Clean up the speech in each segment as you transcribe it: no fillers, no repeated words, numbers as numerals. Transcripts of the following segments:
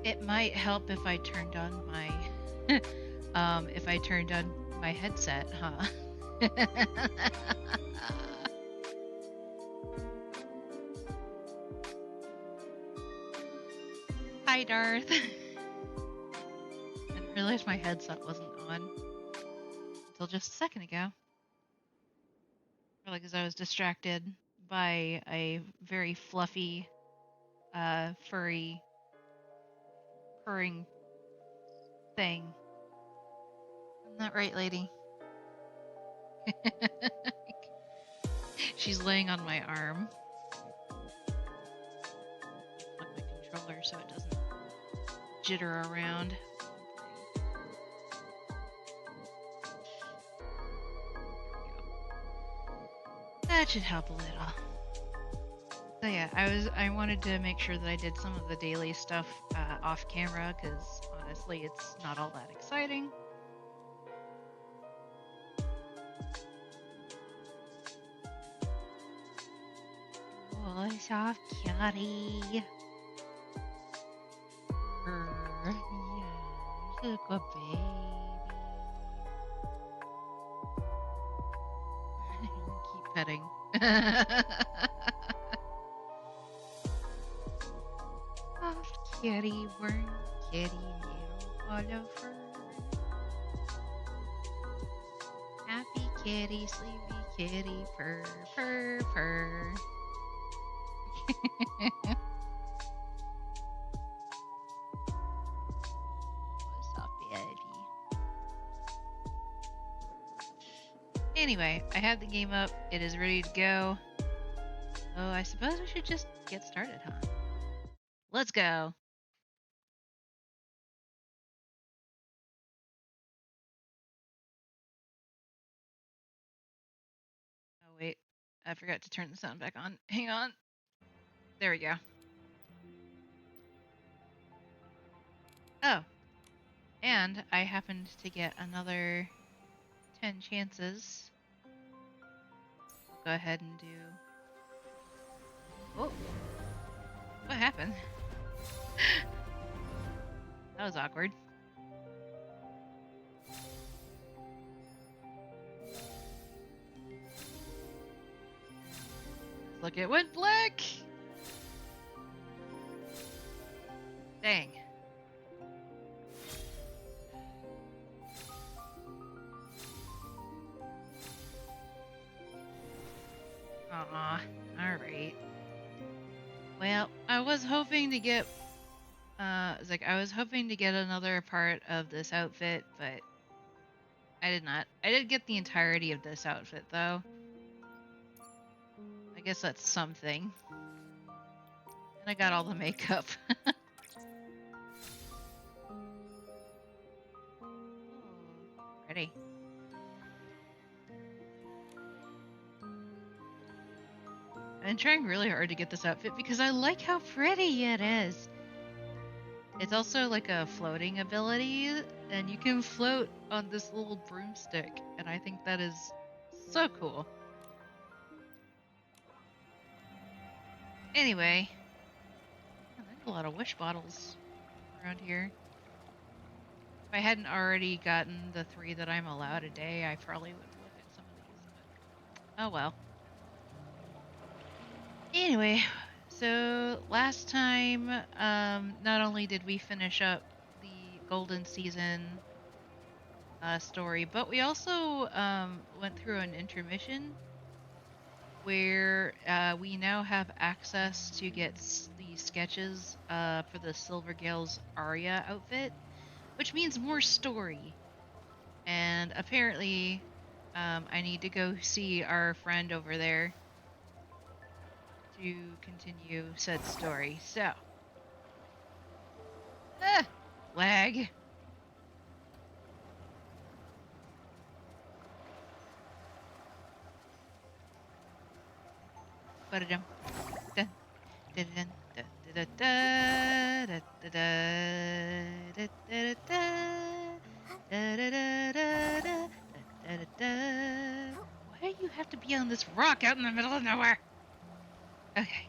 It might help if I turned on my if I turned on my headset, huh? Hi, Darth. I didn't realize my headset wasn't on until just a second ago. Probably because I was distracted by a very fluffy, furry, purring thing. Isn't that right, lady? She's laying on my arm. Plug my controller so it doesn't jitter around. That should help a little. So yeah, I wanted to make sure that I did some of the daily stuff off camera because honestly, it's not all that exciting. Oh, soft kitty. Yeah, you're a good baby. Keep petting. Soft kitty, worm kitty, little Oliver. Happy kitty, sleepy kitty, purr, purr, purr. Soft baby. Anyway, I have the game up. It is ready to go. So I suppose we should just get started, huh? Let's go. Oh, wait. I forgot to turn the sound back on. Hang on. There we go. Oh. And I happened to get another 10 chances. I'll go ahead and do... Oh. What happened? That was awkward. Look, it went black! Dang. Alright. Well, I was hoping to get... I was hoping to get another part of this outfit, but I did not. I did get the entirety of this outfit, though. I guess that's something. And I got all the makeup. Ready. I'm trying really hard to get this outfit because I like how pretty it is. It's also like a floating ability, and you can float on this little broomstick, and I think that is so cool. Anyway, there's a lot of wish bottles around here. If I hadn't already gotten the 3 that I'm allowed a day, I probably would look at some of these, but oh well. Anyway, so last time, not only did we finish up the Golden Season story, but we also went through an intermission where we now have access to get the sketches for the Silvergale's Arya outfit, which means more story. And apparently, I need to go see our friend over there to continue said story. So, lag. Ba-da-dum. Dun. Da-da-dun. Da-da-da-da. Da-da-da. Da-da-da-da. Da-da-da-da-da. Da-da-da. Why do you have to be on this rock out in the middle of nowhere? Okay.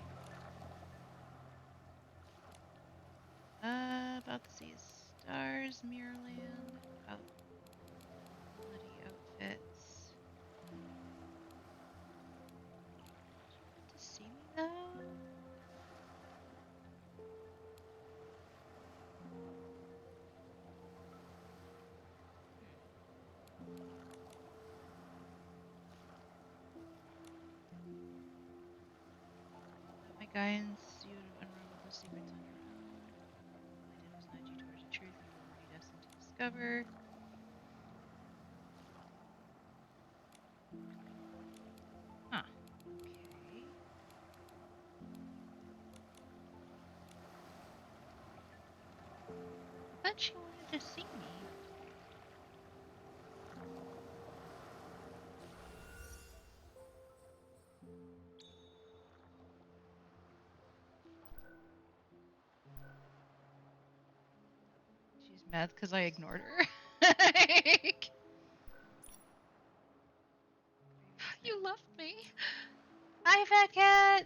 About Thoughtseize Stars, Mirrorland, out bloody outfits. Do you want to see me though? My guidance, you would unravel the secrets on your own. All I did was nudge you towards the truth you were already destined to discover. Huh. Okay. I thought she wanted to see me. She's mad because I ignored her. Like, you left me. Hi, fat cat.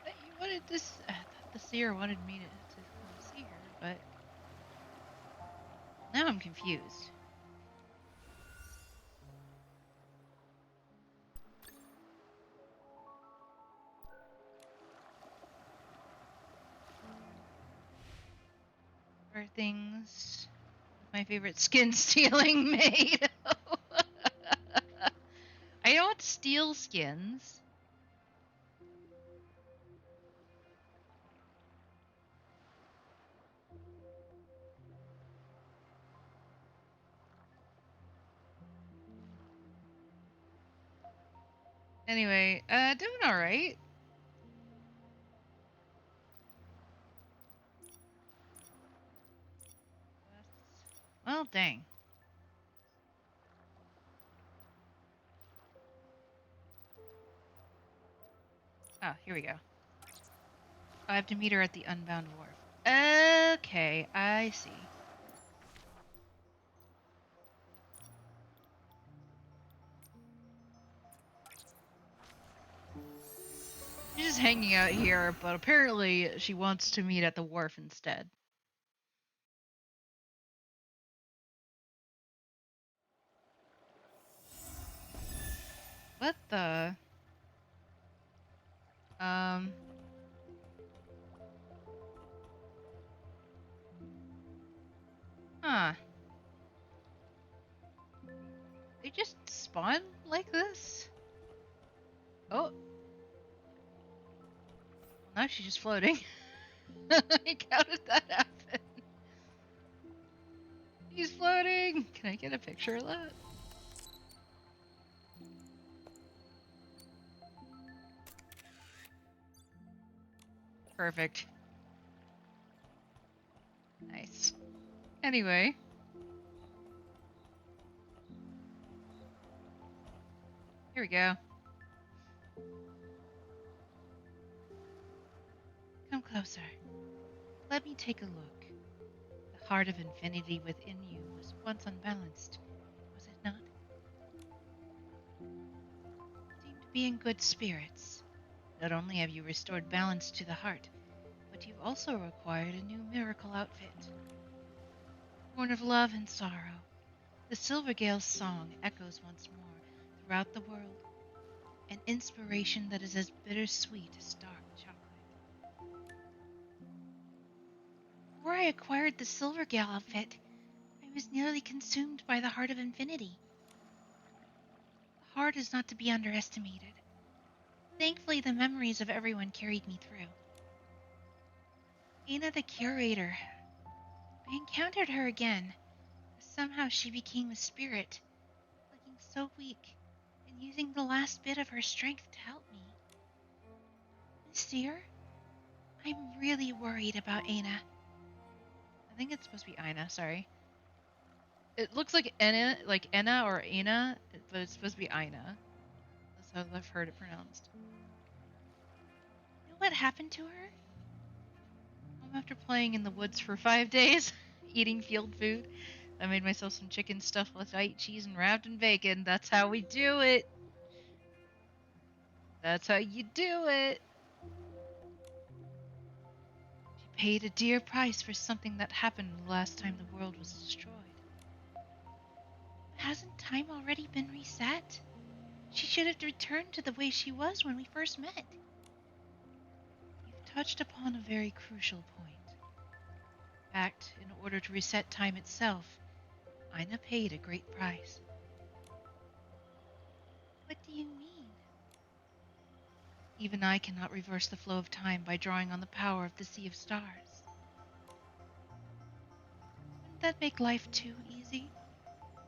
You wanted this. I thought the seer wanted me to come see her, but now I'm confused. Are things my favorite skin stealing maid? I don't steal skins. Anyway, doing alright. Well, dang. Oh, here we go. I have to meet her at the Unbound Wharf. Okay, I see. She's just hanging out here, but apparently she wants to meet at the wharf instead. What the? Um. Huh. They just spawn like this? Oh. Now she's just floating. Like, how did that happen? He's floating! Can I get a picture of that? Perfect. Nice. Anyway. Here we go. Come closer. Let me take a look. The heart of infinity within you was once unbalanced, was it not? Seem to be in good spirits. Not only have you restored balance to the heart, but you've also acquired a new miracle outfit. Born of love and sorrow, the Silvergale's song echoes once more throughout the world, an inspiration that is as bittersweet as dark chocolate. Before I acquired the Silvergale outfit, I was nearly consumed by the heart of infinity. The heart is not to be underestimated. Thankfully, the memories of everyone carried me through. Ana the curator. I encountered her again. Somehow she became a spirit, looking so weak, and using the last bit of her strength to help me. Miss Seer, I'm really worried about Aina. I think it's supposed to be Aina, sorry. It looks like Enna or Aina, but it's supposed to be Aina. That's how I've heard it pronounced. You know what happened to her? After playing in the woods for 5 days, eating field food, I made myself some chicken stuffed with white cheese and wrapped in bacon. That's how we do it. That's how you do it. She paid a dear price for something that happened the last time the world was destroyed. Hasn't time already been reset? She should have returned to the way she was when we first met. You've touched upon a very crucial point. In fact, in order to reset time itself, Aina paid a great price. What do you mean? Even I cannot reverse the flow of time by drawing on the power of the Sea of Stars. Wouldn't that make life too easy?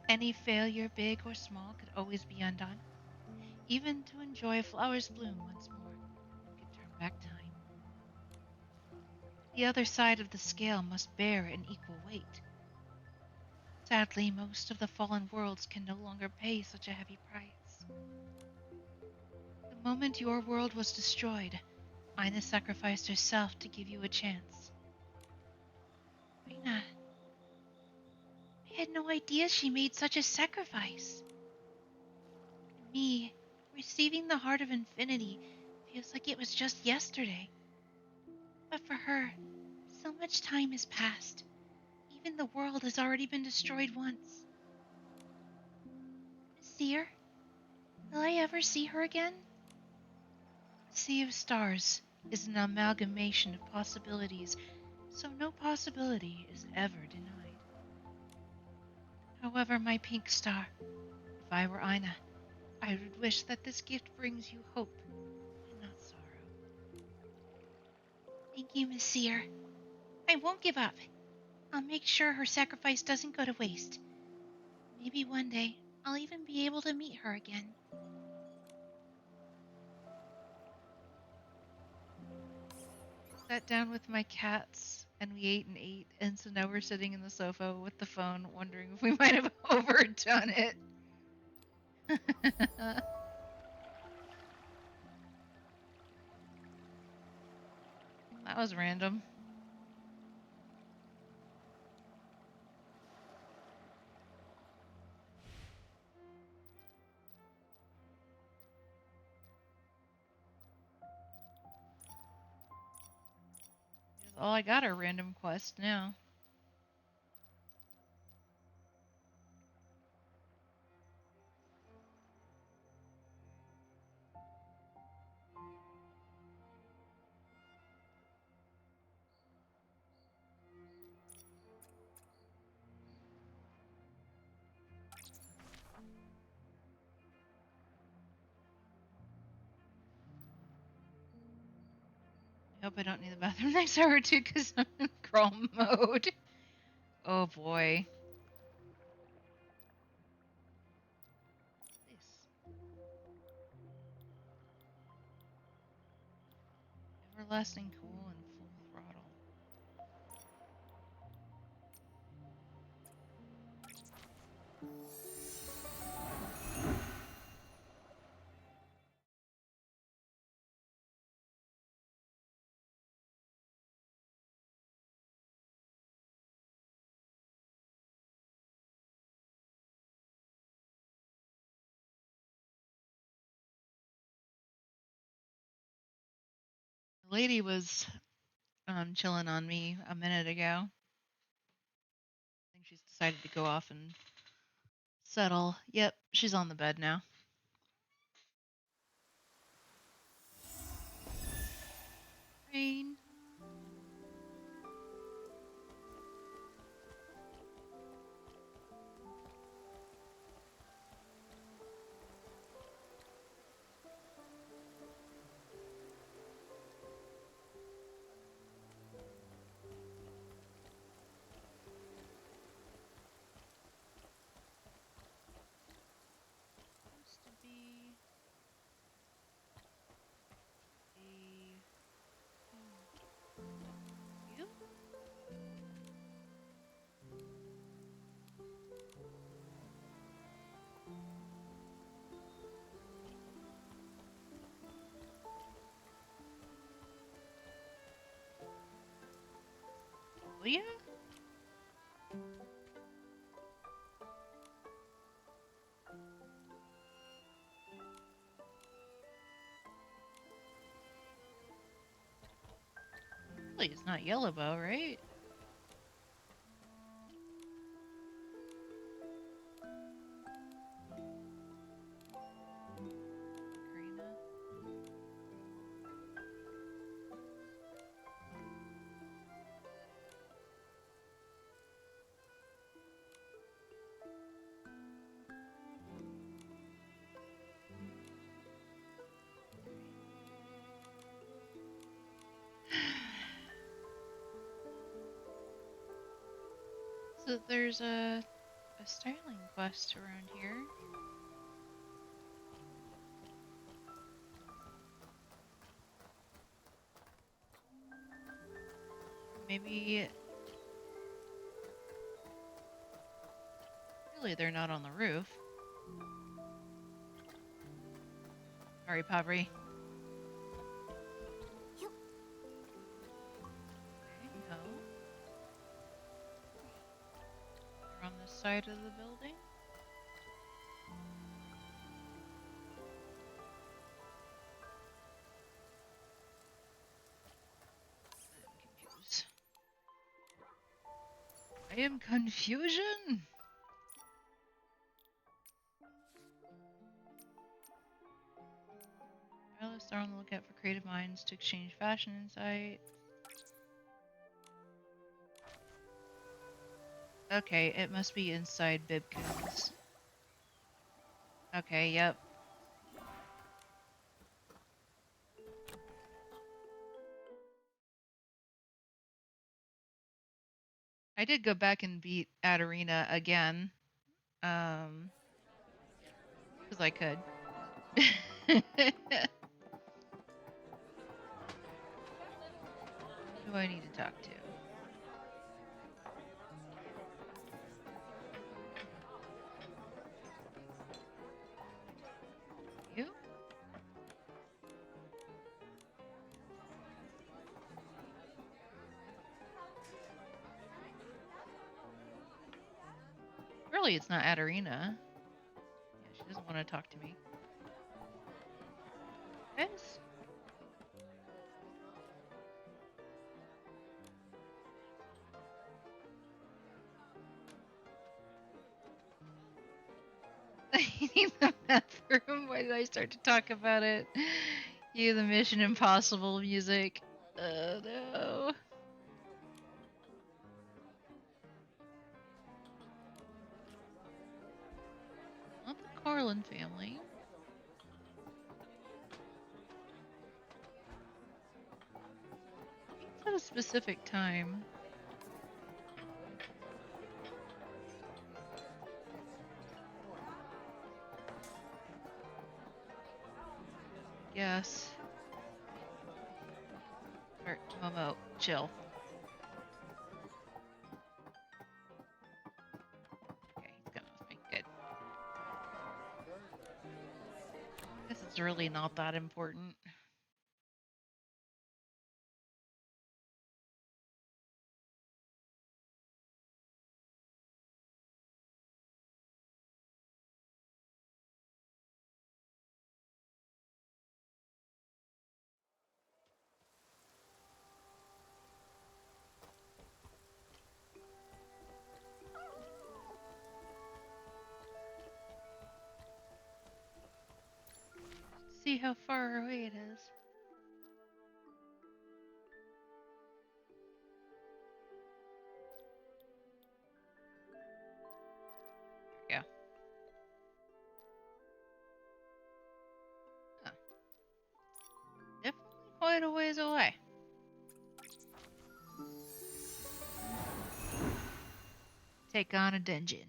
Any failure, big or small, could always be undone. Even to enjoy a flower's bloom once more, one could turn back time. The other side of the scale must bear an equal weight. Sadly, most of the fallen worlds can no longer pay such a heavy price. The moment your world was destroyed, Aina sacrificed herself to give you a chance. Aina, I had no idea she made such a sacrifice. And me, receiving the Heart of Infinity feels like it was just yesterday. But for her, so much time has passed. Even the world has already been destroyed once. Seer, will I ever see her again? The Sea of Stars is an amalgamation of possibilities, so no possibility is ever denied. However, my pink star, if I were Aina, I would wish that this gift brings you hope and not sorrow. Thank you, Miss Seer. I won't give up. I'll make sure her sacrifice doesn't go to waste. Maybe one day I'll even be able to meet her again. Sat down with my cats and we ate and ate, and so now we're sitting in the sofa with the phone wondering if we might have overdone it. That was random. All I got are random quests now. I hope I don't need the bathroom next hour too, because I'm in crawl mode. Oh boy. This everlasting cool and full throttle. The lady was chilling on me a minute ago. I think she's decided to go off and settle. Yep, she's on the bed now. Rain. Supposed to be a Leah? Really, it's not Yellow Bow, right? Karina? So there's a styling quest around here. Maybe... Really, they're not on the roof. Sorry, Pabri. Okay, no. They're on this side of the building. I'm confused. I am confusion! Pilots are on the lookout for creative minds to exchange fashion insight. Okay, it must be inside Bibkins. Okay, yep. I did go back and beat Adarina again. Because I could. Who do I need to talk to? You? Really, it's not Adarina. Yeah, she doesn't want to talk to me. Guys? I need the bathroom. Why did I start to talk about it? You, the Mission Impossible music. Oh no. Not the Corlin family. It's at a specific time. Yes. Or Momo, chill. Okay, he's coming with me. Good. Guess it's really not that important. See how far away it is. There we go. Huh. Definitely quite a ways away. Take on a dungeon.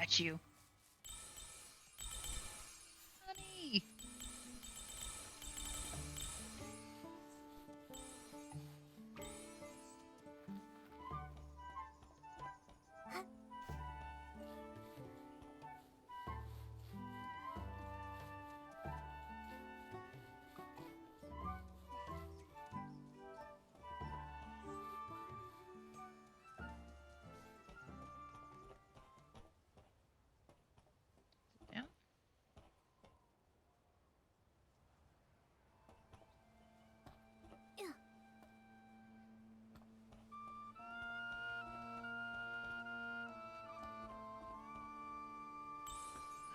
At you. Honey! Down.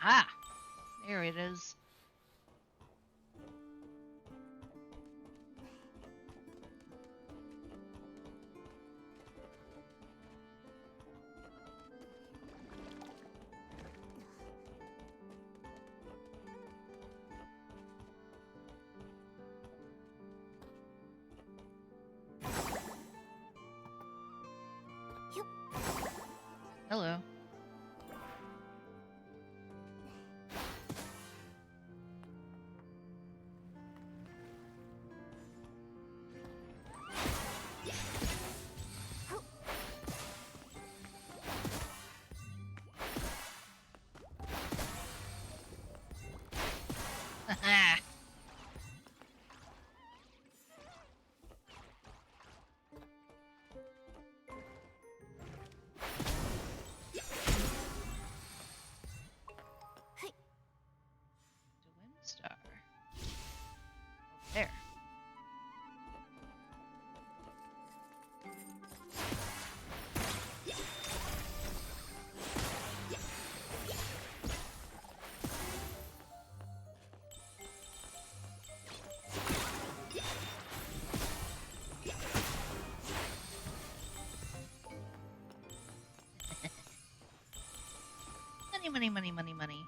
Ah! There it is. Hello. Star. There. Money, money, money, money, money.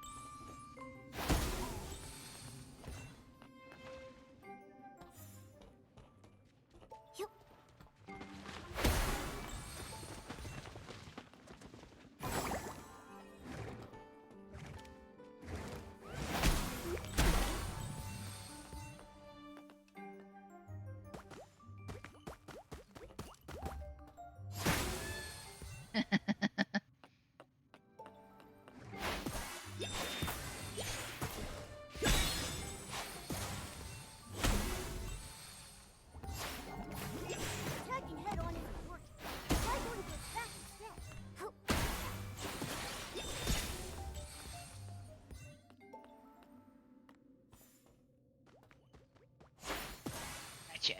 Gotcha.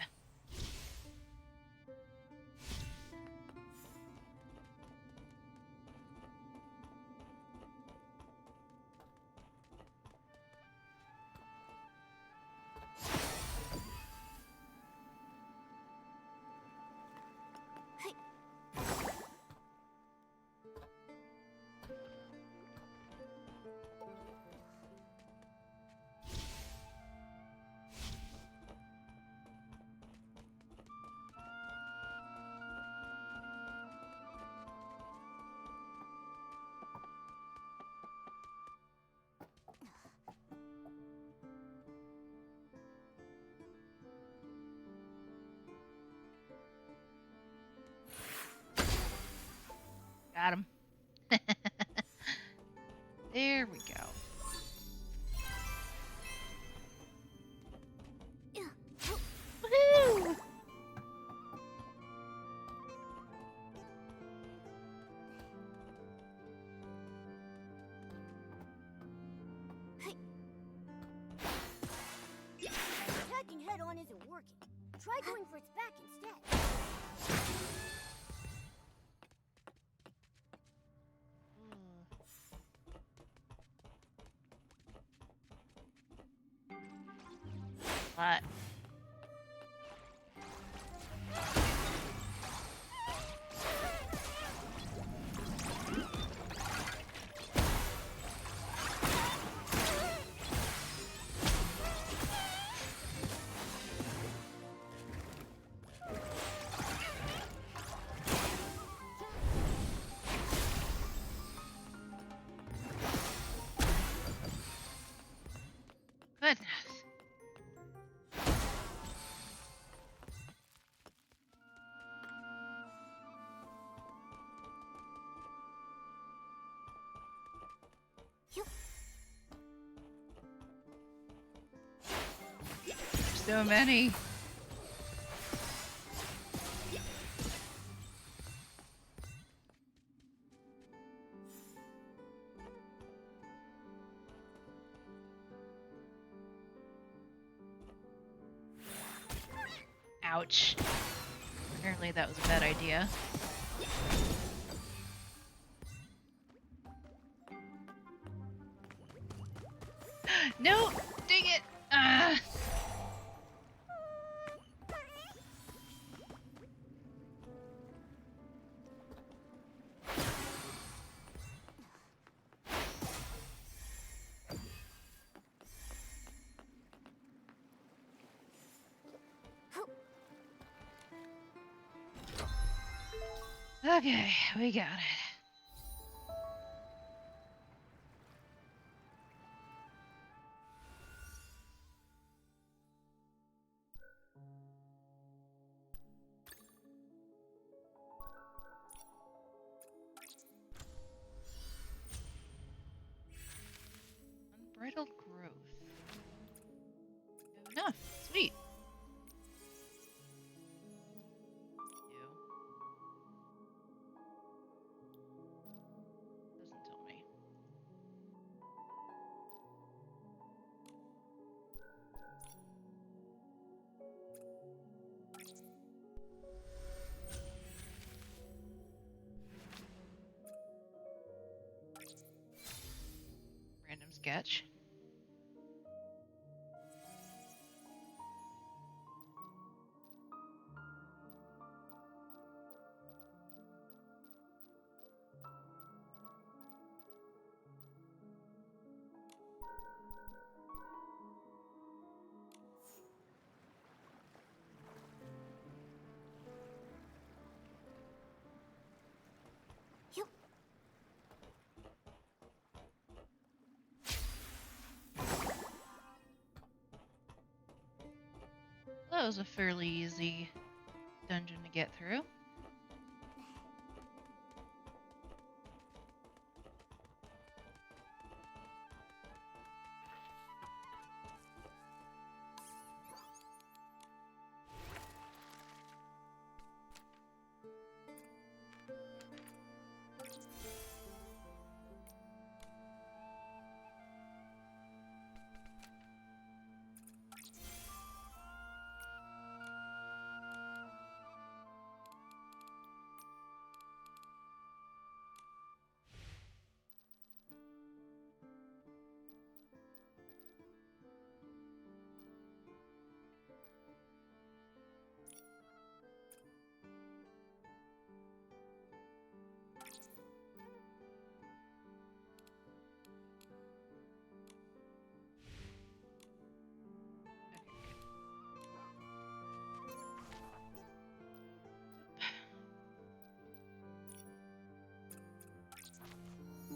Got him. There we go. Woohoo! Attacking head-on isn't working. Try going for its back instead. What? so many. Ouch. Apparently that was a bad idea. No! Dang it! Ah! Okay, we got it. Unbridled growth. We have enough. Sweet. Ew. Doesn't tell me. Random sketch. You. That was a fairly easy dungeon to get through.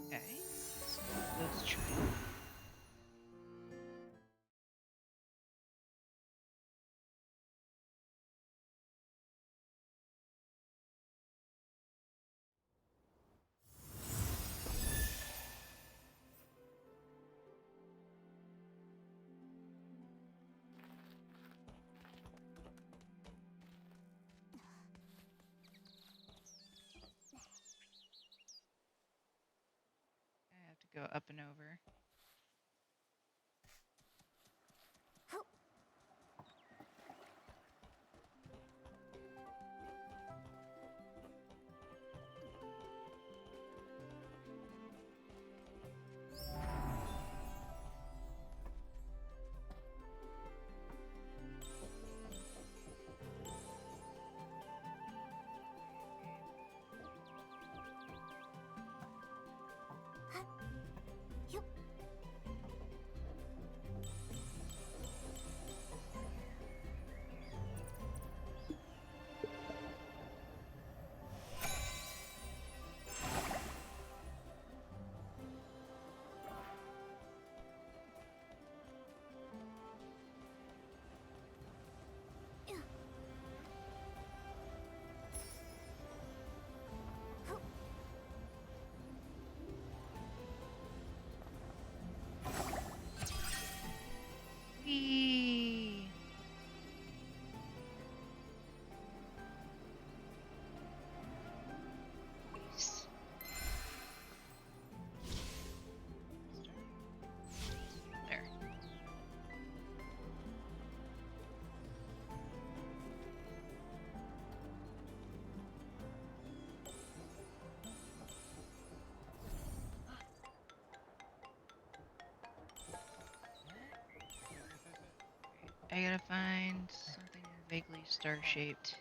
Okay. So that's true. I have to go up and over. You. I gotta find something vaguely star-shaped.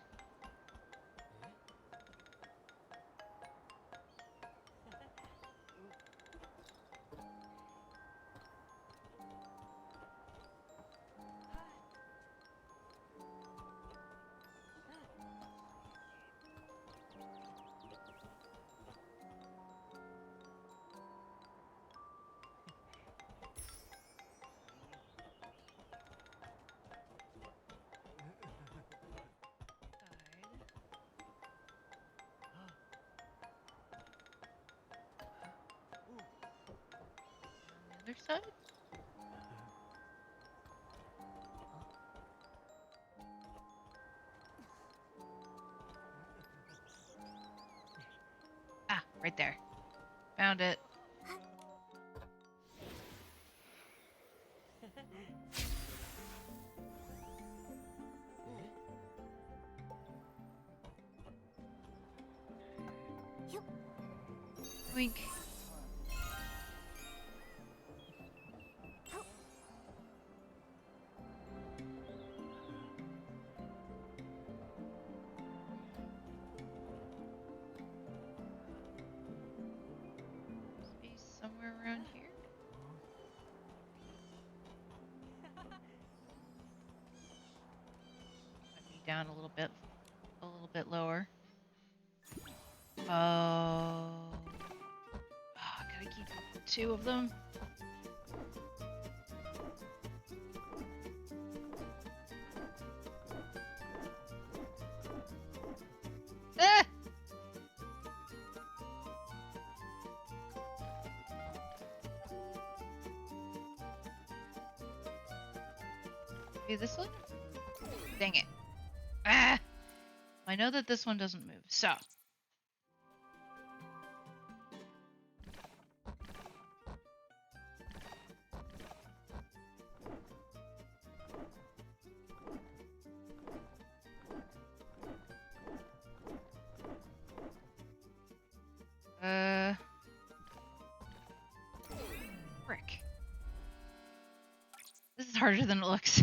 On the other side? Ah, right there. Found it. Wink. Space somewhere around here. Let me down a little bit lower. Oh. Oh, gotta keep two of them. Ah! Maybe this one? Dang it. Ah! I know that this one doesn't move, so. Frick. This is harder than it looks.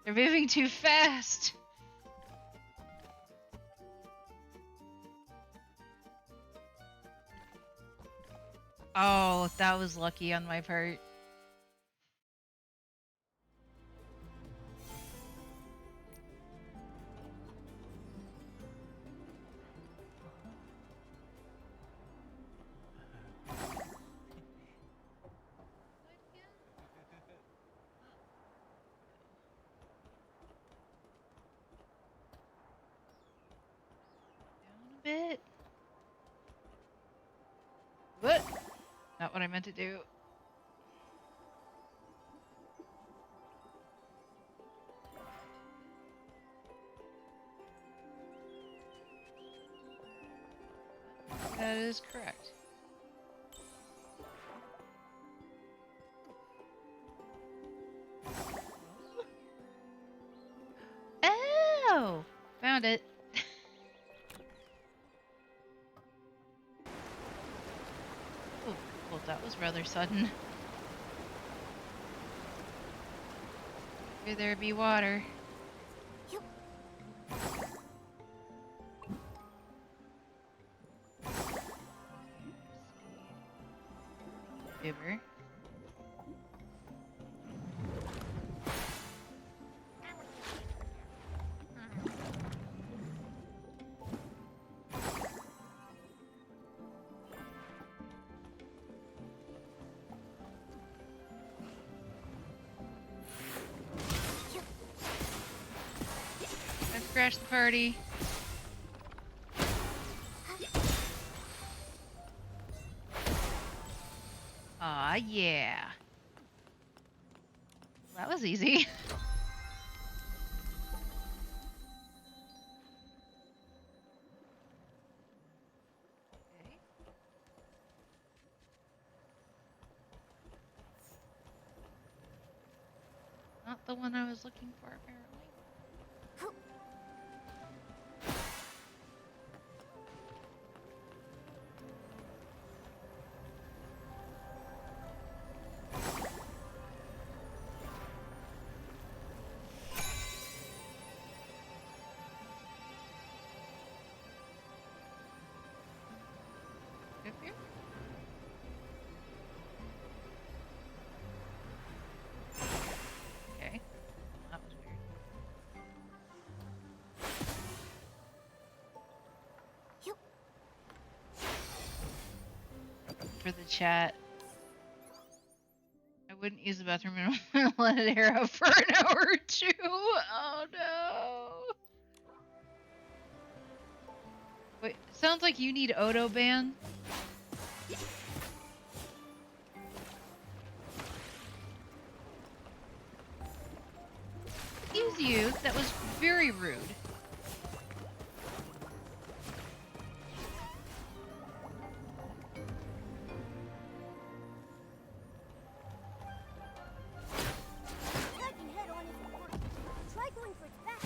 They're moving too fast. Oh, that was lucky on my part. Down a bit. What? Not what I meant to do. That is correct. Oh! Found it. Oh, well, that was rather sudden. May there be water. Uber. I've crashed the party. Aw, yeah. That was easy. Okay. Oh, the one I was looking for, apparently. Up here? Okay. Well, that was weird. For the chat, I wouldn't use the bathroom and let it air out for an hour or two. Oh no. Wait, sounds like you need Odoban. Excuse you, that was very rude. Dragging head on isn't working. Try going for its back.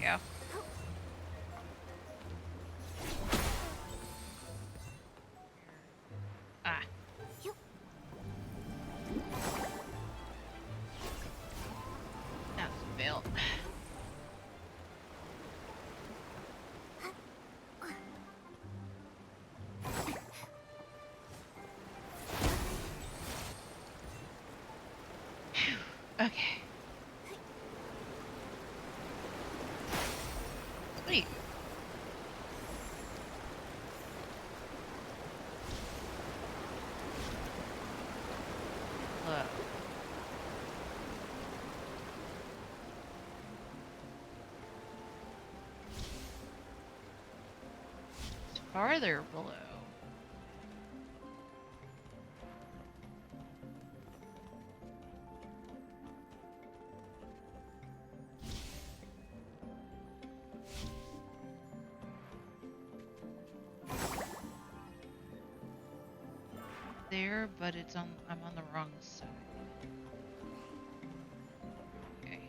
Yeah. Ah. That was a fail. Phew. Okay. Sweet. Look. It's farther below. There, but I'm on the wrong side. Okay.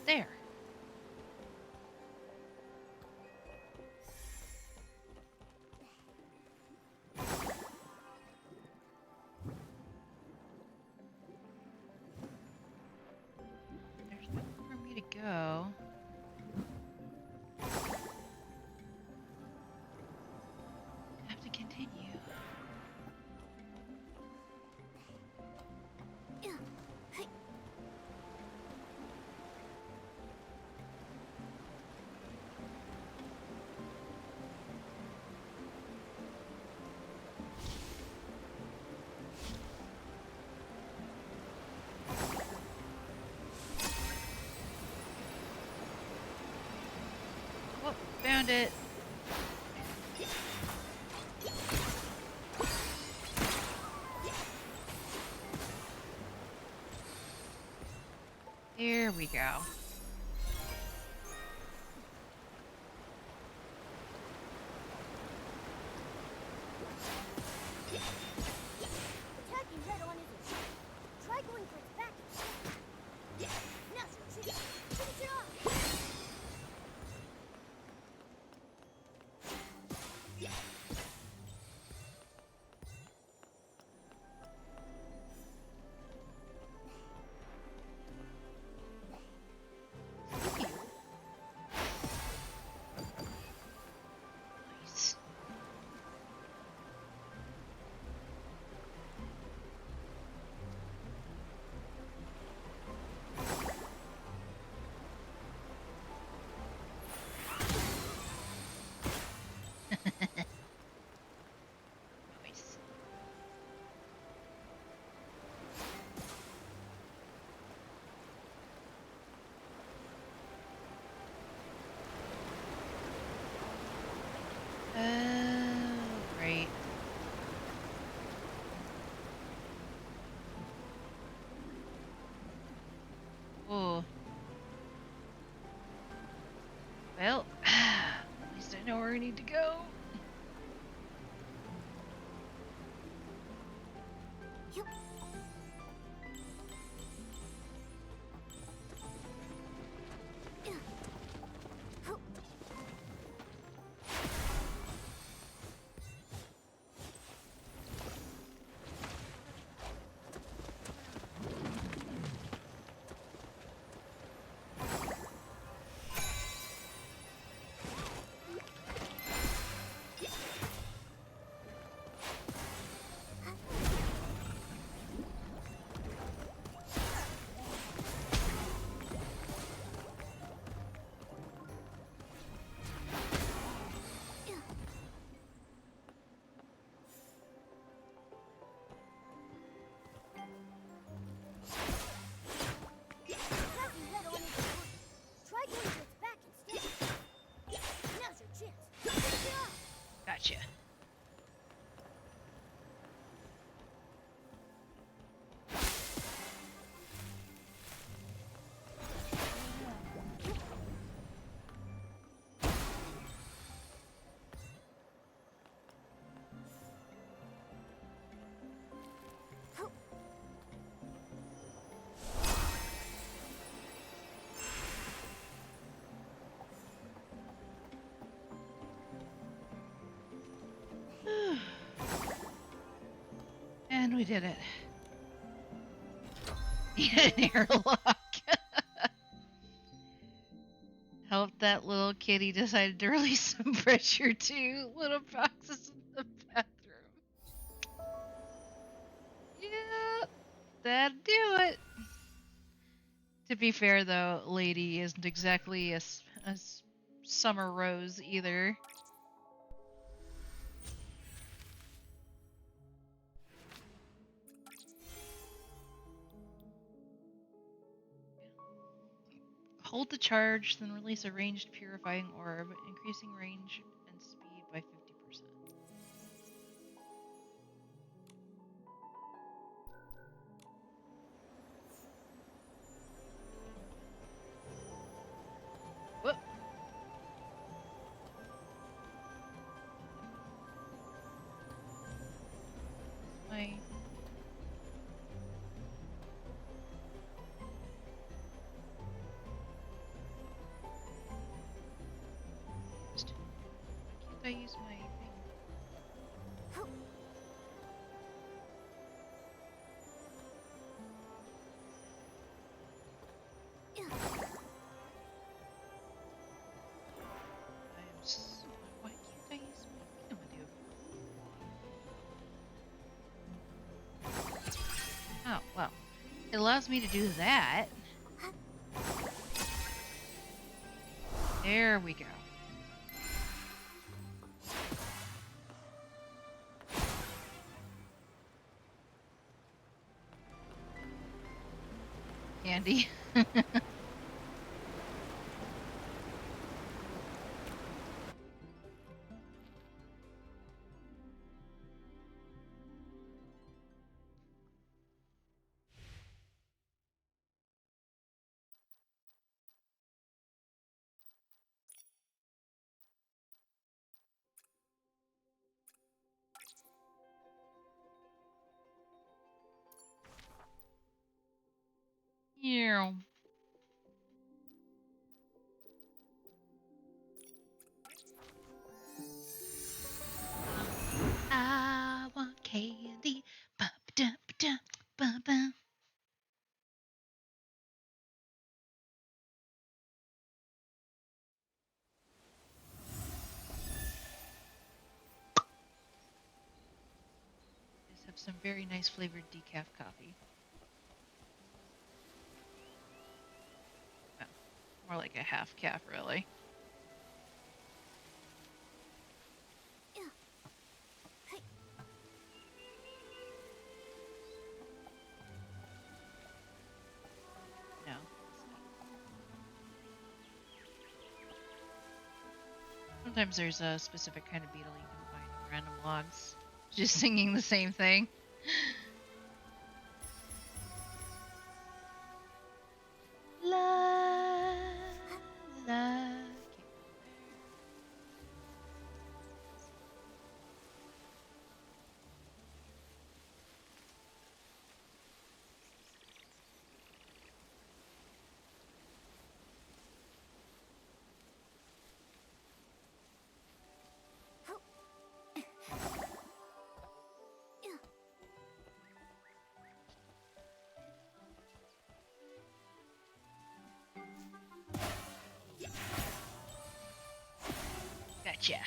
There. There's nowhere for me to go. I have to continue. Oh, found it. Here we go. Attacking head on isn't cheap. Try going for its back instead. Now's your chance. Finish it off. Nice. Nice. Right. Oh. Well, at least I know where I need to go. Attacking head on isn't working. Try going for its back instead. Now's your chance. Finish it off. Gotcha. And we did it. An airlock. Help that little kitty decided to release some pressure to little boxes in the bathroom. Yeah, that'd do it. To be fair, though, Lady isn't exactly a summer rose either. Hold the charge, then release a ranged purifying orb, increasing range and speed by 50%. Whoop! My I use my thing? I am so... Why can't I use my thingamadoo? Oh, well. It allows me to do that. There we go. Candy. Yeah. I want candy. Ba-ba-da-ba-da, ba-ba. Just have some very nice flavored decaf coffee. Well, more like a half calf, really. No. Sometimes there's a specific kind of beetle you can find in random logs, just singing the same thing. La la. Gotcha.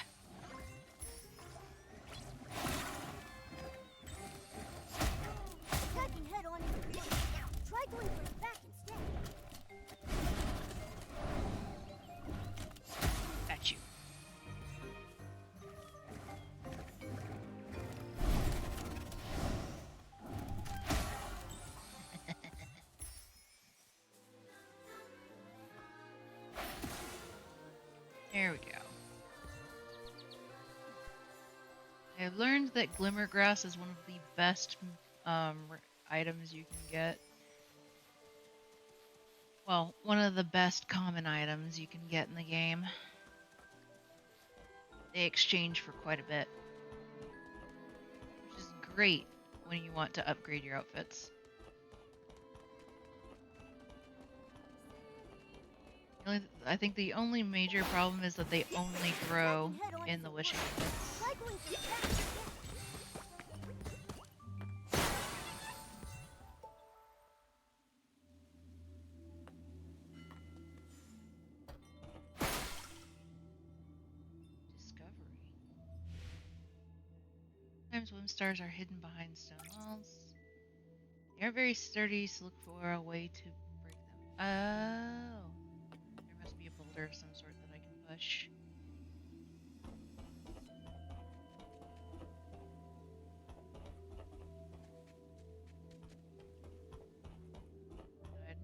Attacking head on is a bit. Now, try going for the back instead. Got you. There we go. I have learned that Glimmergrass is one of the best items you can get. Well, one of the best common items you can get in the game. They exchange for quite a bit, which is great when you want to upgrade your outfits. I think the only major problem is that they only grow in the wishing pits. Try going for the back instead. Discovery. Sometimes wind stars are hidden behind stone walls. They are very sturdy, so look for a way to break them. Oh. There must be a boulder of some sort that I can push. Good.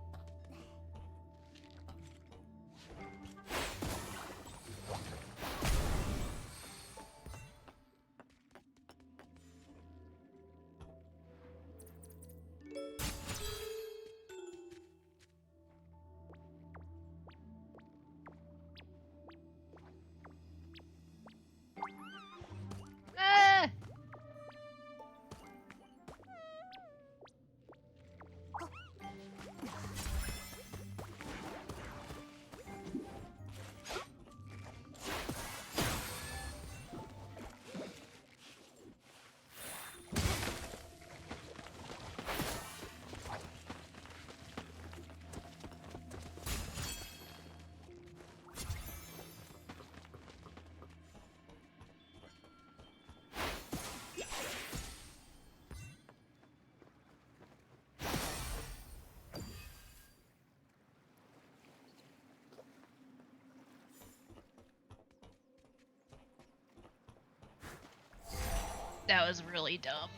That was really dumb.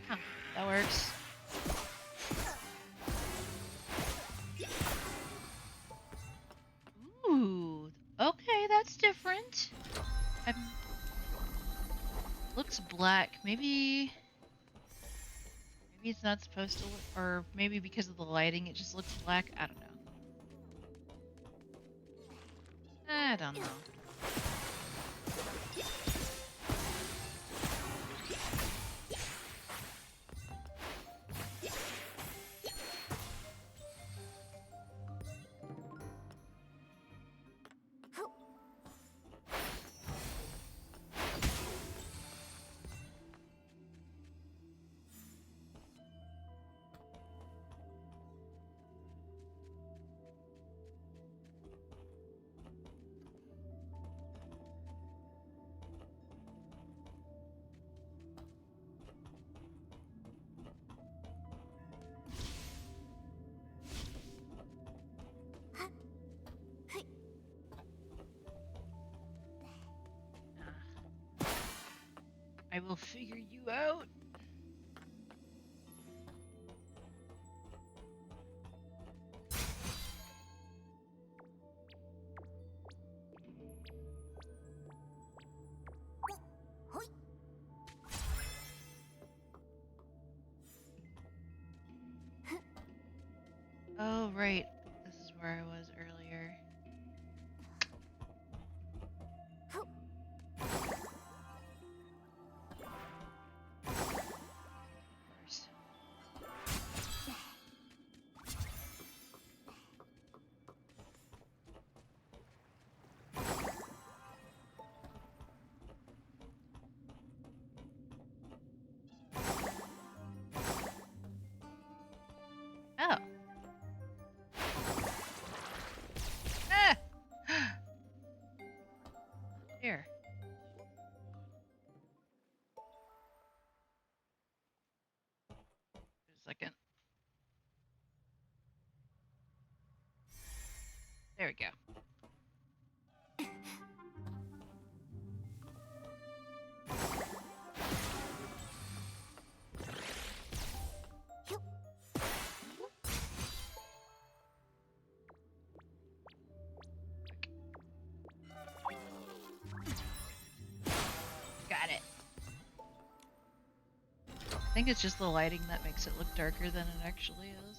Huh, that works. Ooh, okay, that's different. I'm... Looks black. Maybe it's not supposed to look, or maybe because of the lighting it just looks black. I don't know. I don't know. I will figure you out. Oh, right. This is where I was earlier. Of course. Oh. Ah! Here. Just a second. There we go. Got it. I think it's just the lighting that makes it look darker than it actually is.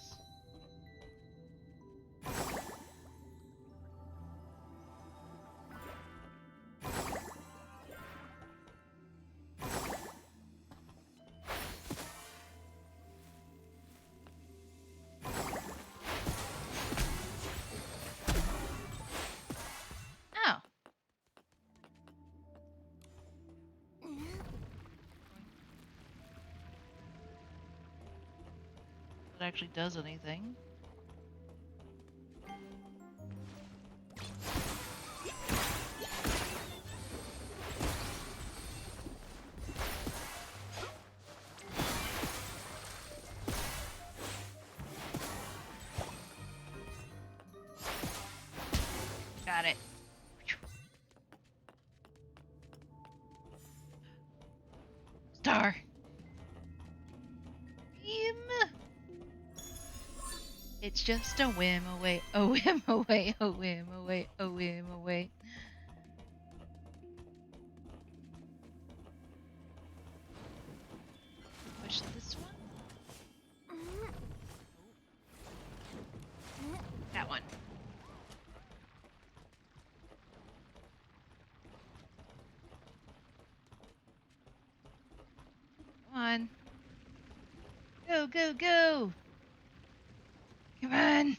Oh. It actually does anything. Got it. Star. Beam. It's just a whim away, a whim away, a whim away, a whim away. Push this one. That one. Come on. Go, go, go! Come on!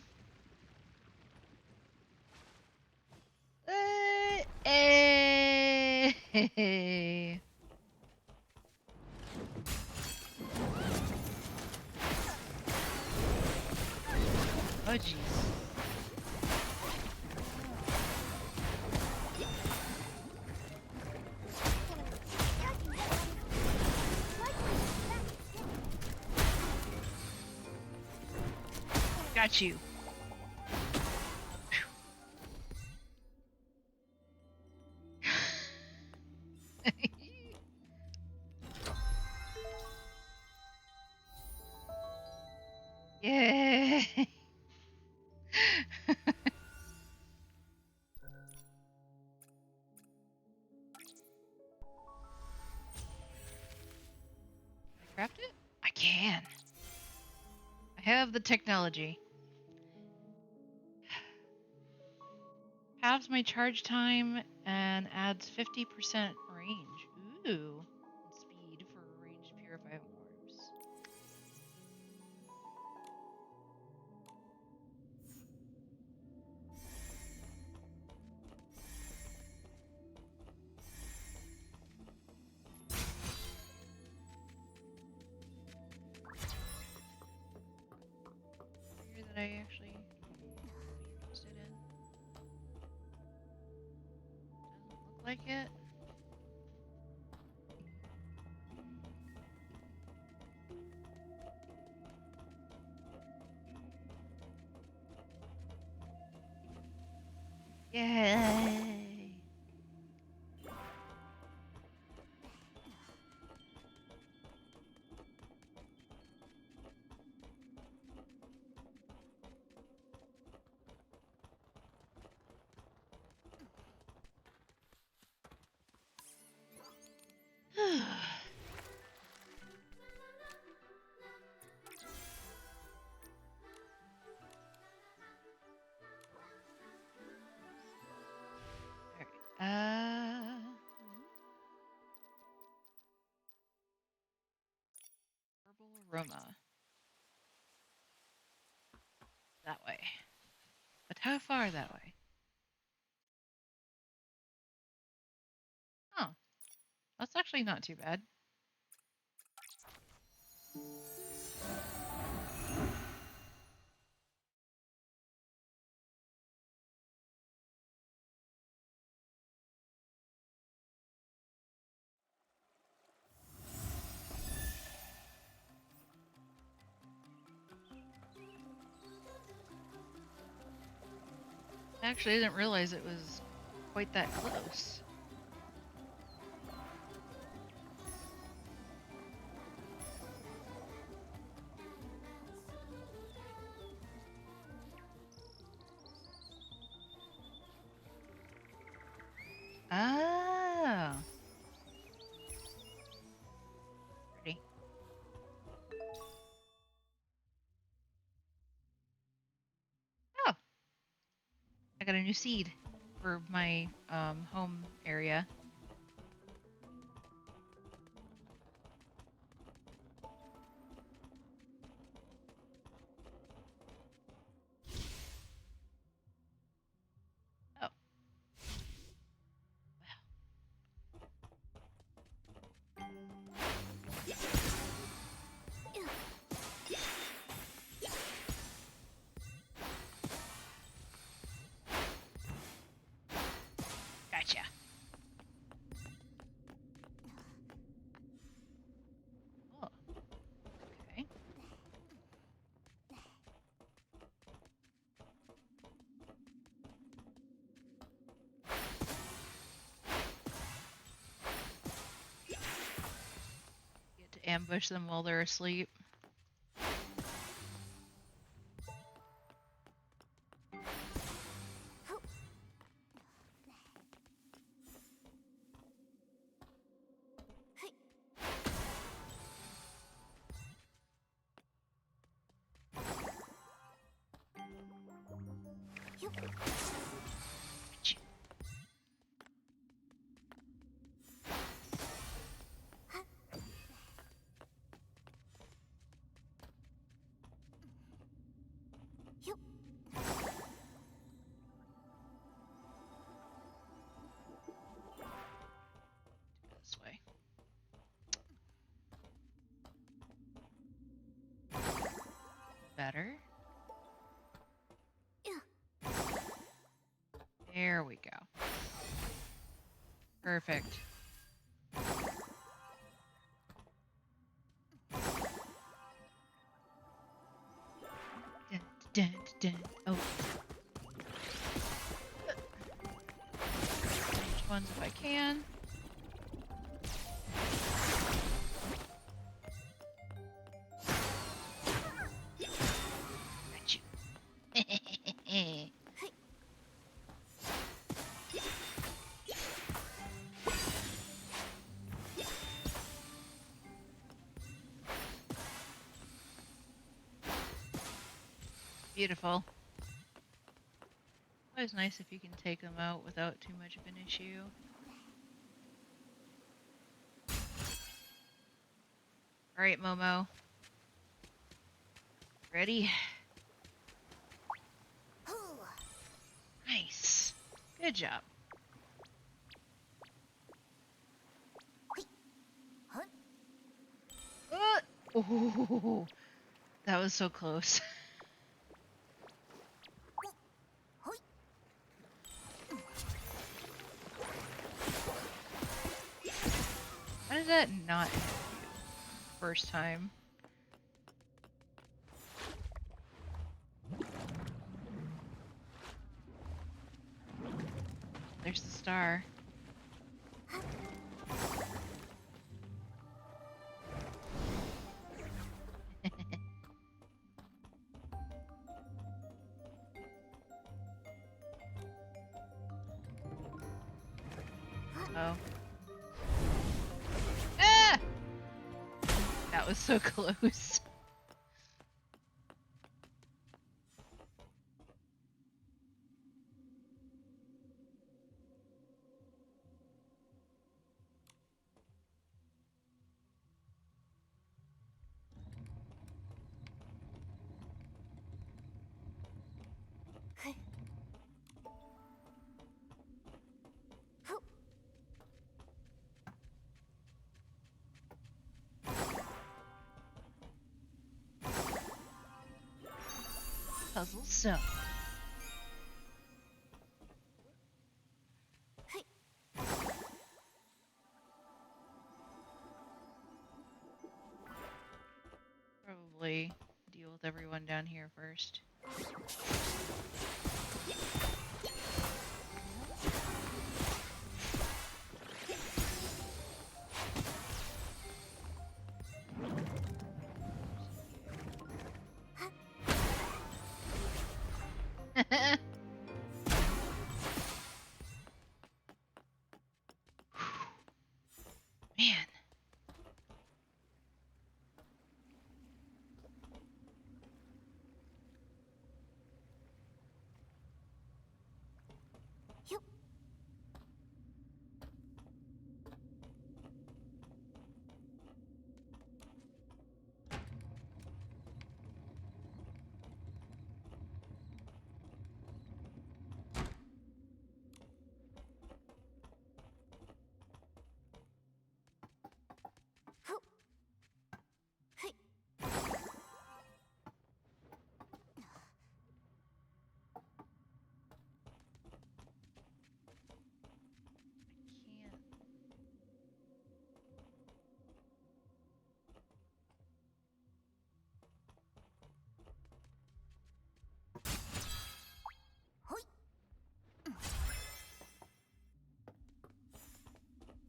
Hey! Oh, jeez. Got you. Yay! Can I craft it? I can. I have the technology. Halves my charge time and adds 50% range. Ooh. And speed for ranged purify orbs. Here that I actually be interested in. Doesn't look like it. Yay! Alright. Herbal aroma. That way. But how far that way? Oh, that's actually not too bad. Actually, I didn't realize it was quite that close. Oh. Pretty. Oh, I got a new seed for my home area. Oh, gotcha. Oh, okay. Get to ambush them while they're asleep. Achoo. This way. Better. There we go. Perfect. Dun, dun, dun. Oh. Which ones if I can? Beautiful. Always nice if you can take them out without too much of an issue. Alright, Momo. Ready? Nice. Good job. Oh, that was so close. How did that not hit you first time? There's the star. Oh. Ah! That was so close. Puzzle solved. Probably deal with everyone down here first. Man. Can't.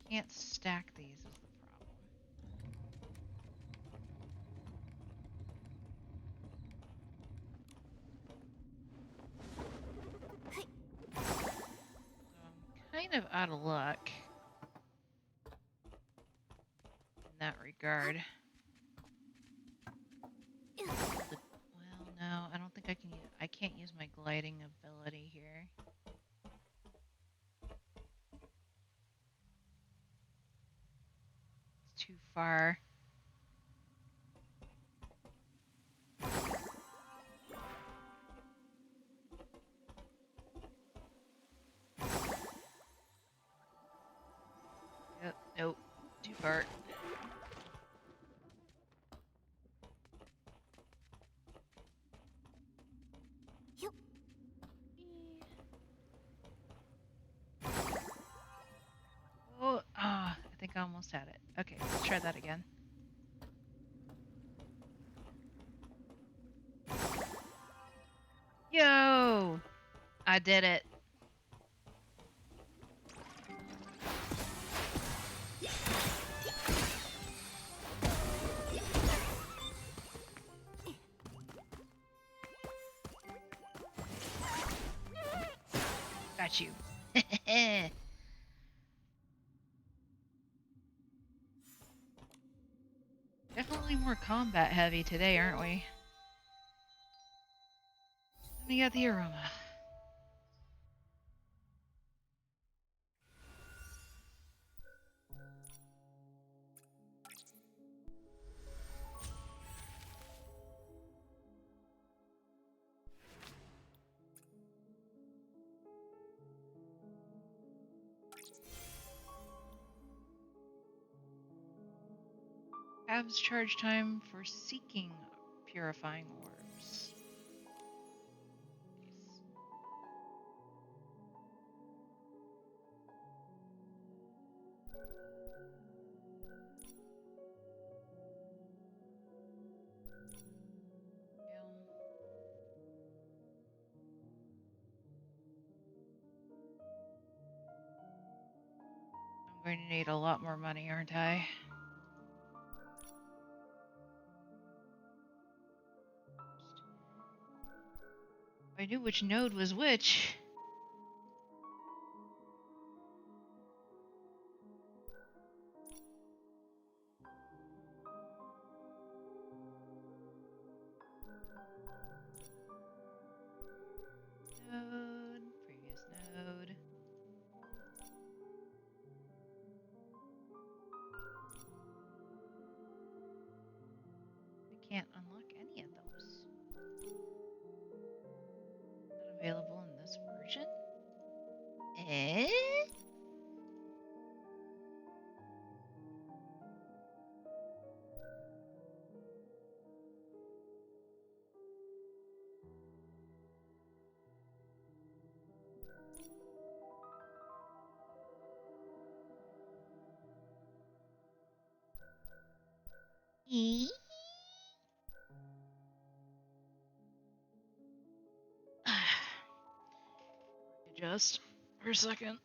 Can't stack these is the problem. So I'm kind of out of luck in that regard. Well, no, I don't think I can use, I can't use my gliding ability here. It's too far. Yep, nope, too far. Oh, I think I almost had it. Okay, let's try that again. Yo! I did it. Got you. Definitely more combat heavy today, aren't we? I got the aroma. Halves charge time for seeking purifying orbs. Nice. Yeah. I'm going to need a lot more money, aren't I? I knew which node was which. Node, previous node. I can't unlock any of those. Not available in this version? Eh? E? Adjust for a second.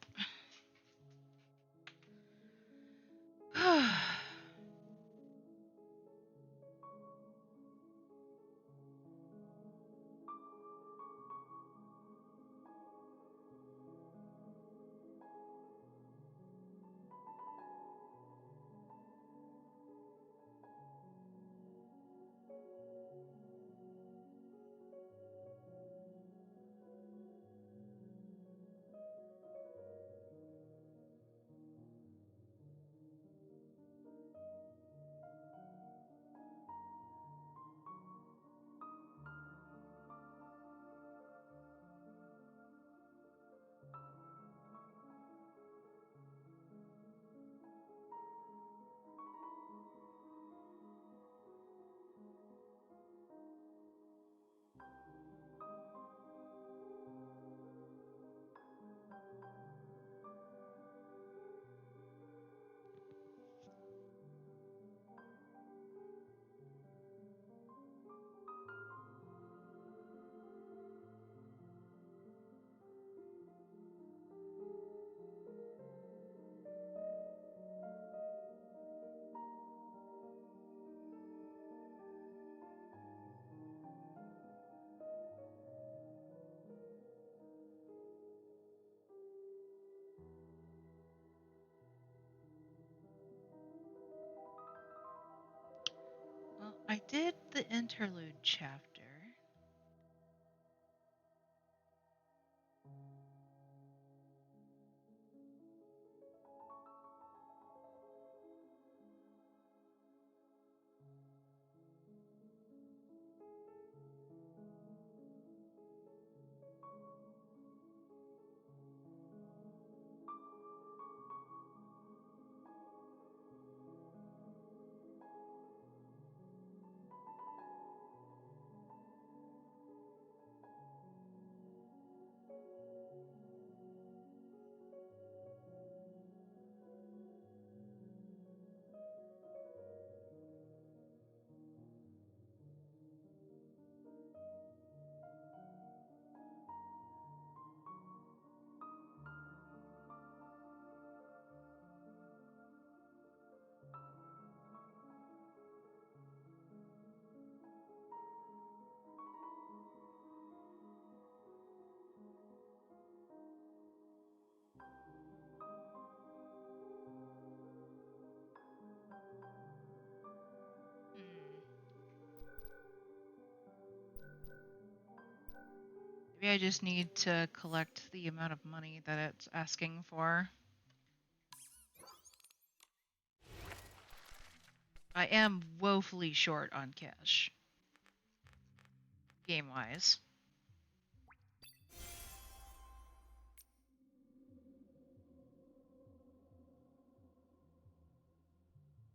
Well, I did the interlude chapter. Hmm. Maybe I just need to collect the amount of money that it's asking for. I am woefully short on cash, game-wise.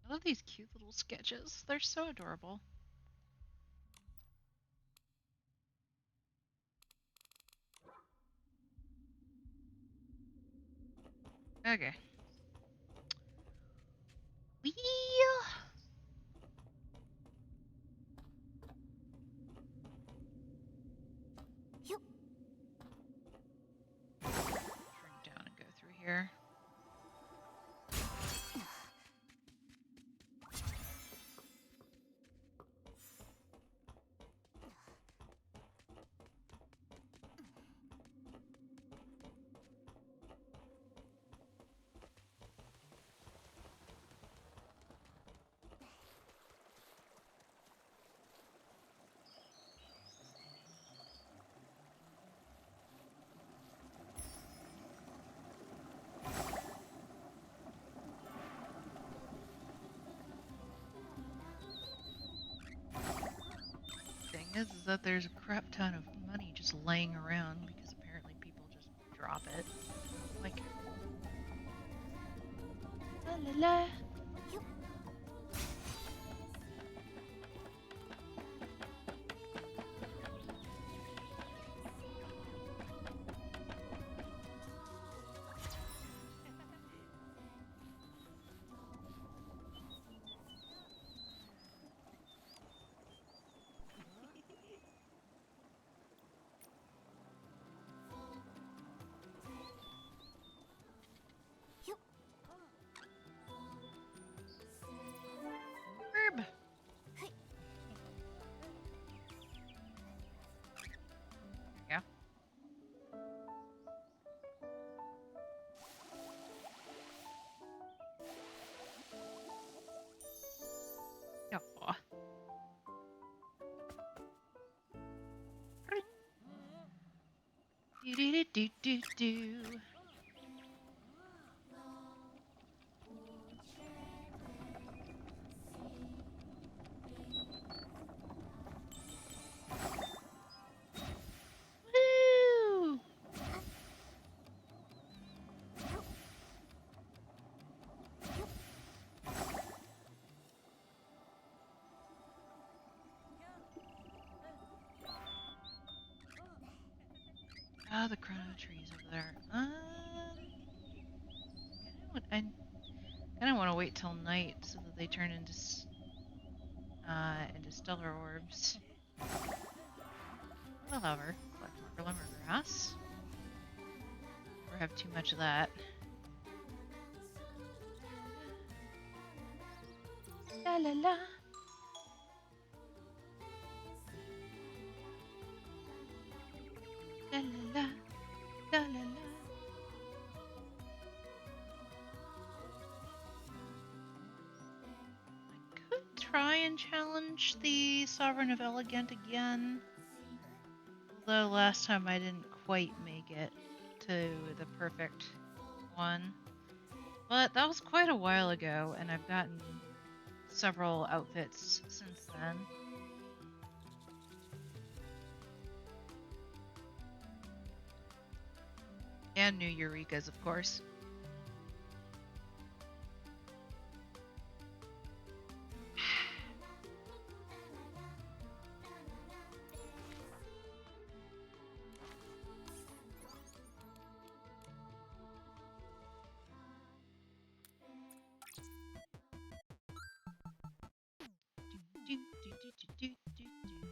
I love these cute little sketches. They're so adorable. Okay. Wheel! Yup. Shrink down and go through here. Thing is that there's a crap ton of money just laying around because apparently people just drop it. Like, la la la. Yup. Yup. Herb! Hey. Yeah. Aw. Do do do do do. Woo! Ah, the chrono trees over there. I kind of want to wait till night so that they turn into stellar orbs. Well, however, collect more lemongrass. Or have too much of that. La la la. La la la. La la la. I could try and challenge the Sovereign of Elegant again. Although last time I didn't quite make it to the perfect one. But that was quite a while ago, and I've gotten several outfits since then. And new Eureka's, of course. Do, do, do, do, do, do, do.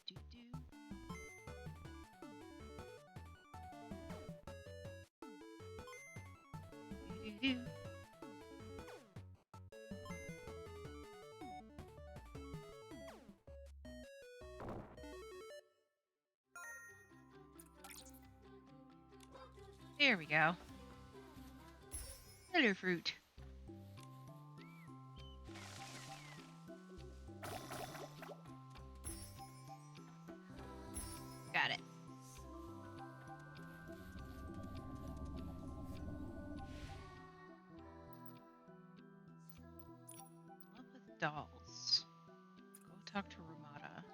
Do, do, do, do, do. There we go. Hello, fruit. Got it. Love with dolls. Go talk to Ramada.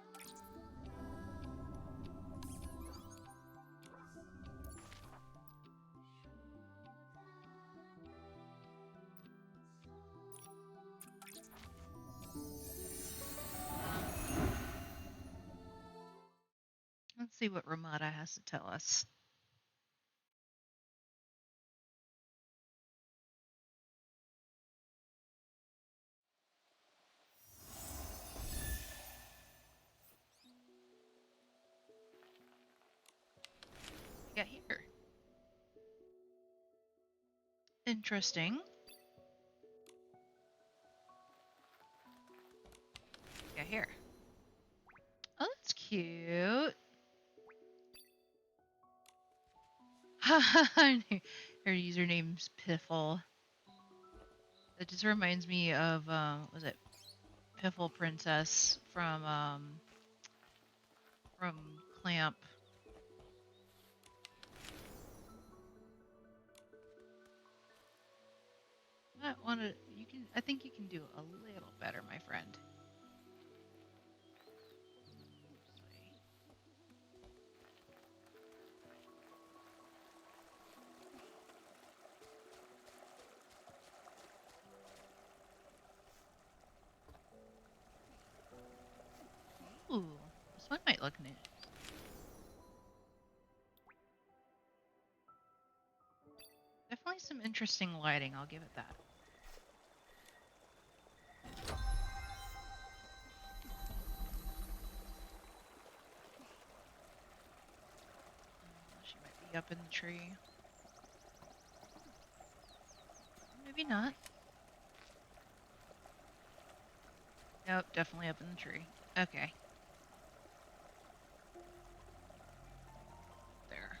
Let's see what Ramada has to tell us. We got here. Interesting. We got here. Oh, that's cute. Her username's Piffle. That just reminds me of was it Piffle Princess from Clamp. I want to. You can. I think you can do a little better, my friend. Ooh, this one might look neat. Definitely some interesting lighting. I'll give it that. She might be up in the tree. Maybe not. Nope, definitely up in the tree. Okay. There.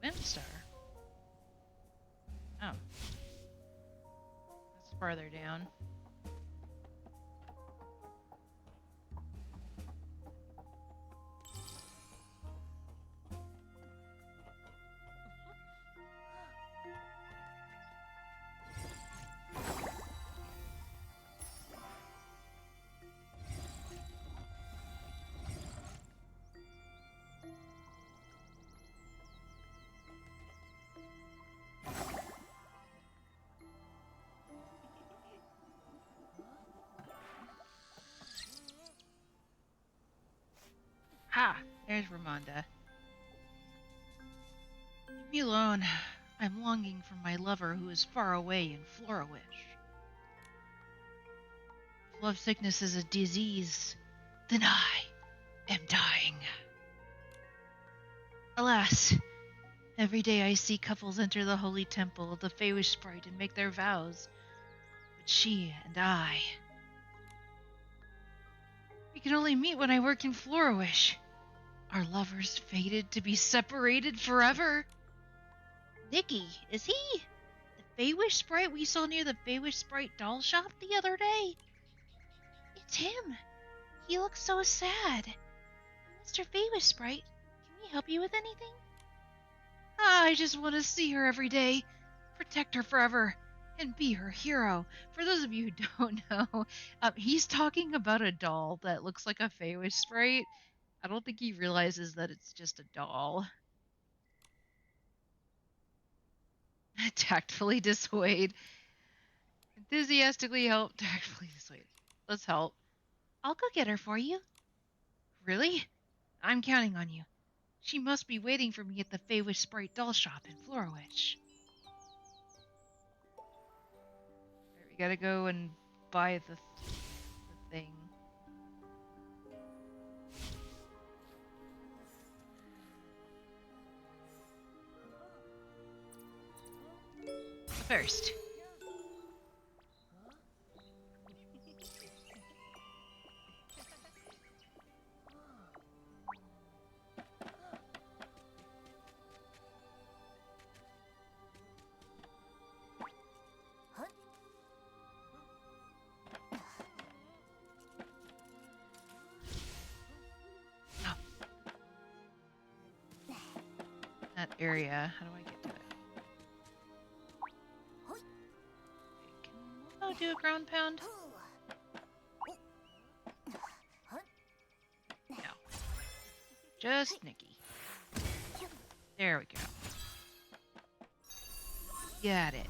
Windstar. Oh. That's farther down. Ha! There's Ramonda. Leave me alone. I'm longing for my lover who is far away in Floriwish. If love sickness is a disease, then I am dying. Alas, every day I see couples enter the holy temple of the Feywish sprite and make their vows. But she and I, we can only meet when I work in Floriwish. Are lovers fated to be separated forever? Nikki, is he the Feywish sprite we saw near the Feywish sprite doll shop the other day? It's him. He looks so sad. Mr. Feywish sprite, can we help you with anything? I just want to see her every day, protect her forever, and be her hero. For those of you who don't know, he's talking about a doll that looks like a Feywish sprite. I don't think he realizes that it's just a doll. Tactfully dissuade. Enthusiastically help. Tactfully dissuade. Let's help. I'll go get her for you. Really? I'm counting on you. She must be waiting for me at the Feywish Sprite doll shop in Florowitch. Right, we gotta go and buy the thing. first. Oh. That area. How do I get to it? Okay, can I do a ground pound? No. Just Nikki. There we go. Got it.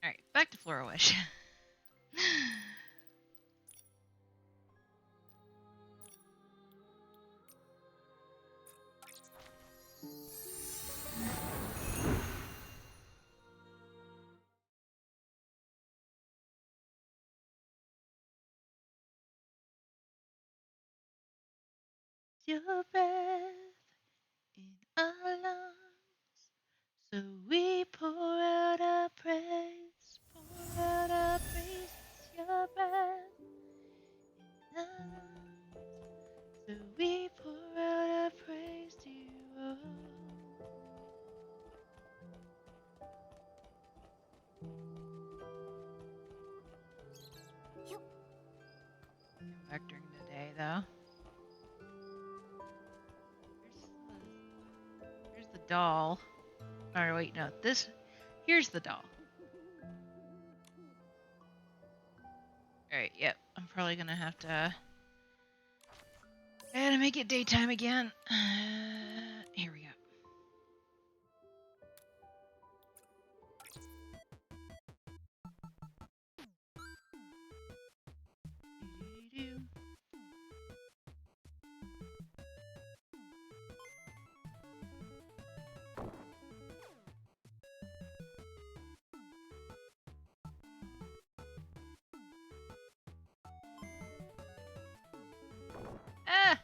Alright, back to Flora Wish. Your breath in our lungs, so we pour out our praise, pour out our praise. It's your breath in our lungs, so we pour out our praise to you. Oh. Come back during the day, though. Here's the doll. Or wait, no, this. Here's the doll. Alright, yep. I'm probably gonna have to. I gotta make it daytime again. Here we go. Ah!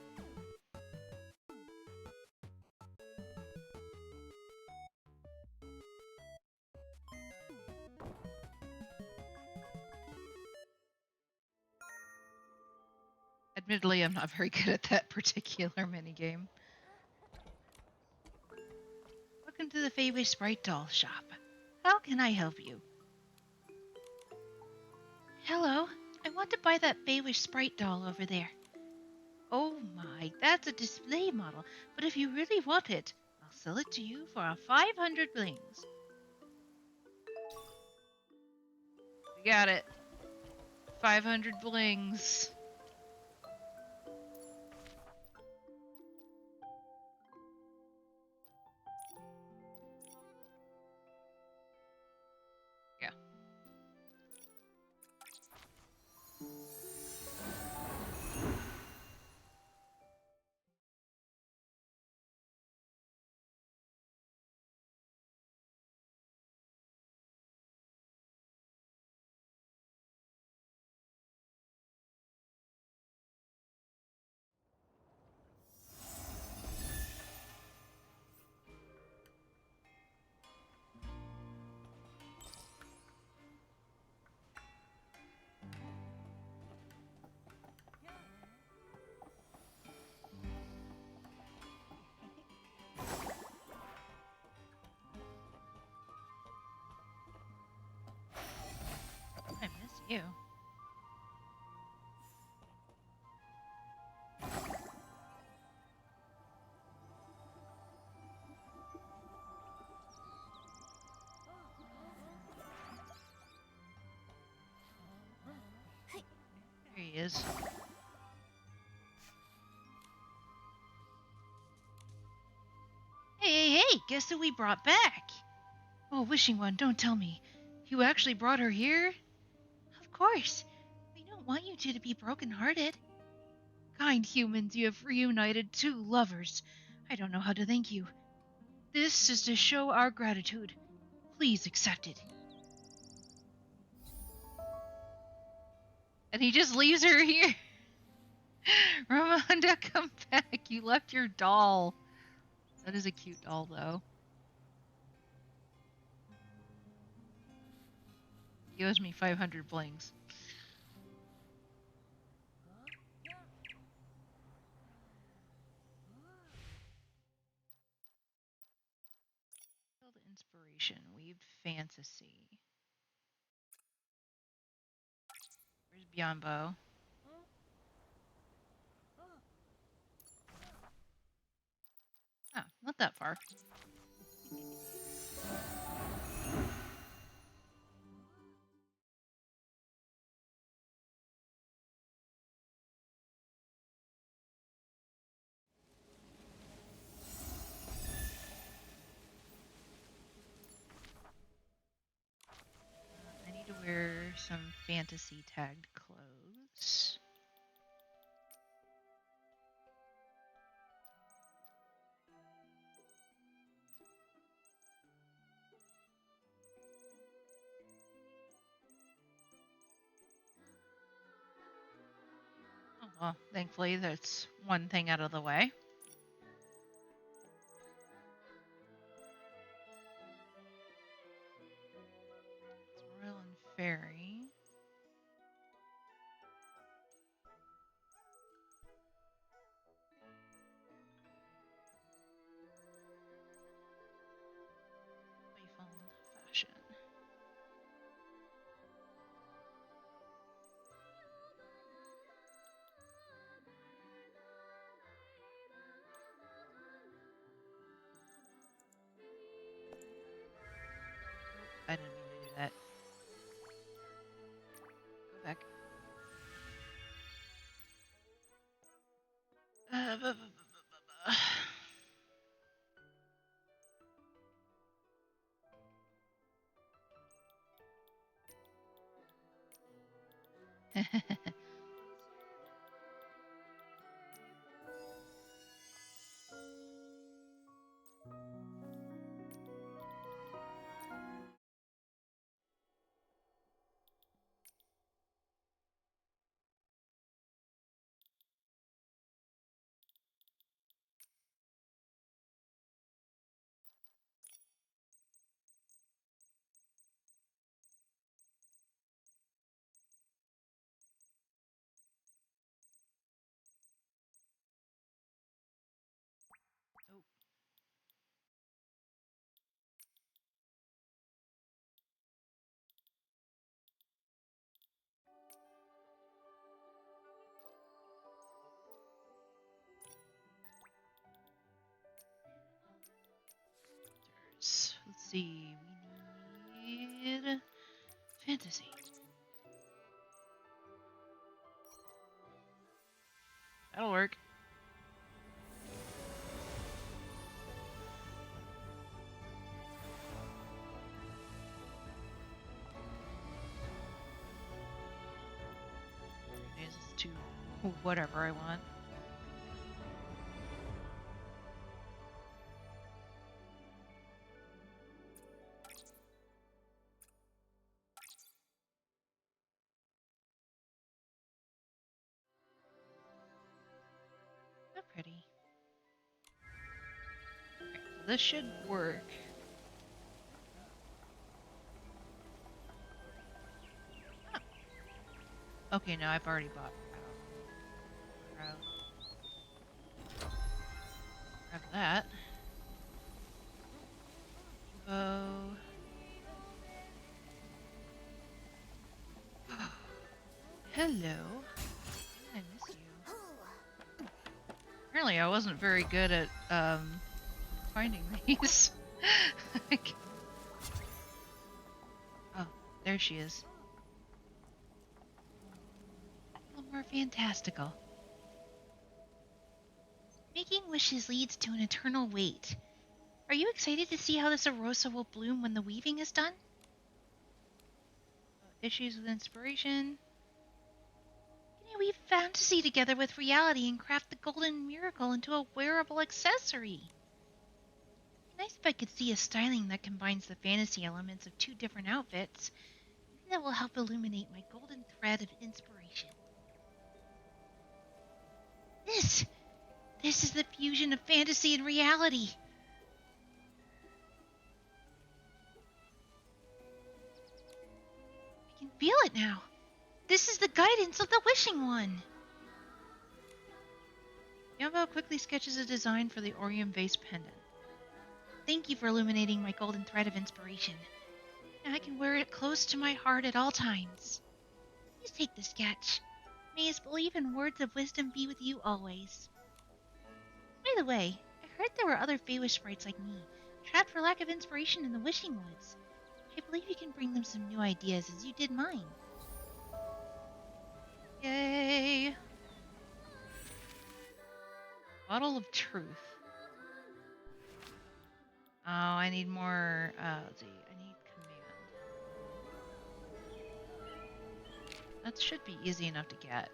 Admittedly, I'm not very good at that particular minigame. Welcome to the Feywish Sprite Doll Shop. How can I help you? Hello, I want to buy that Feywish Sprite doll over there. Oh my, that's a display model, but if you really want it, I'll sell it to you for 500 blings. We got it. 500 blings. Yeah. I miss you. There he is. Hey, hey, hey! Guess who we brought back? Oh, Wishing One, don't tell me. You actually brought her here? Of course. We don't want you two to be broken-hearted. Kind humans, you have reunited two lovers. I don't know how to thank you. This is to show our gratitude. Please accept it. And he just leaves her here. Ramonda, come back. You left your doll. That is a cute doll, though. He owes me 500 blings. Build inspiration. Weaved fantasy. Where's Biombo? Oh, not that far. I need to wear some fantasy tagged clothes. Oh, well, thankfully that's one thing out of the way. It's Royal and Fairy. Playful fashion. I didn't mean to do that. Go back. Oh, let's see. We need fantasy. That'll work. Is to whatever I want. They're pretty. Okay, so this should work. Oh. Okay, no, I've already bought grab that. Oh. Hello. I miss you. Apparently I wasn't very good at finding these. Oh, there she is. A little more fantastical. Making wishes leads to an eternal wait. Are you excited to see how this Arosa will bloom when the weaving is done? Issues with inspiration. Can you weave fantasy together with reality and craft the golden miracle into a wearable accessory? Nice if I could see a styling that combines the fantasy elements of two different outfits. Maybe that will help illuminate my golden thread of inspiration. This is the fusion of fantasy and reality. now. This is the guidance of the wishing one. Yumbo quickly sketches a design for the Orium vase pendant. Thank you for illuminating my golden thread of inspiration. Now I can wear it close to my heart at all times. Please take the sketch. May his belief and words of wisdom be with you always. By the way, I heard there were other Feywish sprites like me, trapped for lack of inspiration in the Wishing Woods. I believe you can bring them some new ideas as you did mine. Yay! Bottle of Truth. Oh, I need more, let's see, I need command. That should be easy enough to get.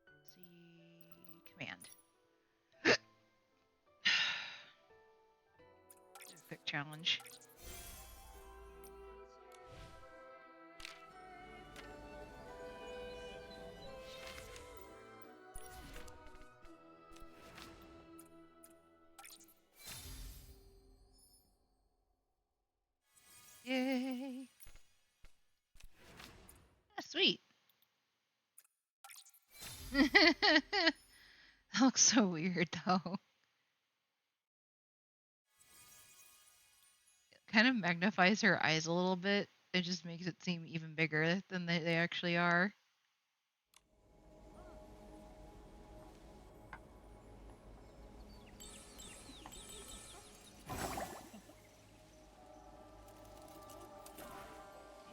Let's see, command. Do a quick challenge. Yay! Ah, sweet. That looks so weird, though. It kind of magnifies her eyes a little bit. It just makes it seem even bigger than they actually are.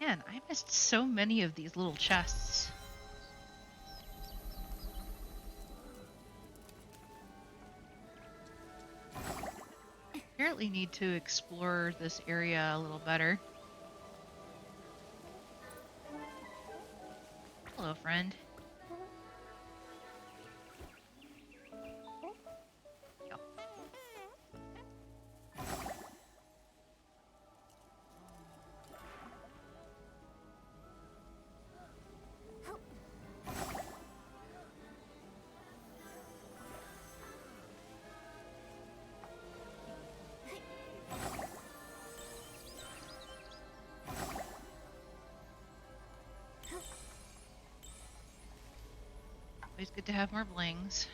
Man, I missed so many of these little chests. Apparently need to explore this area a little better. Hello, friend. Yo. Always good to have more blings.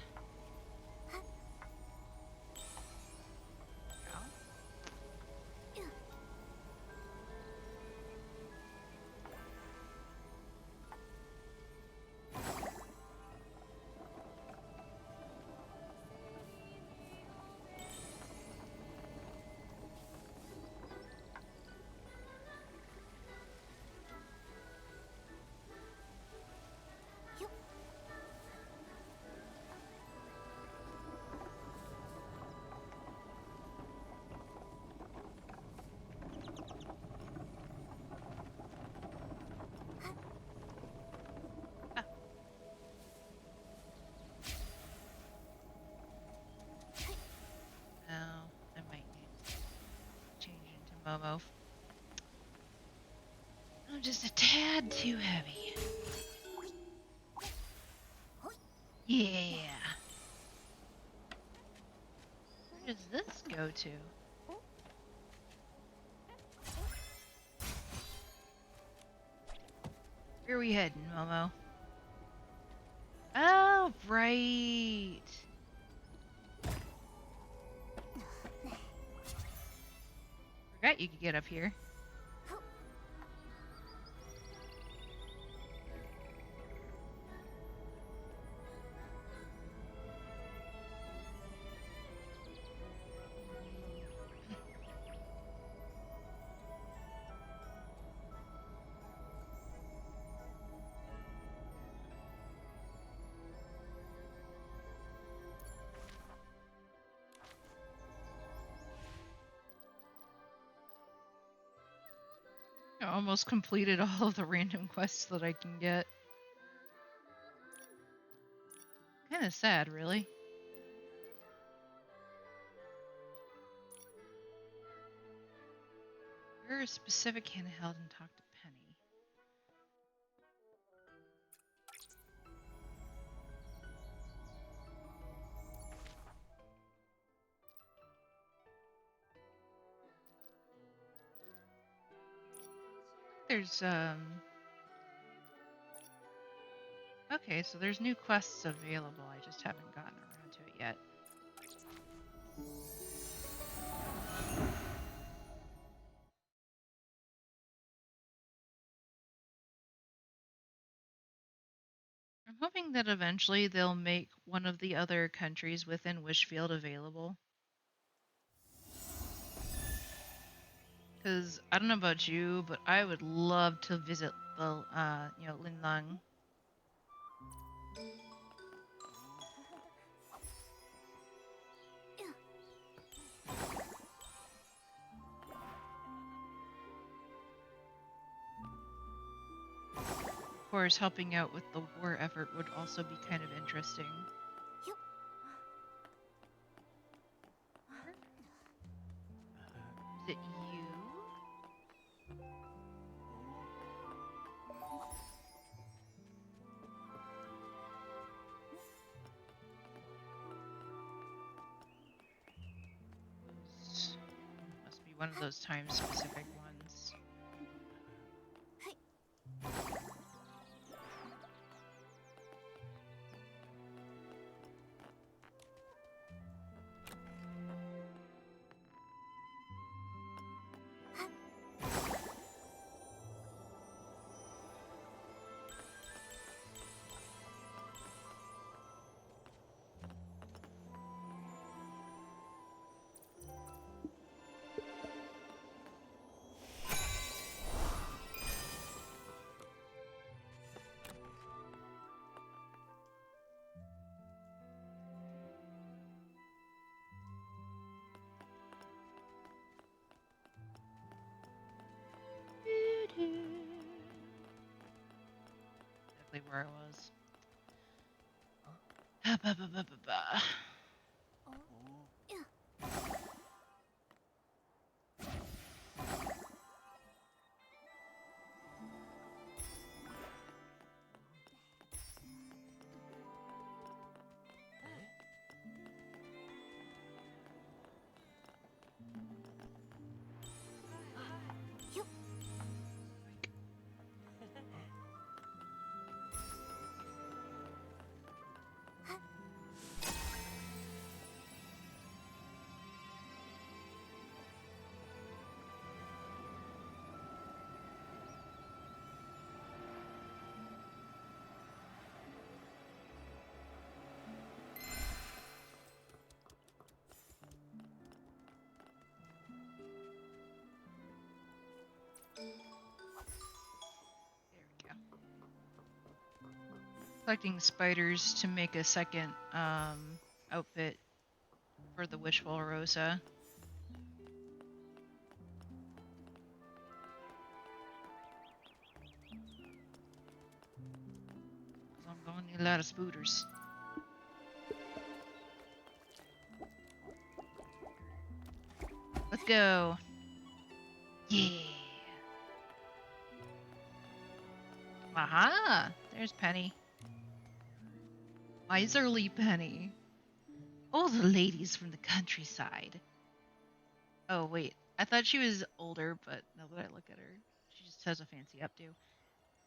Now, I might need to change into Momo. I'm just a tad too heavy. Yeah. Where does this go to? Where are we heading, Momo? Oh, right. Forgot you could get up here. I almost completed all of the random quests that I can get. Kind of sad, really. You're a specific handheld and talk to Penny. There's okay, so there's new quests available. I just haven't gotten around to it yet. I'm hoping that eventually they'll make one of the other countries within Wishfield available. Because I don't know about you, but I would love to visit the, Linlang. Of course, helping out with the war effort would also be kind of interesting. Is it you? Must be one of those time specific ones. Exactly where I was. There we go. Collecting spiders to make a second outfit for the Wishful Rosa. Because I'm going to need a lot of spooters. Let's go. Yeah. Aha! There's Penny. Miserly Penny. All the ladies from the countryside. Oh, wait. I thought she was older, but now that I look at her, she just has a fancy updo.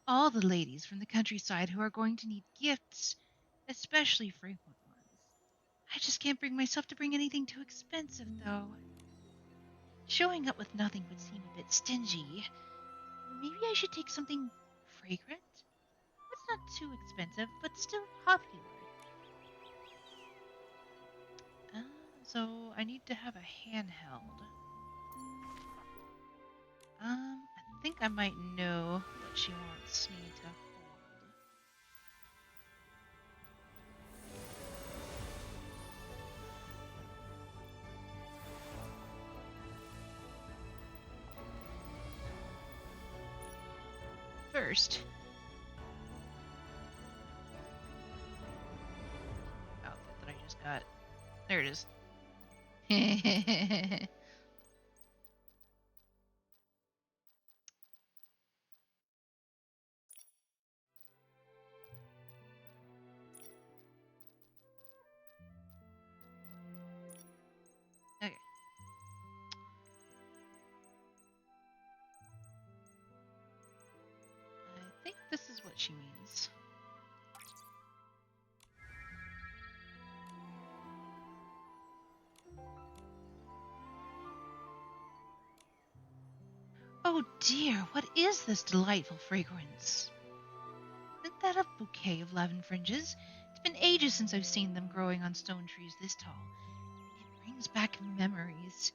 All the ladies from the countryside who are going to need gifts, especially frequent ones. I just can't bring myself to bring anything too expensive, though. Showing up with nothing would seem a bit stingy. Maybe I should take something fragrant? It's not too expensive, but still popular. Uh, so I need to have a handheld. I think I might know what she wants me to hold. First, outfit that I just got. There it is. Okay. she means. Oh dear, what is this delightful fragrance? Isn't that a bouquet of lavender fringes? It's been ages since I've seen them growing on stone trees this tall. It brings back memories.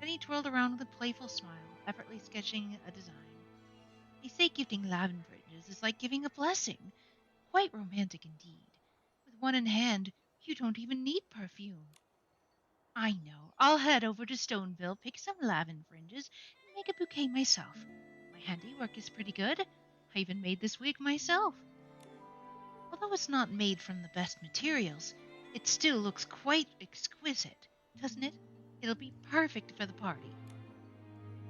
Penny twirled around with a playful smile, effortlessly sketching a design. They say gifting lavender fringes is like giving a blessing. Quite romantic indeed. With one in hand, you don't even need perfume. I know. I'll head over to Stoneville, pick some lavender fringes, and make a bouquet myself. My handiwork is pretty good. I even made this wig myself. Although it's not made from the best materials, it still looks quite exquisite, doesn't it? It'll be perfect for the party.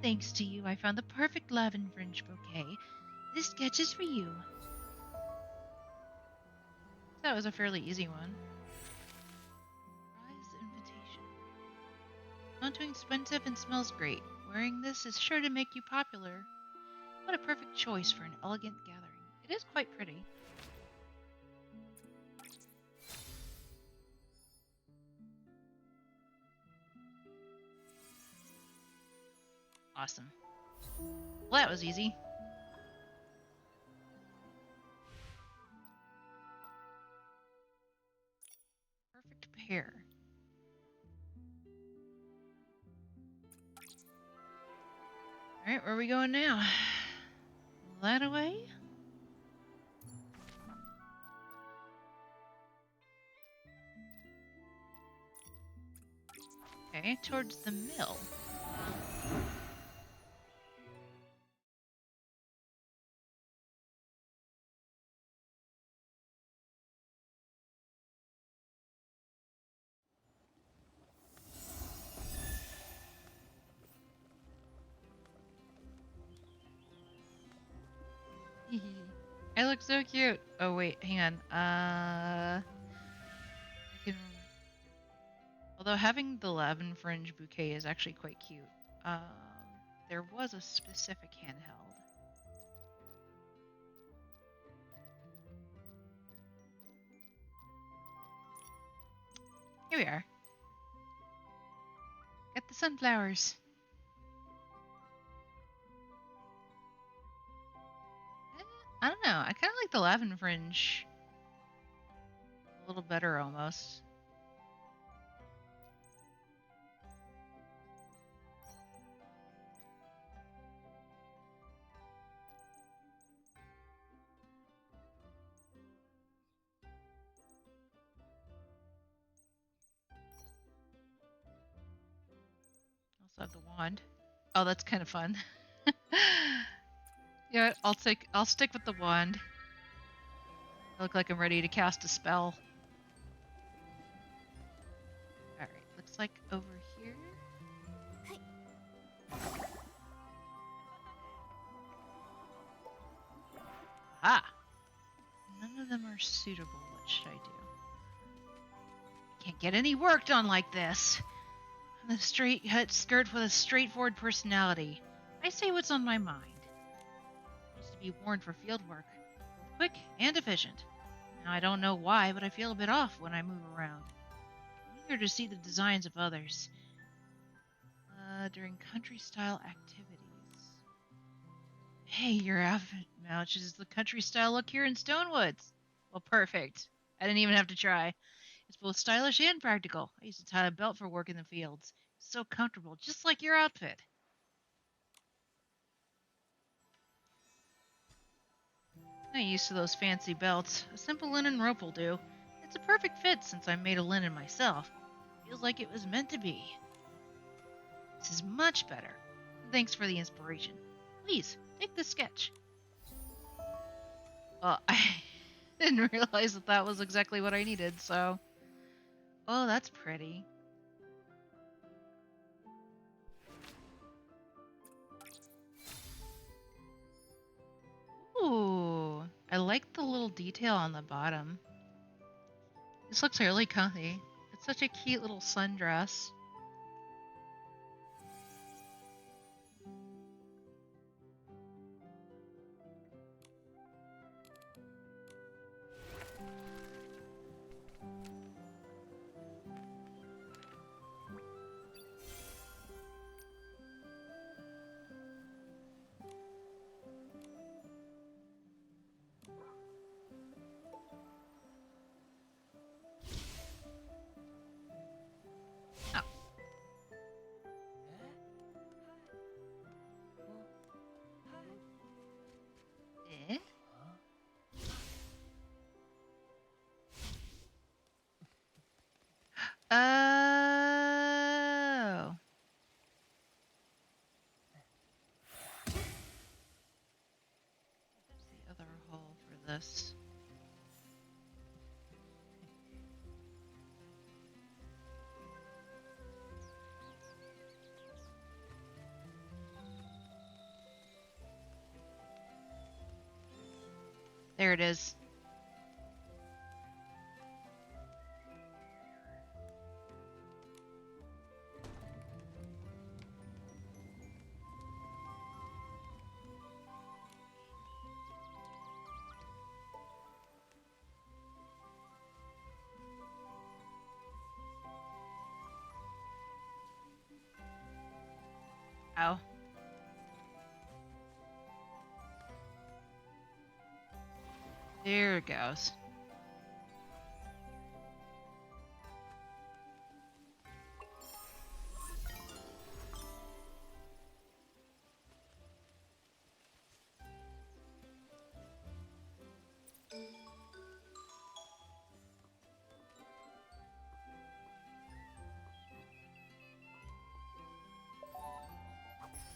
Thanks to you, I found the perfect lavender fringe bouquet. This sketch is for you. That was a fairly easy one. Prize invitation. Not too expensive and smells great. Wearing this is sure to make you popular. What a perfect choice for an elegant gathering. It is quite pretty. Awesome. Well, that was easy. Perfect pair. Alright, where are we going now? That away? Okay, towards the mill. I look so cute. Oh wait, hang on. I can. Although having the lavender fringe bouquet is actually quite cute. Um, there was a specific handheld. Here we are. Get the sunflowers. I don't know. I kind of like the lavender fringe a little better almost. Also have the wand. Oh, that's kind of fun. Yeah, I'll stick with the wand. I look like I'm ready to cast a spell. Alright, looks like over here. Ah! None of them are suitable. What should I do? Can't get any work done like this. I'm a straight cut skirt with a straightforward personality. I say what's on my mind. Used to be worn for field work, both quick and efficient. Now I don't know why, but I feel a bit off when I move around. I'm eager to see the designs of others. During country-style activities. Hey, your outfit matches the country-style look here in Stonewoods. Well, perfect. I didn't even have to try. It's both stylish and practical. I used to tie a belt for work in the fields. It's so comfortable, just like your outfit. I'm not used to those fancy belts. A simple linen rope will do. It's a perfect fit since I made a linen myself. Feels like it was meant to be. This is much better. Thanks for the inspiration. Please, take this sketch. Well, I didn't realize that that was exactly what I needed, so. Oh, that's pretty. Ooh, I like the little detail on the bottom. This looks really comfy. It's such a cute little sundress. Oh. Eh? Oh. What's the other hole for this? There it is. Oh. There it goes.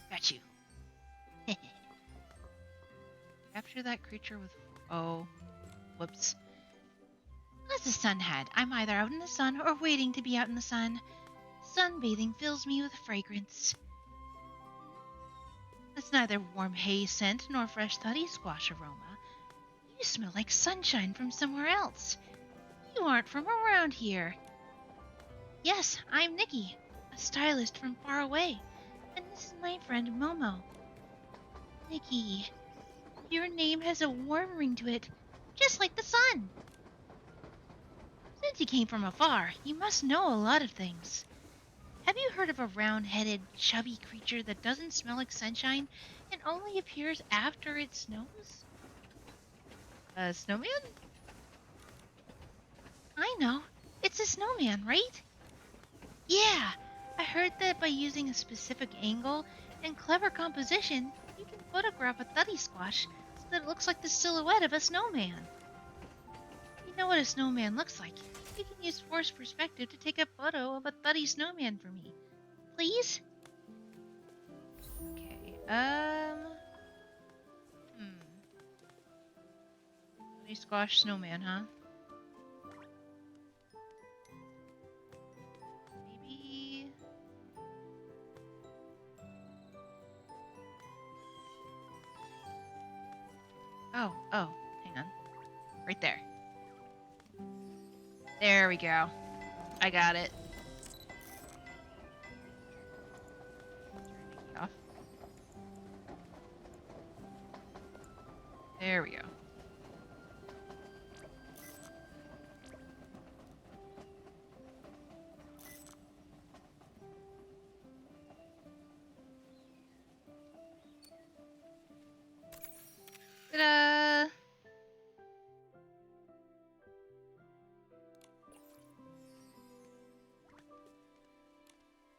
Got you. Capture that creature with. Oh. Whoops. As the sun head, I'm either out in the sun or waiting to be out in the sun. Sunbathing fills me with fragrance. It's neither warm hay scent nor fresh toddy squash aroma. You smell like sunshine from somewhere else. You aren't from around here. Yes, I'm Nikki, a stylist from far away, and this is my friend Momo. Nikki, your name has a warm ring to it, just like the sun. Since you came from afar, you must know a lot of things. Have you heard of a round-headed, chubby creature that doesn't smell like sunshine and only appears after it snows? A snowman? I know. It's a snowman, right? Yeah, I heard that by using a specific angle and clever composition, you can photograph a thuddy squash so that it looks like the silhouette of a snowman. You know what a snowman looks like. You can use forced perspective to take a photo of a thuddy snowman for me. Please? Okay, Thuddy squash snowman, huh? Maybe... Oh, hang on. Right there. There we go. I got it. Turn Nikki off. There we go. Ta-da!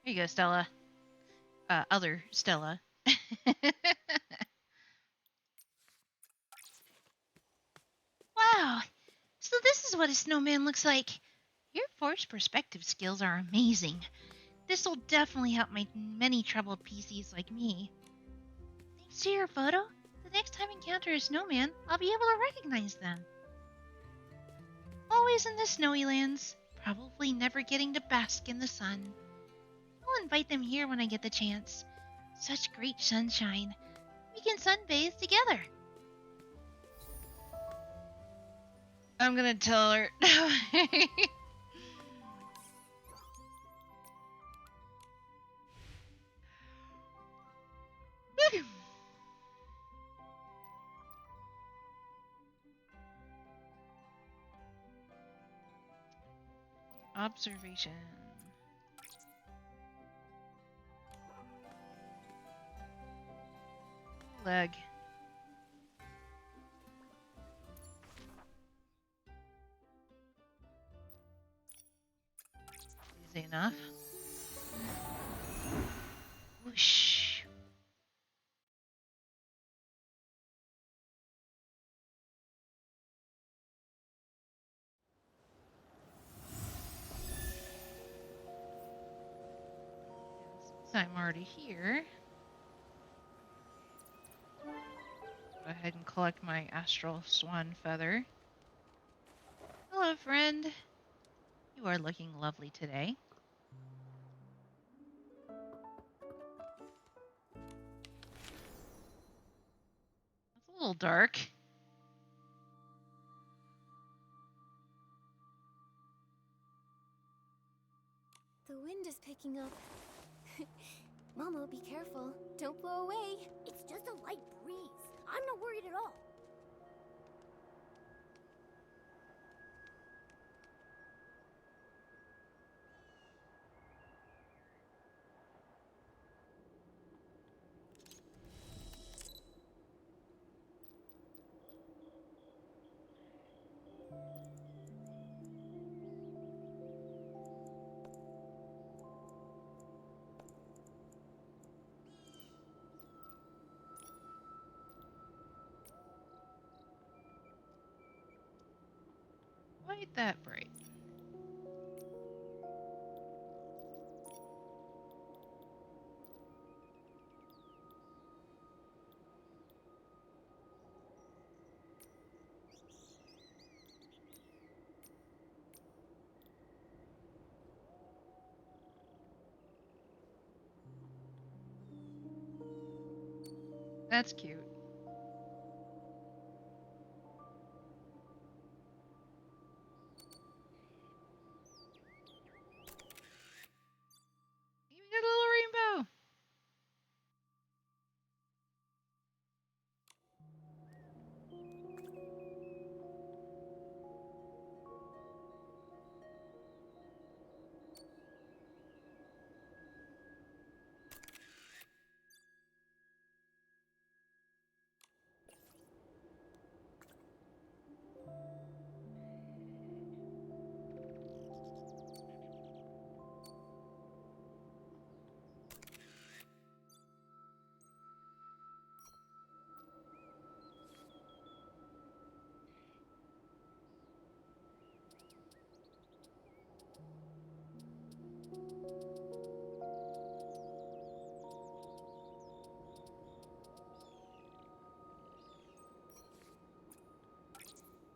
Here you go, Stella. Other Stella. Wow, so this is what a snowman looks like. Your forced perspective skills are amazing. This will definitely help my many troubled PCs like me. Thanks to your photo, the next time I encounter a snowman, I'll be able to recognize them. Always in the snowy lands, probably never getting to bask in the sun. I'll invite them here when I get the chance. Such great sunshine. We can sunbathe together. I'm gonna tell her. Observation. Leg. Easy enough. Whoosh. Since I'm already here, go ahead and collect my astral swan feather. Hello, friend. You are looking lovely today. It's a little dark. The wind is picking up. Mama, be careful. Don't blow away. It's just a light breeze. I'm not worried at all. Quite that bright. That's cute. Even got a little rainbow.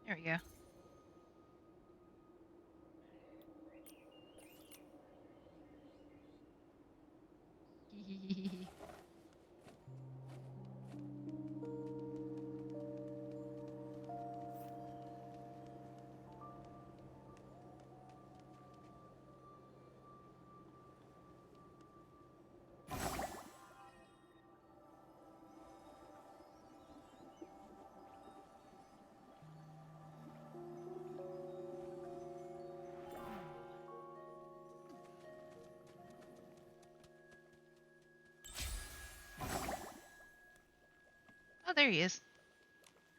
There we go. Oh, there he is.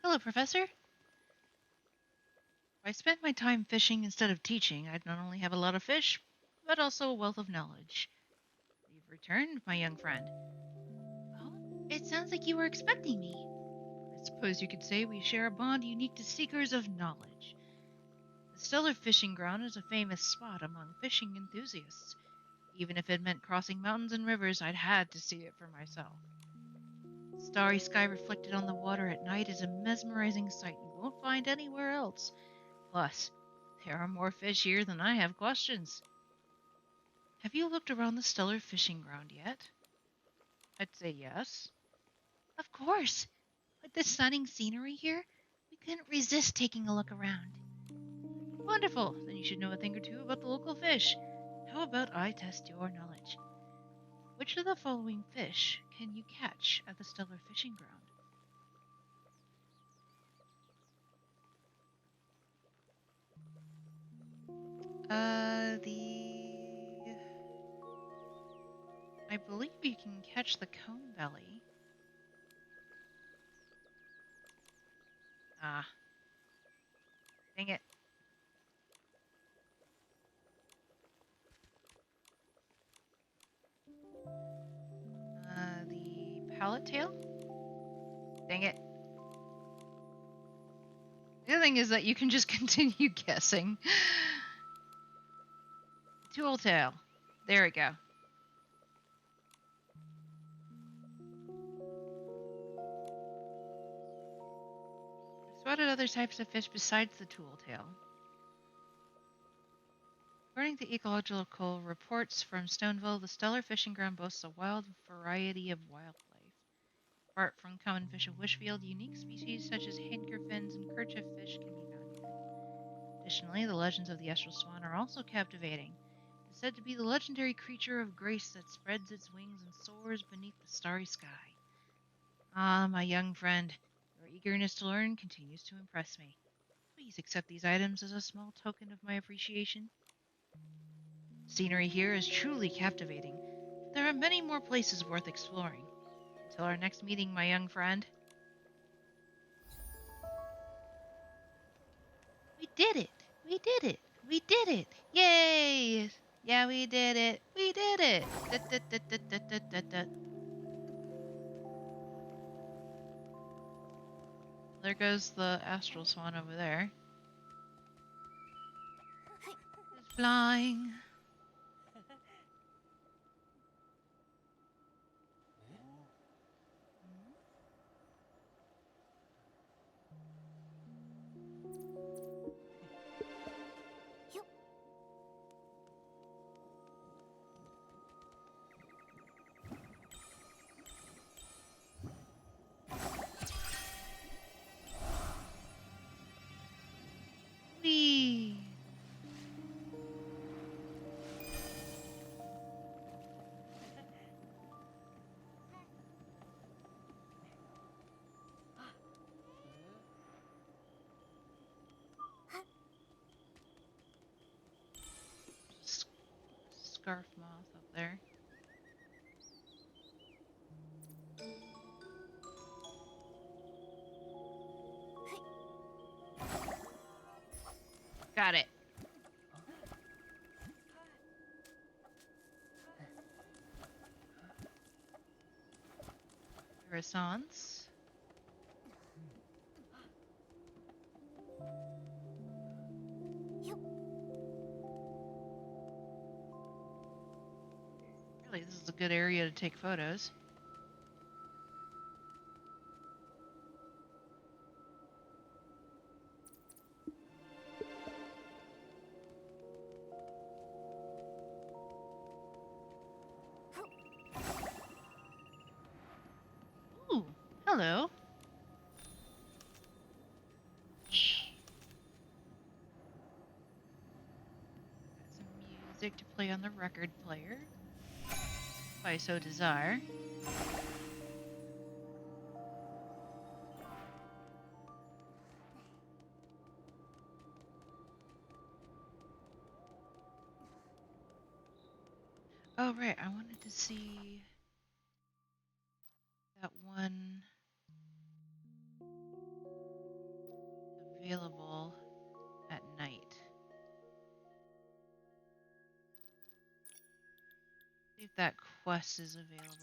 Hello, Professor. If I spent my time fishing instead of teaching, I'd not only have a lot of fish, but also a wealth of knowledge. You've returned, my young friend. Oh, it sounds like you were expecting me. I suppose you could say we share a bond unique to seekers of knowledge. The Stellar Fishing Ground is a famous spot among fishing enthusiasts. Even if it meant crossing mountains and rivers, I'd had to see it for myself. The starry sky reflected on the water at night is a mesmerizing sight you won't find anywhere else. Plus, there are more fish here than I have questions. Have you looked around the Stellar Fishing Ground yet? I'd say yes. Of course. With the stunning scenery here, we couldn't resist taking a look around. Wonderful. Then you should know a thing or two about the local fish. How about I test your knowledge? Which of the following fish can you catch at the Stellar Fishing Ground? I believe you can catch the cone belly. Ah, dang it. The pallet tail? Dang it. The other thing is that you can just continue guessing. Tool tail. There we go. I've spotted other types of fish besides the tool tail. According to ecological reports from Stoneville, the Stellar Fishing Ground boasts a wild variety of wildlife. Apart from common fish of Wishfield, unique species such as handgriffins and kerchief fish can be found here. Additionally, the legends of the Estral Swan are also captivating. It is said to be the legendary creature of grace that spreads its wings and soars beneath the starry sky. Ah, my young friend, your eagerness to learn continues to impress me. Please accept these items as a small token of my appreciation. The scenery here is truly captivating, but there are many more places worth exploring. Until our next meeting, my young friend. We did it! We did it! We did it! Yay! Yeah, we did it! We did it! There goes the astral swan over there. It's flying. Whee! Scarf moth up there. Got it. Croissants. Really, this is a good area to take photos. Ooh, hello. Got some music to play on the record player, if I so desire. Oh, right, I wanted to see that one available at night. See if that quest is available.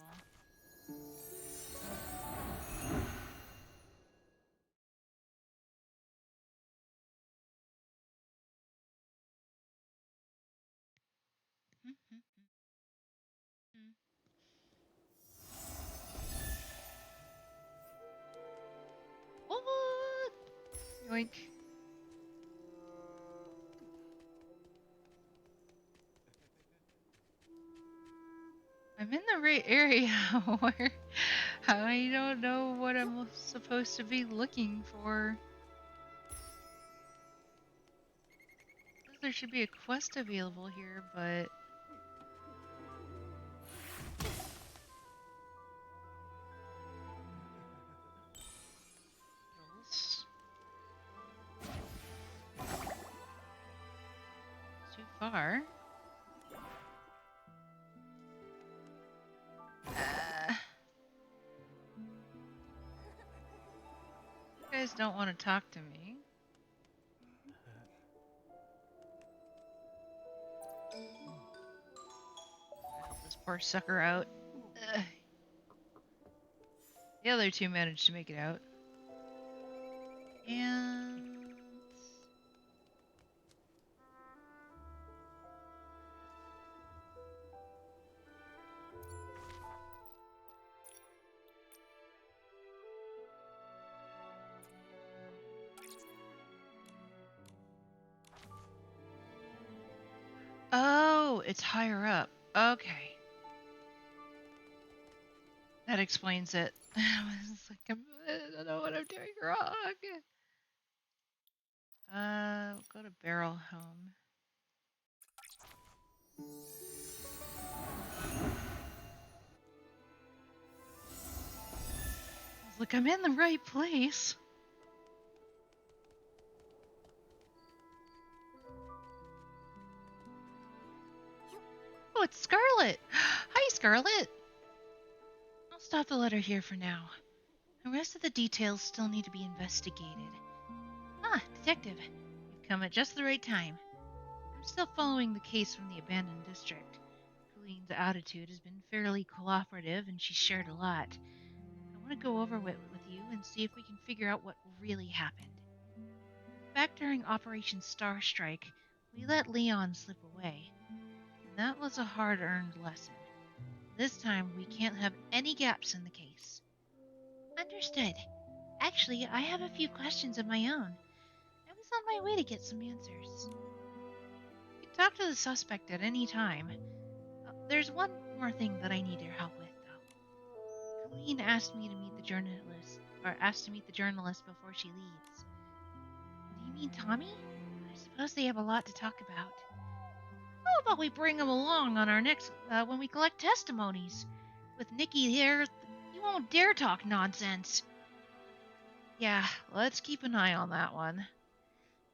What? Yoink. I'm in the right area where I don't know what I'm supposed to be looking for. Says there should be a quest available here, but too far. guys don't want to talk to me. Help this poor sucker out. Ugh. The other two managed to make it out. And... Oh, it's higher up. Okay. That explains it. I was like, I don't know what I'm doing wrong. We'll go to Barrel Home. I was like, I'm in the right place. Oh, it's Scarlet. Hi, Scarlet. I'll stop the letter here for now. The rest of the details still need to be investigated. Ah, Detective. You've come at just the right time. I'm still following the case from the abandoned district. Colleen's attitude has been fairly cooperative, and she's shared a lot. I want to go over it with you and see if we can figure out what really happened. Back during Operation Star Strike, we let Leon slip away. And that was a hard-earned lesson. This time, we can't have any gaps in the case. Understood. Actually, I have a few questions of my own. I was on my way to get some answers. You can talk to the suspect at any time. There's one more thing that I need your help with, though. Colleen asked me to meet the journalist, or asked to meet the journalist before she leaves. Do you mean Tommy? I suppose they have a lot to talk about. How about we bring him along on our next, when we collect testimonies? With Nikki here, he won't dare talk nonsense. Yeah, let's keep an eye on that one.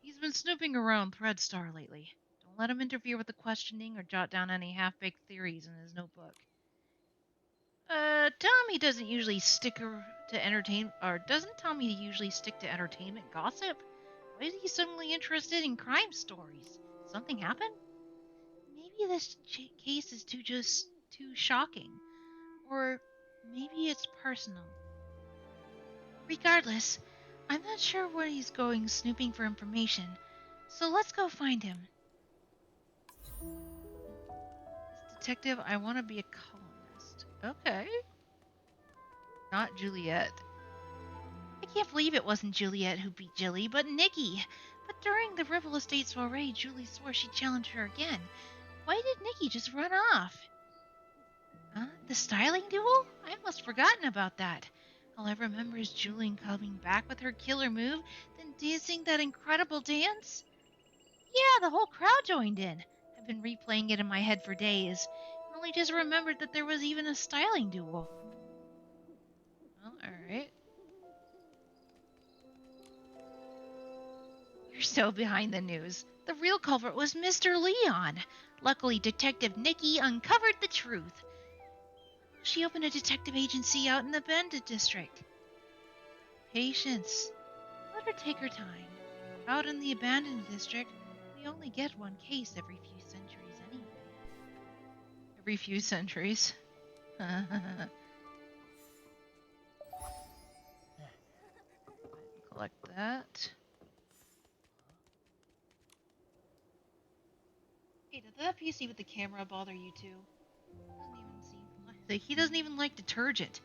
He's been snooping around Threadstar lately. Don't let him interfere with the questioning or jot down any half-baked theories in his notebook. Tommy doesn't usually stick to entertain, or doesn't Tommy usually stick to entertainment gossip? Why is he suddenly interested in crime stories? Something happened? Maybe this case is too shocking, or maybe it's personal. Regardless, I'm not sure where he's going snooping for information, so let's go find him. Detective, I want to be a columnist. Okay. Not Juliet. I can't believe it wasn't Juliet who beat Jilly, but Nikki. But during the Ripple Estate soiree, Julie swore she'd challenge her again. Why did Nikki just run off? Huh? The styling duel? I must have forgotten about that. All I remember is Julie coming back with her killer move, then dancing that incredible dance. Yeah, the whole crowd joined in. I've been replaying it in my head for days. I only just remembered that there was even a styling duel. Well, alright. You're so behind the news. The real culprit was Mr. Leon. Luckily, Detective Nikki uncovered the truth. She opened a detective agency out in the Bandit district. Patience. Let her take her time. Out in the abandoned district, we only get one case every few centuries anyway. Every few centuries. Collect that. Hey, did that PC with the camera bother you too? He doesn't even like detergent.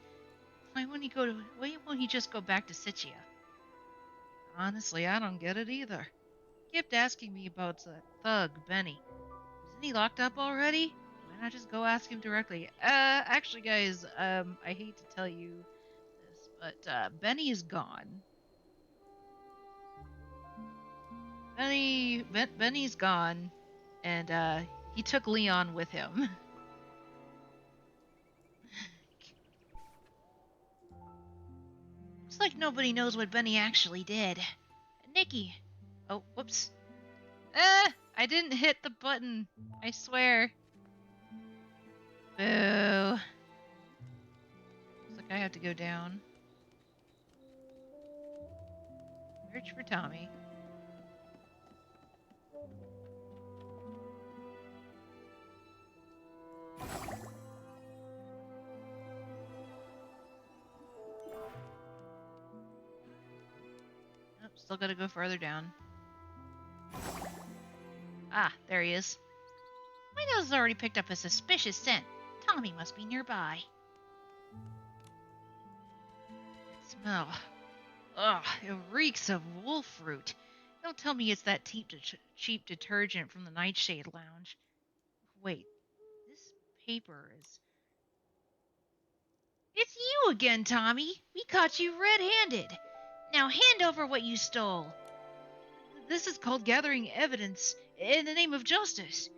Why won't he just go back to Sitia? Honestly, I don't get it either. He kept asking me about the thug, Benny. Isn't he locked up already? Why not just go ask him directly? Actually, guys, I hate to tell you this, but, Benny is gone. Benny's gone, and, he took Leon with him. Looks like nobody knows what Benny actually did. Nikki. Oh, whoops. I didn't hit the button. I swear. Boo. Looks like I have to go down. Search for Tommy. Nope, still gotta go further down. Ah, there he is. My nose has already picked up a suspicious scent. Tommy must be nearby. That smell. Ugh, it reeks of wolf fruit. Don't tell me it's that cheap detergent from the Nightshade Lounge. Wait, this paper is... It's you again, Tommy. We caught you red-handed. Now hand over what you stole. This is called gathering evidence in the name of justice.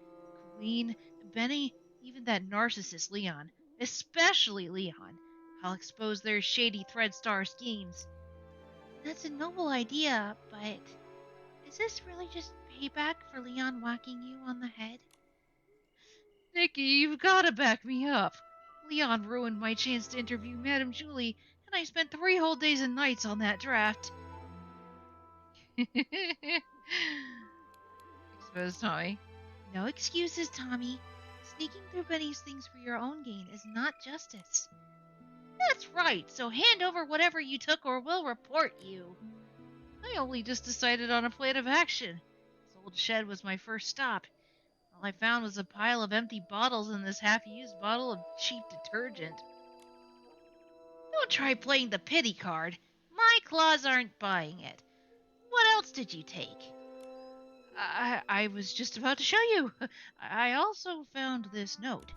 Colleen, Benny, even that narcissist Leon, especially Leon. I'll expose their shady Threadstar schemes. That's a noble idea, but is this really just payback for Leon whacking you on the head? Nikki, you've gotta back me up. Leon ruined my chance to interview Madame Julie, and I spent 3 whole days and nights on that draft. Exposed Tommy. No excuses, Tommy. Sneaking through Benny's things for your own gain is not justice. That's right, so hand over whatever you took or we'll report you. I only just decided on a plan of action. This old shed was my first stop. All I found was a pile of empty bottles and this half-used bottle of cheap detergent. Don't try playing the pity card. My claws aren't buying it. What else did you take? I was just about to show you. I also found this note.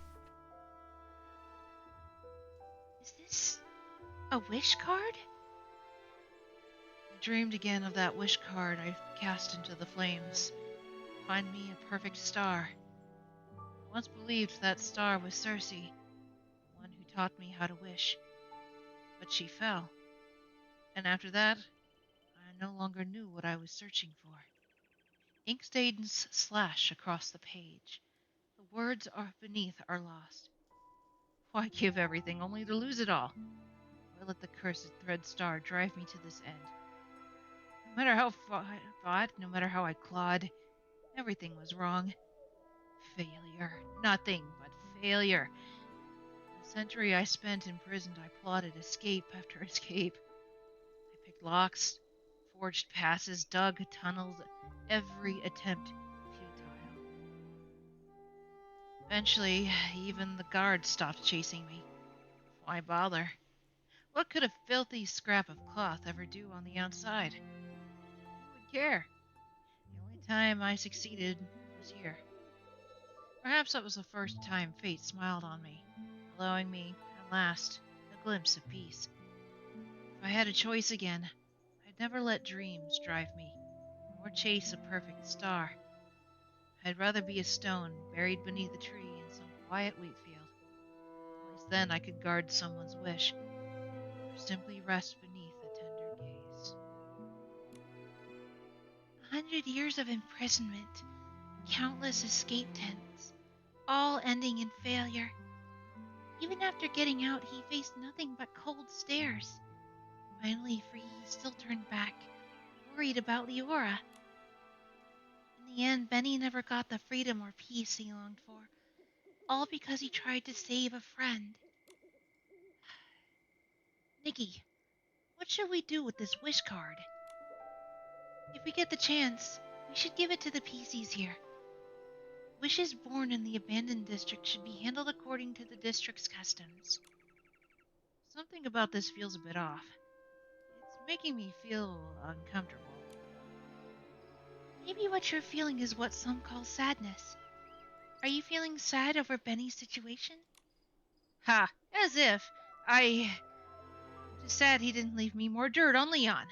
Is this a wish card? I dreamed again of that wish card I cast into the flames. Find me a perfect star. I once believed that star was Circe, the one who taught me how to wish. But she fell. And after that, I no longer knew what I was searching for. Ink stains slash across the page. The words are beneath are lost. Why give everything only to lose it all? Why let the cursed thread star drive me to this end? No matter how fought, no matter how I clawed, everything was wrong. Failure. Nothing but failure. The century I spent imprisoned, I plotted escape after escape. I picked locks, forged passes, dug tunnels, every attempt futile. Eventually, even the guards stopped chasing me. Why bother? What could a filthy scrap of cloth ever do on the outside? Who would care? The only time I succeeded was here. Perhaps that was the first time fate smiled on me, allowing me, at last, a glimpse of peace. If I had a choice again, I'd never let dreams drive me, or chase a perfect star. I'd rather be a stone buried beneath a tree in some quiet wheat field. At least then I could guard someone's wish, or simply rest beneath a tender gaze. 100 years of imprisonment, countless escape attempts, all ending in failure. Even after getting out, he faced nothing but cold stares. Finally free, he still turned back, worried about Leora. In the end, Benny never got the freedom or peace he longed for, all because he tried to save a friend. Nikki, what should we do with this wish card? If we get the chance, we should give it to the PCs here. Wishes born in the abandoned district should be handled according to the district's customs. Something about this feels a bit off. It's making me feel uncomfortable. Maybe what you're feeling is what some call sadness. Are you feeling sad over Benny's situation? Ha! As if. I'm just sad he didn't leave me more dirt on Leon.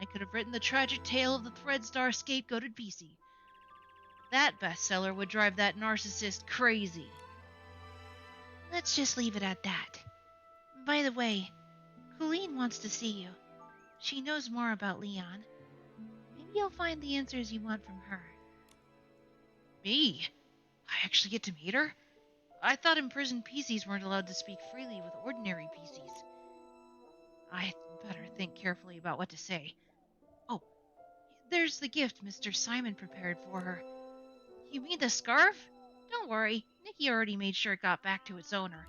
I could have written the tragic tale of the Threadstar scapegoated PC. That bestseller would drive that narcissist crazy. Let's just leave it at that. By the way, Colleen wants to see you. She knows more about Leon. Maybe you'll find the answers you want from her. Me? I actually get to meet her? I thought imprisoned PCs weren't allowed to speak freely with ordinary PCs. I'd better think carefully about what to say. Oh, There's the gift Mr. Simon prepared for her. You mean the scarf? Don't worry, Nikki already made sure it got back to its owner.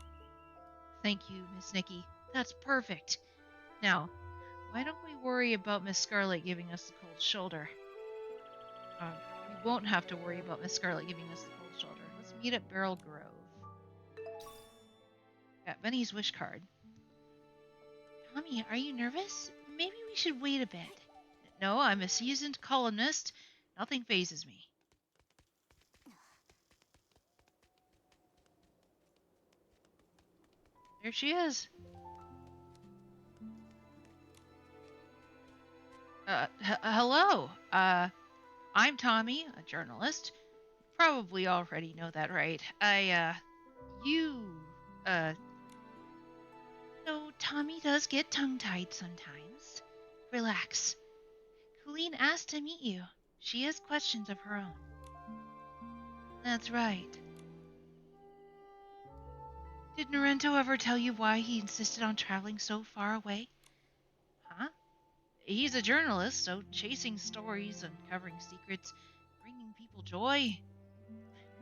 Thank you, Miss Nikki. That's perfect. Now, why don't we worry about Miss Scarlet giving us the cold shoulder? Um, we won't have to worry about Miss Scarlet giving us the cold shoulder. Let's meet at Beryl Grove. Got Benny's wish card. Tommy, are you nervous? Maybe we should wait a bit. No, I'm a seasoned columnist. Nothing phases me. There she is. Hello. I'm Tommy, a journalist. Probably already know that, right? You, uh, no, Tommy does get tongue-tied sometimes. Relax. Colleen asked to meet you. She has questions of her own. That's right. Did Norento ever tell you why he insisted on traveling so far away? Huh? He's a journalist, so chasing stories, uncovering secrets, bringing people joy.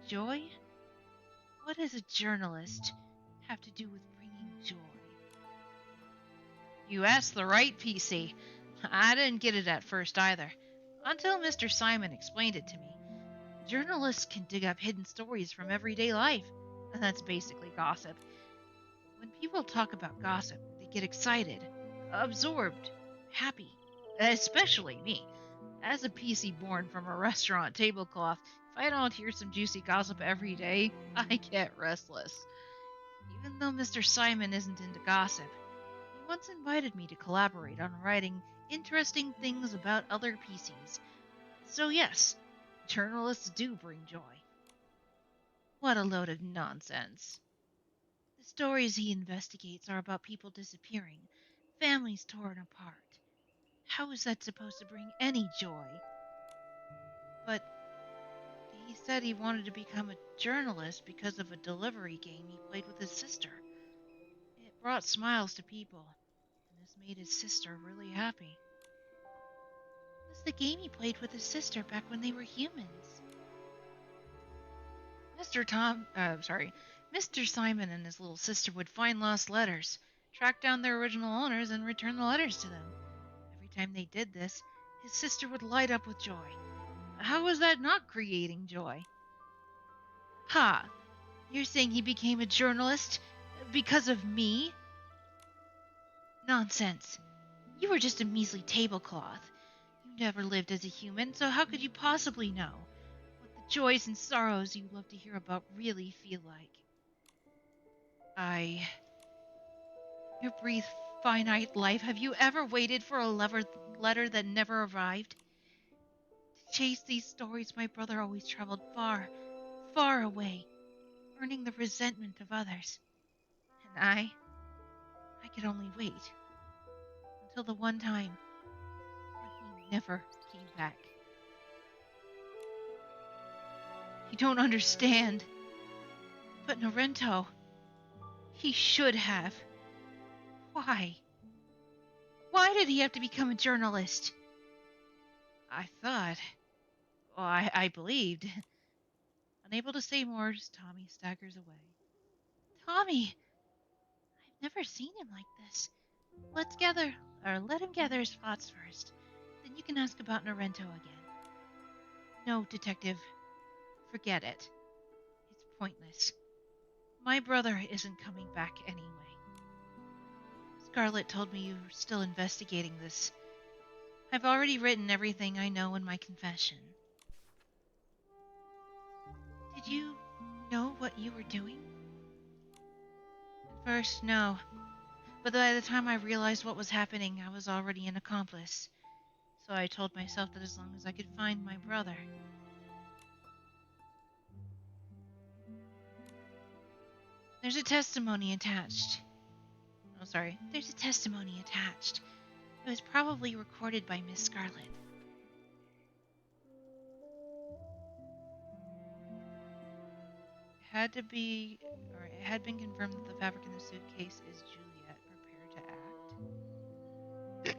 Joy? What does a journalist have to do with bringing joy? You asked the right PC. I didn't get it at first either, until Mr. Simon explained it to me. Journalists can dig up hidden stories from everyday life, and that's basically gossip. When people talk about gossip, they get excited, absorbed, happy. Especially me. As a PC born from a restaurant tablecloth, if I don't hear some juicy gossip every day, I get restless. Even though Mr. Simon isn't into gossip, he once invited me to collaborate on writing interesting things about other PCs. So, yes, journalists do bring joy. What a load of nonsense. The stories he investigates are about people disappearing, families torn apart. How is that supposed to bring any joy? But he said he wanted to become a journalist because of a delivery game he played with his sister. It brought smiles to people, and this made his sister really happy. It was the game he played with his sister back when they were humans. Mr. Simon and his little sister would find lost letters, track down their original owners, and return the letters to them. Every time they did this, his sister would light up with joy. How was that not creating joy? Ha! You're saying he became a journalist because of me? Nonsense. You were just a measly tablecloth. You never lived as a human, so how could you possibly know what the joys and sorrows you love to hear about really feel like? I... Your brief, finite life, have you ever waited for a letter that never arrived? To chase these stories, my brother always traveled far, far away, earning the resentment of others. And I could only wait until the one time when he never came back. You don't understand. But Norento, he should have. Why? Why did he have to become a journalist? I thought. Well, I believed. Unable to say more, Tommy staggers away. Tommy! I've never seen him like this. Let him gather his thoughts first. Then you can ask about Norento again. No, Detective. Forget it. It's pointless. My brother isn't coming back anyway. Scarlet told me you were still investigating this. I've already written everything I know in my confession. Did you know what you were doing? At first, no. But by the time I realized what was happening, I was already an accomplice. So I told myself that as long as I could find my brother. There's a testimony attached. Oh, sorry. There's a testimony attached. It was probably recorded by Miss Scarlet. It had been confirmed that the fabric in the suitcase is Juliet. Prepare to act.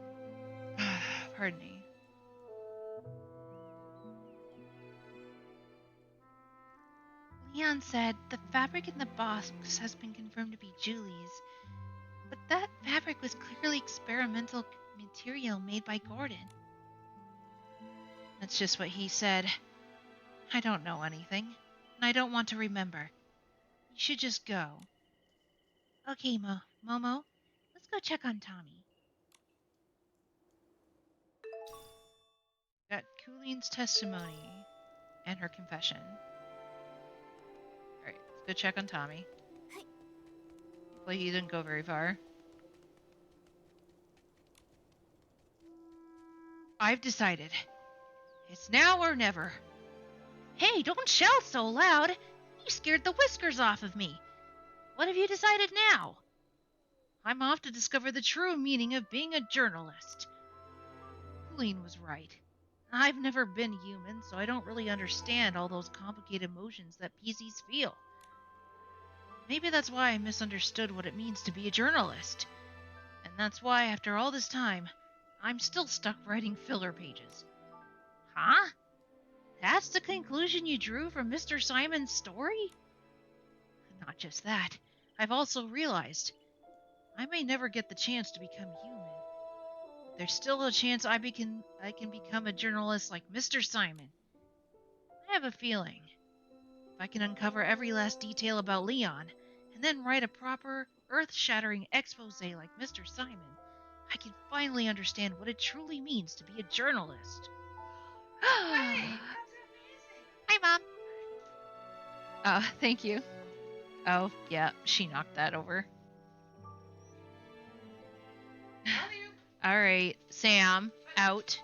Pardon me. Leon said the fabric in the box has been confirmed to be Julie's, but that fabric was clearly experimental material made by Gordon. That's just what he said. I don't know anything, and I don't want to remember. You should just go. Okay, Momo, let's go check on Tommy. Got Cooleen's testimony and her confession. Alright, let's go check on Tommy. Hopefully he didn't go very far. I've decided. It's now or never. Hey, don't shout so loud! You scared the whiskers off of me. What have you decided now? I'm off to discover the true meaning of being a journalist. Colleen was right. I've never been human, so I don't really understand all those complicated emotions that PCs feel. Maybe that's why I misunderstood what it means to be a journalist. And that's why, after all this time, I'm still stuck writing filler pages. Huh? That's the conclusion you drew from Mr. Simon's story? Not just that. I've also realized I may never get the chance to become human. There's still a chance I can become a journalist like Mr. Simon. I have a feeling if I can uncover every last detail about Leon and then write a proper, earth-shattering expose like Mr. Simon, I can finally understand what it truly means to be a journalist. Hi, Mom. Oh, thank you. Oh, yeah, she knocked that over. All right, Sam, out.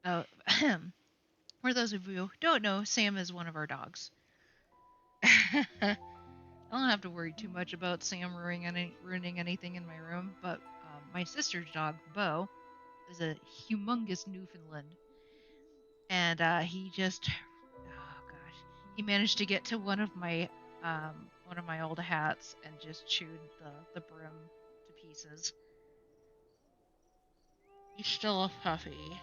Oh, for those of you who don't know, Sam is one of our dogs. I don't have to worry too much about Sam ruining anything in my room, but my sister's dog, Bo, is a humongous Newfoundland. And he just, oh gosh, he managed to get to one of my old hats and just chewed the brim to pieces. He's still a puppy.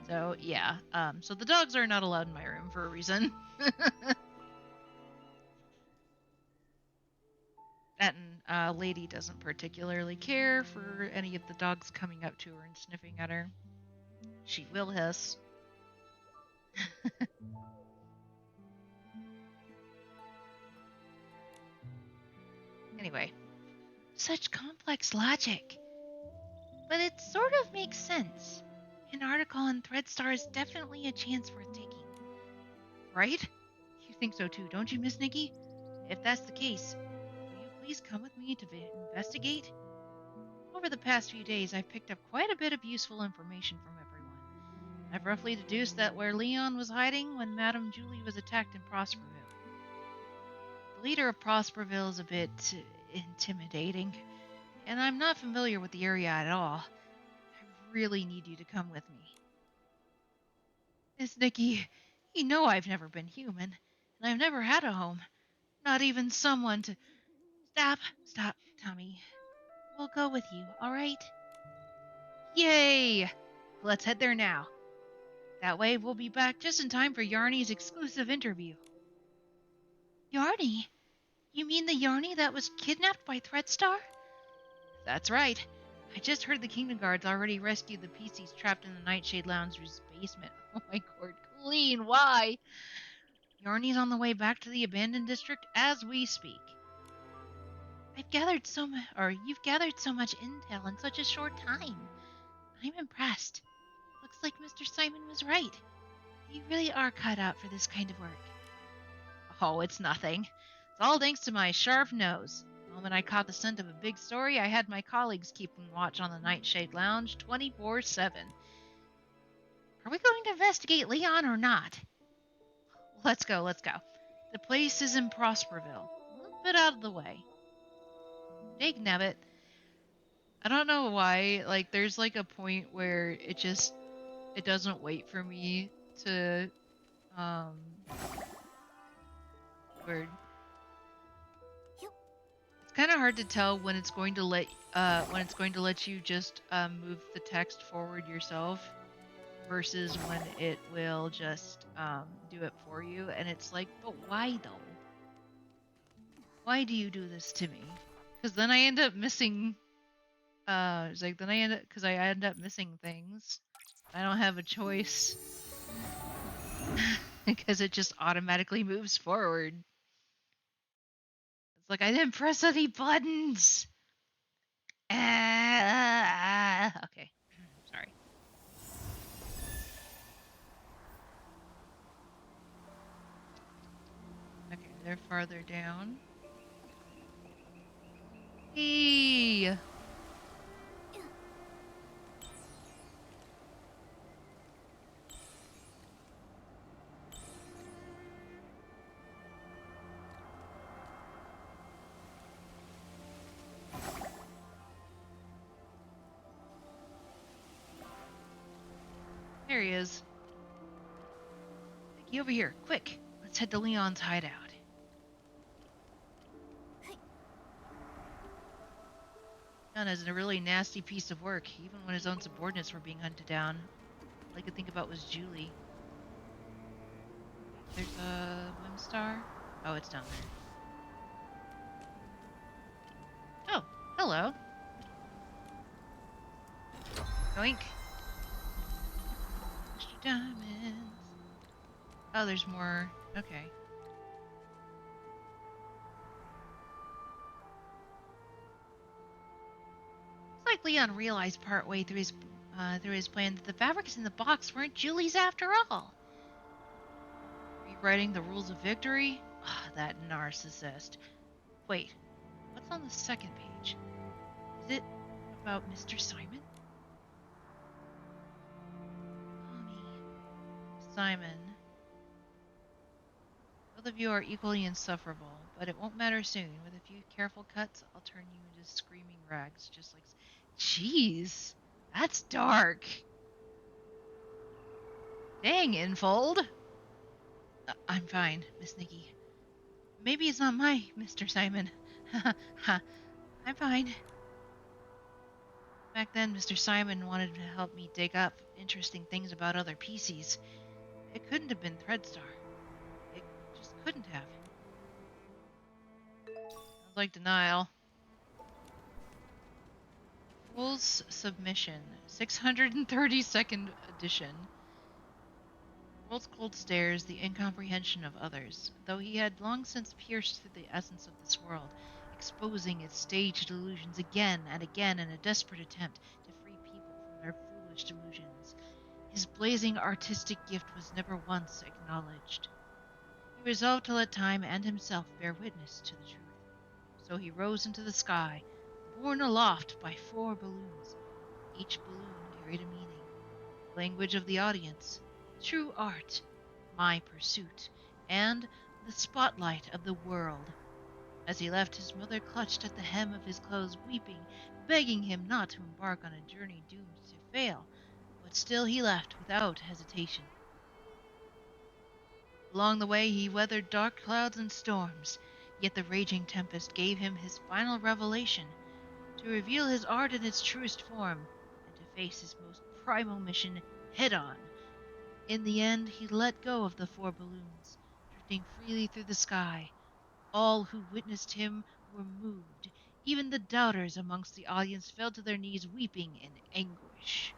So yeah, so the dogs are not allowed in my room for a reason. That lady doesn't particularly care for any of the dogs coming up to her and sniffing at her. She will hiss. Anyway, such complex logic. But it sort of makes sense. An article on Threadstar is definitely a chance worth taking. Right? You think so too, don't you, Miss Nikki? If that's the case, will you please come with me to investigate? Over the past few days, I've picked up quite a bit of useful information from everyone. I've roughly deduced that where Leon was hiding when Madame Julie was attacked in Prosperville. The leader of Prosperville is a bit intimidating, and I'm not familiar with the area at all. I really need you to come with me. Miss Nikki, you know I've never been human, and I've never had a home. Not even someone to... Stop, Tommy. We'll go with you, alright? Yay! Let's head there now. That way we'll be back just in time for Yarny's exclusive interview. Yarny? You mean the Yarny that was kidnapped by Threadstar? That's right. I just heard the Kingdom Guards already rescued the PCs trapped in the Nightshade Lounge's basement. Oh my god, Colleen, why? Yarny's on the way back to the abandoned district as we speak. You've gathered so much intel in such a short time. I'm impressed. Looks like Mr. Simon was right. You really are cut out for this kind of work. Oh, it's nothing. It's all thanks to my sharp nose. The moment I caught the scent of a big story, I had my colleagues keeping watch on the Nightshade Lounge 24/7. Are we going to investigate Leon or not? Let's go. The place is in Prosperville, a little bit out of the way. Dig nabbit. I don't know why, like, there's like a point where it doesn't wait for me to, word. kind of hard to tell when it's going to let you just move the text forward yourself versus when it will just do it for you. And it's like, but why though? Why do you do this to me? Because then I end up missing. It's like then I end up because I end up missing things. I don't have a choice because it just automatically moves forward. It's like I didn't press any buttons. Okay. Sorry. Okay, they're farther down. Hey! There he is. Nikki, over here, quick! Let's head to Leon's hideout. Leon is a really nasty piece of work, even when his own subordinates were being hunted down. All I could think about was Julie. There's a Whimstar. Oh, it's down there. Oh, hello. Yoink. Extra diamonds. Oh, there's more. Okay. It's like Leon realized partway through his plan that the fabrics in the box weren't Julie's after all. Rewriting the rules of victory? Ah, that narcissist. Wait, what's on the second page? Is it about Mr. Simon? Honey. Simon. Both of you are equally insufferable, but it won't matter soon. With a few careful cuts, I'll turn you into screaming rags, just like. Jeez, that's dark. Dang, Infold. I'm fine, Miss Nikki. Maybe it's not my Mr. Simon. I'm fine. Back then, Mr. Simon wanted to help me dig up interesting things about other PCs. It couldn't have been Threadstar. It just couldn't have. Sounds like denial. Fool's Submission, 632nd edition. World's cold stares, the incomprehension of others, though he had long since pierced through the essence of this world, exposing its staged illusions again and again in a desperate attempt to free people from their foolish delusions. His blazing artistic gift was never once acknowledged. He resolved to let time and himself bear witness to the truth. So he rose into the sky, borne aloft by 4 balloons. Each balloon carried a meaning. Language of the audience, true art, my pursuit, and the spotlight of the world. As he left, his mother clutched at the hem of his clothes, weeping, begging him not to embark on a journey doomed to fail. But still he left without hesitation. Along the way he weathered dark clouds and storms, yet the raging tempest gave him his final revelation, to reveal his art in its truest form, and to face his most primal mission head on. In the end, he let go of the 4 balloons, drifting freely through the sky. All who witnessed him were moved. Even the doubters amongst the audience fell to their knees, weeping in anguish.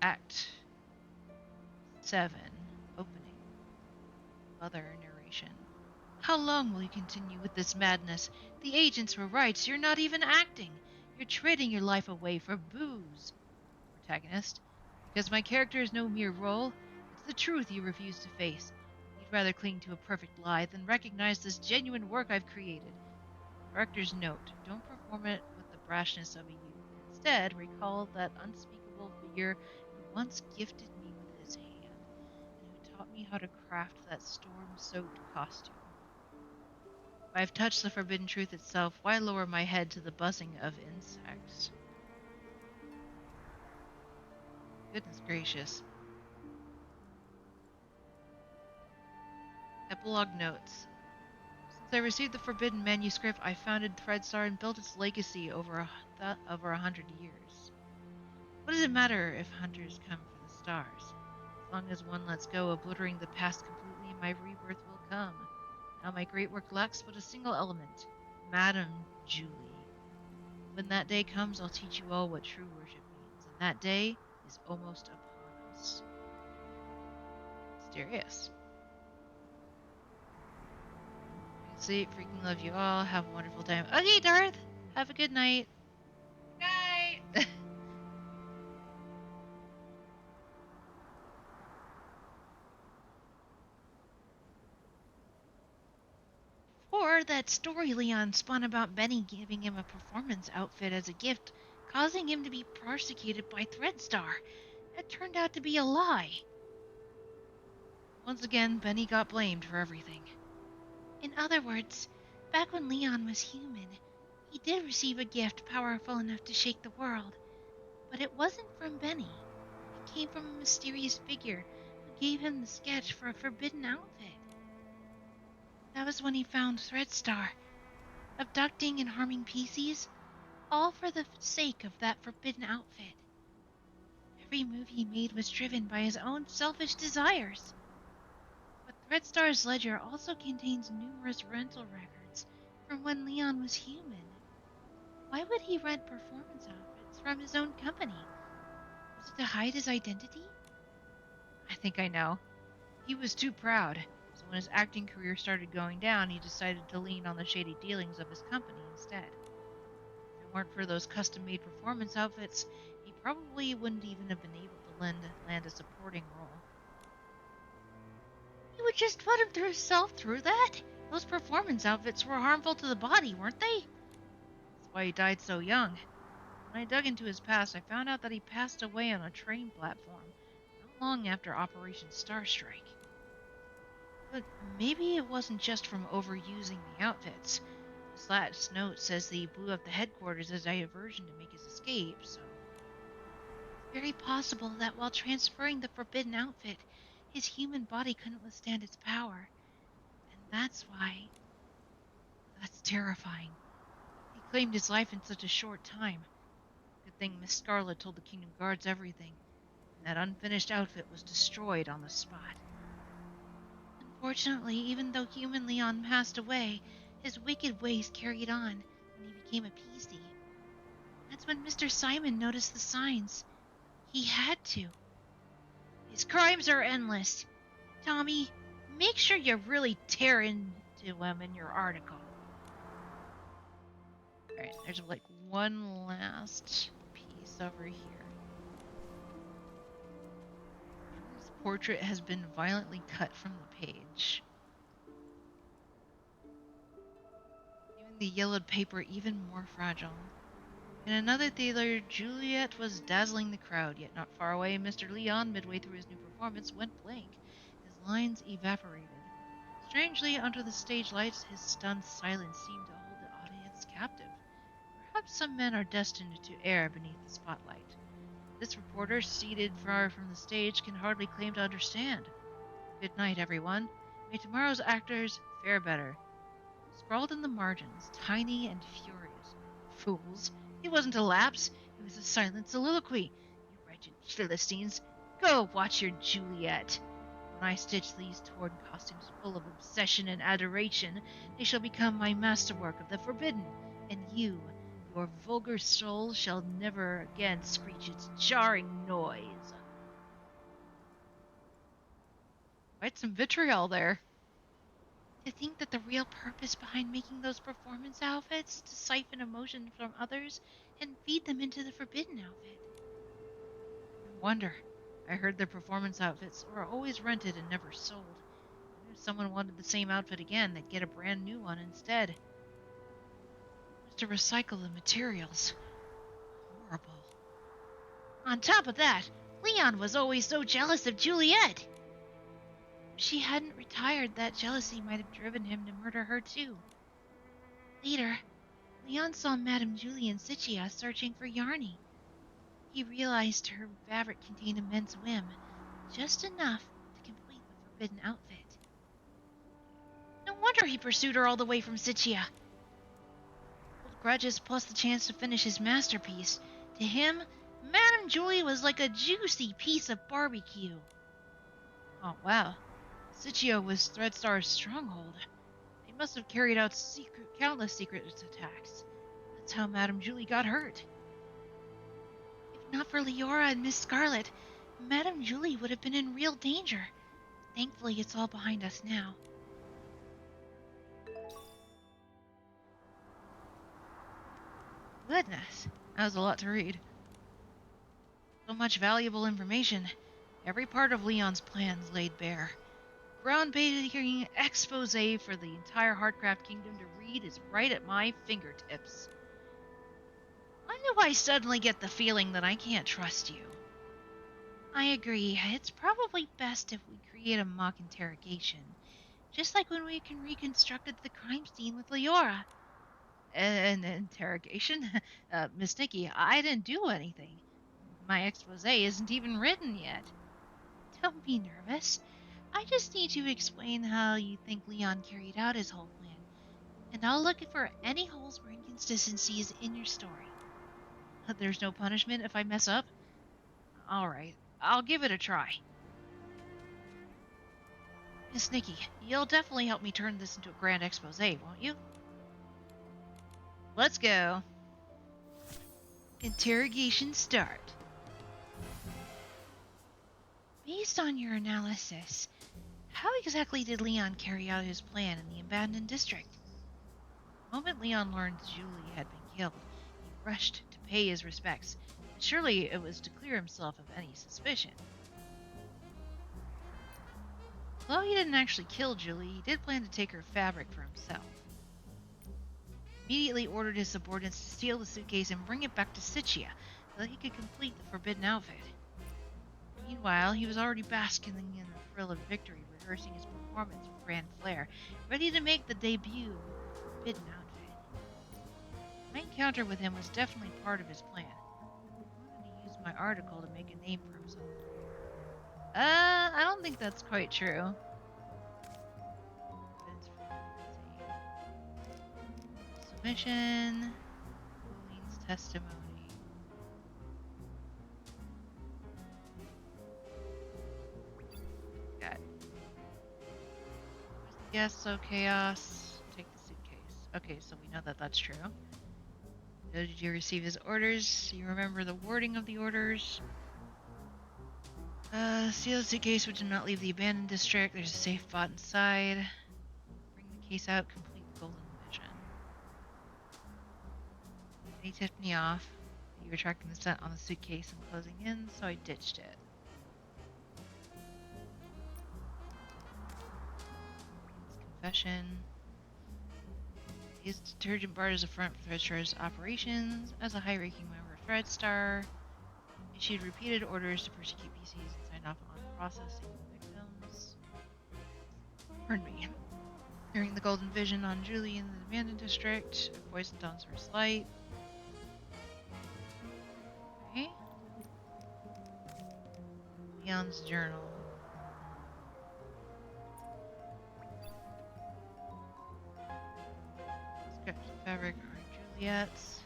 Act 7. Opening. Other narration. How long will you continue with this madness? The agents were right. You're not even acting. You're trading your life away for booze. Protagonist. Because my character is no mere role. It's the truth you refuse to face. You'd rather cling to a perfect lie than recognize this genuine work I've created. Director's note. Don't perform it with the brashness of a youth. Instead, recall that unspeakable figure who once gifted me with his hand, and who taught me how to craft that storm-soaked costume. If I've touched the forbidden truth itself, why lower my head to the buzzing of insects? Goodness gracious. Epilogue notes. I received the forbidden manuscript, I founded Threadstar and built its legacy over 100 years. What does it matter if hunters come for the stars? As long as one lets go, obliterating the past completely, my rebirth will come. Now my great work lacks but a single element, Madame Julie. When that day comes, I'll teach you all what true worship means, and that day is almost upon us. Mysterious. Sleep, freaking love you all. Have a wonderful time. Okay, Darth. Have a good night. Night. Or that story Leon spun about Benny giving him a performance outfit as a gift, causing him to be prosecuted by Threadstar. It turned out to be a lie. Once again, Benny got blamed for everything. In other words, back when Leon was human, he did receive a gift powerful enough to shake the world. But it wasn't from Benny. It came from a mysterious figure who gave him the sketch for a forbidden outfit. That was when he found Threadstar, abducting and harming PCs, all for the sake of that forbidden outfit. Every move he made was driven by his own selfish desires. But Threadstar's ledger also contains numerous rental records from when Leon was human. Why would he rent performance outfits from his own company? Was it to hide his identity? I think I know. He was too proud, so when his acting career started going down, he decided to lean on the shady dealings of his company instead. If it weren't for those custom-made performance outfits, he probably wouldn't even have been able to land a supporting role. You would just put himself through that? Those performance outfits were harmful to the body, weren't they? That's why he died so young. When I dug into his past, I found out that he passed away on a train platform, not long after Operation Starstrike. But maybe it wasn't just from overusing the outfits. His last note says that he blew up the headquarters as a diversion to make his escape, so... It's very possible that while transferring the forbidden outfit, his human body couldn't withstand its power. And that's why... That's terrifying. He claimed his life in such a short time. Good thing Miss Scarlet told the Kingdom Guards everything, and that unfinished outfit was destroyed on the spot. Unfortunately, even though human Leon passed away, his wicked ways carried on when he became a PC. That's when Mr. Simon noticed the signs. He had to. His crimes are endless. Tommy, make sure you really tear into him in your article. Alright, there's like one last piece over here. His portrait has been violently cut from the page. Leaving the yellowed paper even more fragile. In another theater, Juliet was dazzling the crowd, yet not far away, Mr. Leon, midway through his new performance, went blank. His lines evaporated. Strangely, under the stage lights, his stunned silence seemed to hold the audience captive. Perhaps some men are destined to err beneath the spotlight. This reporter, seated far from the stage, can hardly claim to understand. Good night, everyone. May tomorrow's actors fare better. Scrawled in the margins, tiny and furious. Fools. It wasn't a lapse. It was a silent soliloquy. You wretched Philistines. Go watch your Juliet. When I stitch these torn costumes full of obsession and adoration, they shall become my masterwork of the forbidden, and you, your vulgar soul, shall never again screech its jarring noise. Quite some vitriol there. To think that the real purpose behind making those performance outfits is to siphon emotion from others and feed them into the forbidden outfit. No wonder. I heard their performance outfits were always rented and never sold. And if someone wanted the same outfit again, they'd get a brand new one instead. Just to recycle the materials. Horrible. On top of that, Leon was always so jealous of Juliet. If she hadn't retired, that jealousy might have driven him to murder her too. Later, Leon saw Madame Julie and Sichia searching for Yarny. He realized her fabric contained immense whim, just enough to complete the forbidden outfit. No wonder he pursued her all the way from Sichia. Old grudges plus the chance to finish his masterpiece. To him, Madame Julie was like a juicy piece of barbecue. Oh, wow. Sichio was Threadstar's stronghold. They must have carried out countless secret attacks. That's how Madame Julie got hurt. If not for Leora and Miss Scarlet, Madame Julie would have been in real danger. Thankfully, it's all behind us now. Goodness, that was a lot to read. So much valuable information. Every part of Leon's plans laid bare. Groundbreaking expose for the entire Heartcraft Kingdom to read is right at my fingertips. Why do I suddenly get the feeling that I can't trust you? I agree. It's probably best if we create a mock interrogation. Just like when we reconstructed the crime scene with Leora. An interrogation? Miss Nikki, I didn't do anything. My expose isn't even written yet. Don't be nervous. I just need you to explain how you think Leon carried out his whole plan, and I'll look for any holes or inconsistencies in your story. There's no punishment if I mess up? Alright, I'll give it a try. Miss Nikki, you'll definitely help me turn this into a grand expose, won't you? Let's go. Interrogation start. Based on your analysis, how exactly did Leon carry out his plan in the abandoned district? The moment Leon learned Julie had been killed, he rushed to pay his respects. Surely it was to clear himself of any suspicion. Although he didn't actually kill Julie, he did plan to take her fabric for himself. He immediately ordered his subordinates to steal the suitcase and bring it back to Sichia so that he could complete the forbidden outfit. Meanwhile, he was already basking in the thrill of victory, rehearsing his performance with grand flair, ready to make the debut of the forbidden outfit. My encounter with him was definitely part of his plan. He wanted to use my article to make a name for himself. I don't think that's quite true. Submission. Colleen's testimony. Got it. Yes, so chaos. Take the suitcase. Okay, so we know that that's true. Did you receive his orders? You remember the wording of the orders? Steal the suitcase, but do not leave the abandoned district. There's a safe spot inside. Bring the case out, complete the golden mission. He tipped me off. You were tracking the scent on the suitcase and closing in, so I ditched it. Confession. He used detergent bar as a front for Threadstar's operations. As a high-ranking member of Threadstar, issued repeated orders to persecute PCs and signed off on processing victims. Pardon me. During the Golden Vision on Julie in the abandoned district, poisoned on Source Light. Okay. Leon's journal. Scratch the fabric or Juliet's.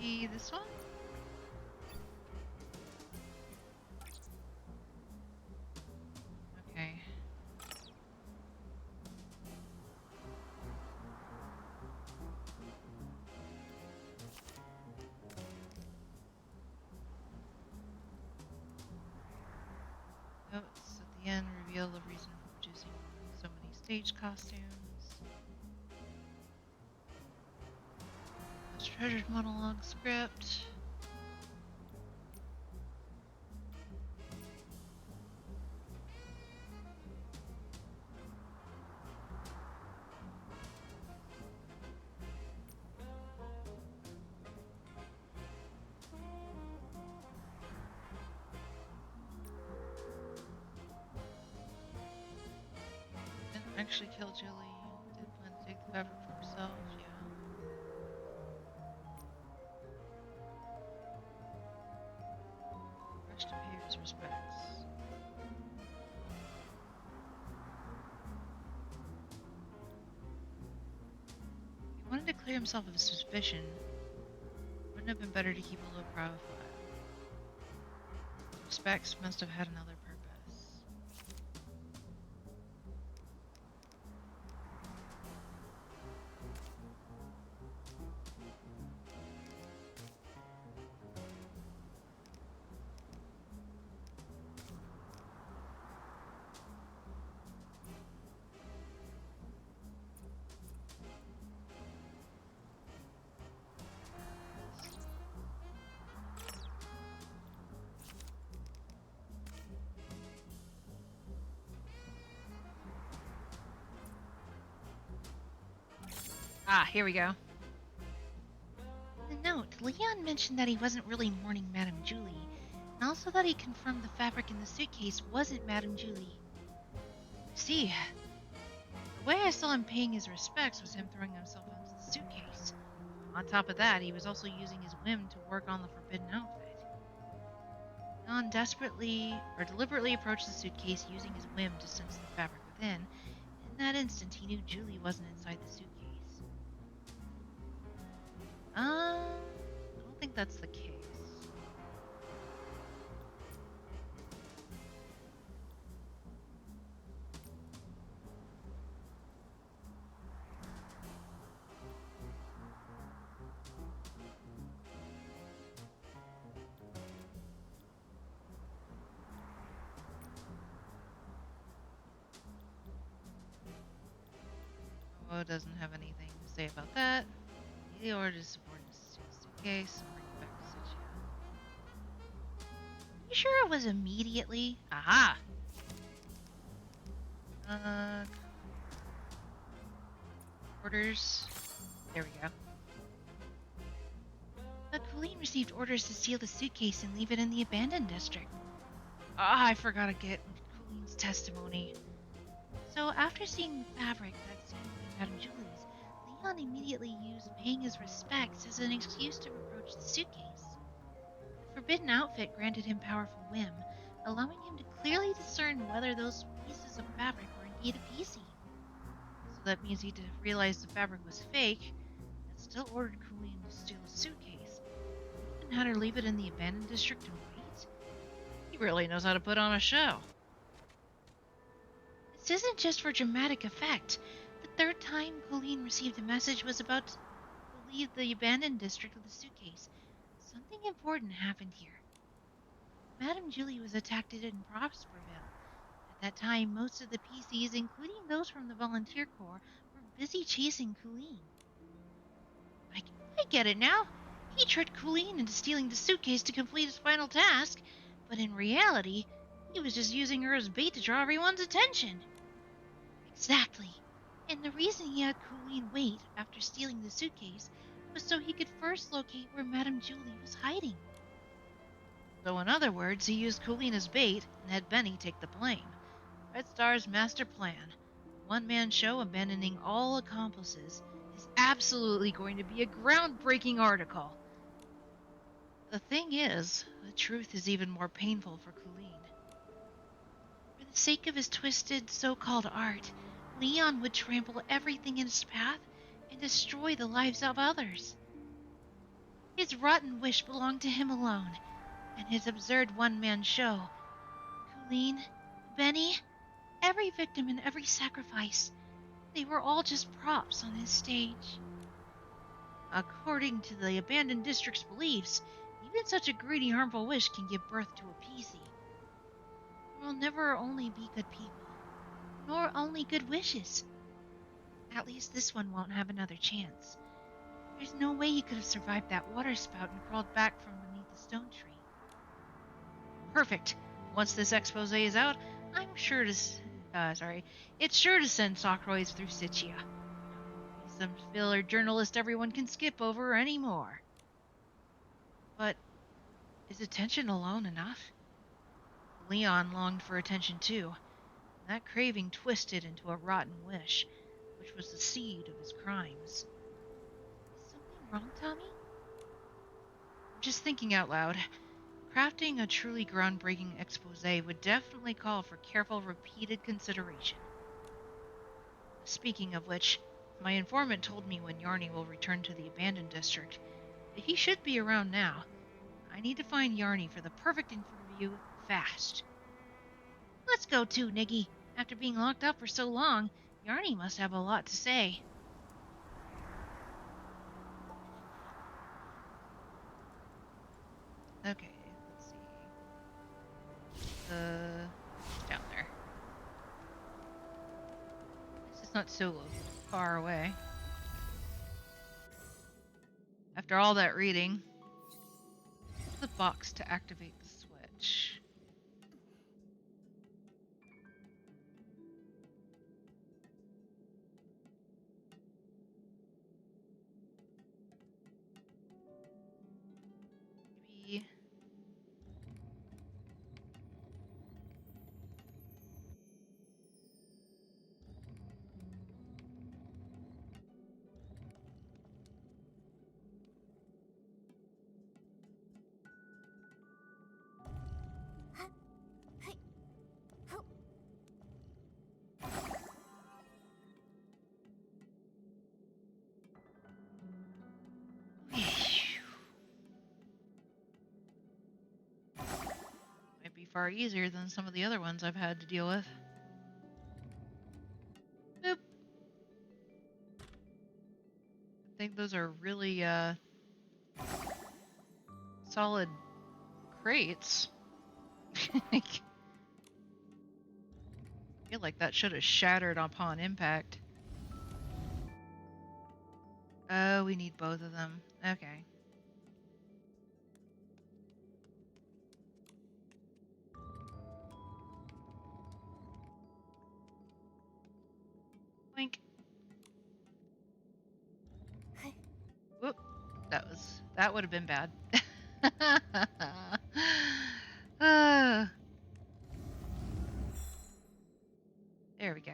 Maybe this one? Okay. Notes at the end reveal the reason for producing so many stage costumes. Most treasured monologue script. Didn't actually kill Julie. Did plan to take the fabric for himself, yeah. his respects. If he wanted to clear himself of suspicion, wouldn't it have been better to keep a low profile? Respects must have had another purpose. Ah, here we go. In the note, Leon mentioned that he wasn't really mourning Madame Julie, and also that he confirmed the fabric in the suitcase wasn't Madame Julie. See, the way I saw him paying his respects was him throwing himself onto the suitcase. On top of that, he was also using his whim to work on the forbidden outfit. Leon desperately or deliberately approached the suitcase using his whim to sense the fabric within. In that instant, he knew Julie wasn't inside the suitcase. I don't think that's the case. Oh, doesn't have anything to say about that. He ordered his subordinates to the suitcase and bring it back to Sichia. You sure it was immediately? Aha! Uh, orders. There we go. But Colleen received orders to steal the suitcase and leave it in the abandoned district. Ah, I forgot to get Colleen's testimony. So after seeing the fabric that seemed to be Madame Julie's, Leon immediately used paying his respects as an excuse to approach the suitcase. The forbidden outfit granted him powerful whim, allowing him to clearly discern whether those pieces of fabric were indeed a PC. So that means he realized the fabric was fake, and still ordered Colleen to steal the suitcase, and had her leave it in the abandoned district and wait. He really knows how to put on a show. This isn't just for dramatic effect. The third time Colleen received a message was about to leave the abandoned district with the suitcase. Something important happened here. Madame Julie was attacked in Prosperville. At that time, most of the PCs, including those from the Volunteer Corps, were busy chasing Colleen. I get it now. He tricked Colleen into stealing the suitcase to complete his final task, but in reality, he was just using her as bait to draw everyone's attention. Exactly. And the reason he had Colleen wait after stealing the suitcase was so he could first locate where Madame Julie was hiding. So in other words, he used Colleen as bait and had Benny take the blame. Red Star's master plan, one-man show abandoning all accomplices, is absolutely going to be a groundbreaking article. The thing is, the truth is even more painful for Colleen. For the sake of his twisted, so-called art, Leon would trample everything in his path and destroy the lives of others. His rotten wish belonged to him alone, and his absurd one-man show. Colleen, Benny, every victim and every sacrifice, they were all just props on his stage. According to the abandoned district's beliefs, even such a greedy, harmful wish can give birth to a PC. There will never only be good people, nor only good wishes. At least this one won't have another chance. There's no way he could have survived that water spout and crawled back from beneath the stone tree. Perfect. Once this expose is out, it's sure to send Socroids through Sichia. Some filler journalist everyone can skip over anymore. But is attention alone enough? Leon longed for attention too, and that craving twisted into a rotten wish, which was the seed of his crimes. Is something wrong, Tommy? I'm just thinking out loud. Crafting a truly groundbreaking expose would definitely call for careful, repeated consideration. Speaking of which, my informant told me when Yarny will return to the abandoned district. He should be around now. I need to find Yarny for the perfect interview fast. Let's go too, Nikki. After being locked up for so long, Yarny must have a lot to say. Okay, let's see. Down there. This is not so far away. After all that reading, the box to activate the switch. Maybe. Might be far easier than some of the other ones I've had to deal with. Boop. I think those are really solid crates. I feel like that should have shattered upon impact. Oh, we need both of them. Okay. Wink. Whoop. That would have been bad. There we go.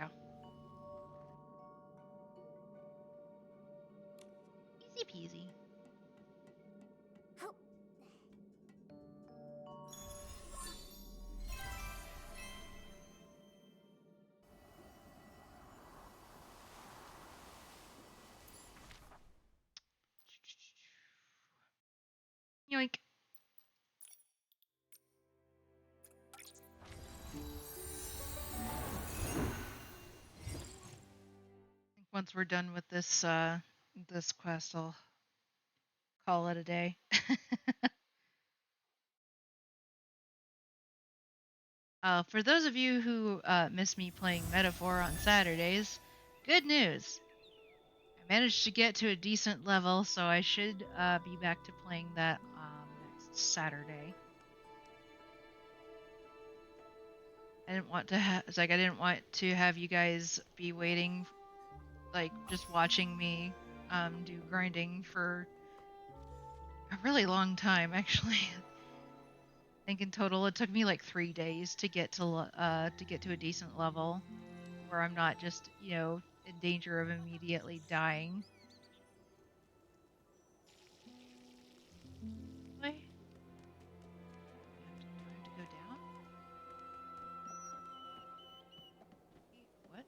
Easy peasy. Yoink. I think once we're done with this quest, I'll call it a day. For those of you who miss me playing Metaphor on Saturdays, good news. I managed to get to a decent level, so I should be back to playing that next Saturday. I didn't want to I didn't want to have you guys be waiting, like just watching me do grinding for a really long time. Actually, I think in total it took me like 3 days to get to a decent level, where I'm not just in danger of immediately dying. Wait, do I have to go down? What?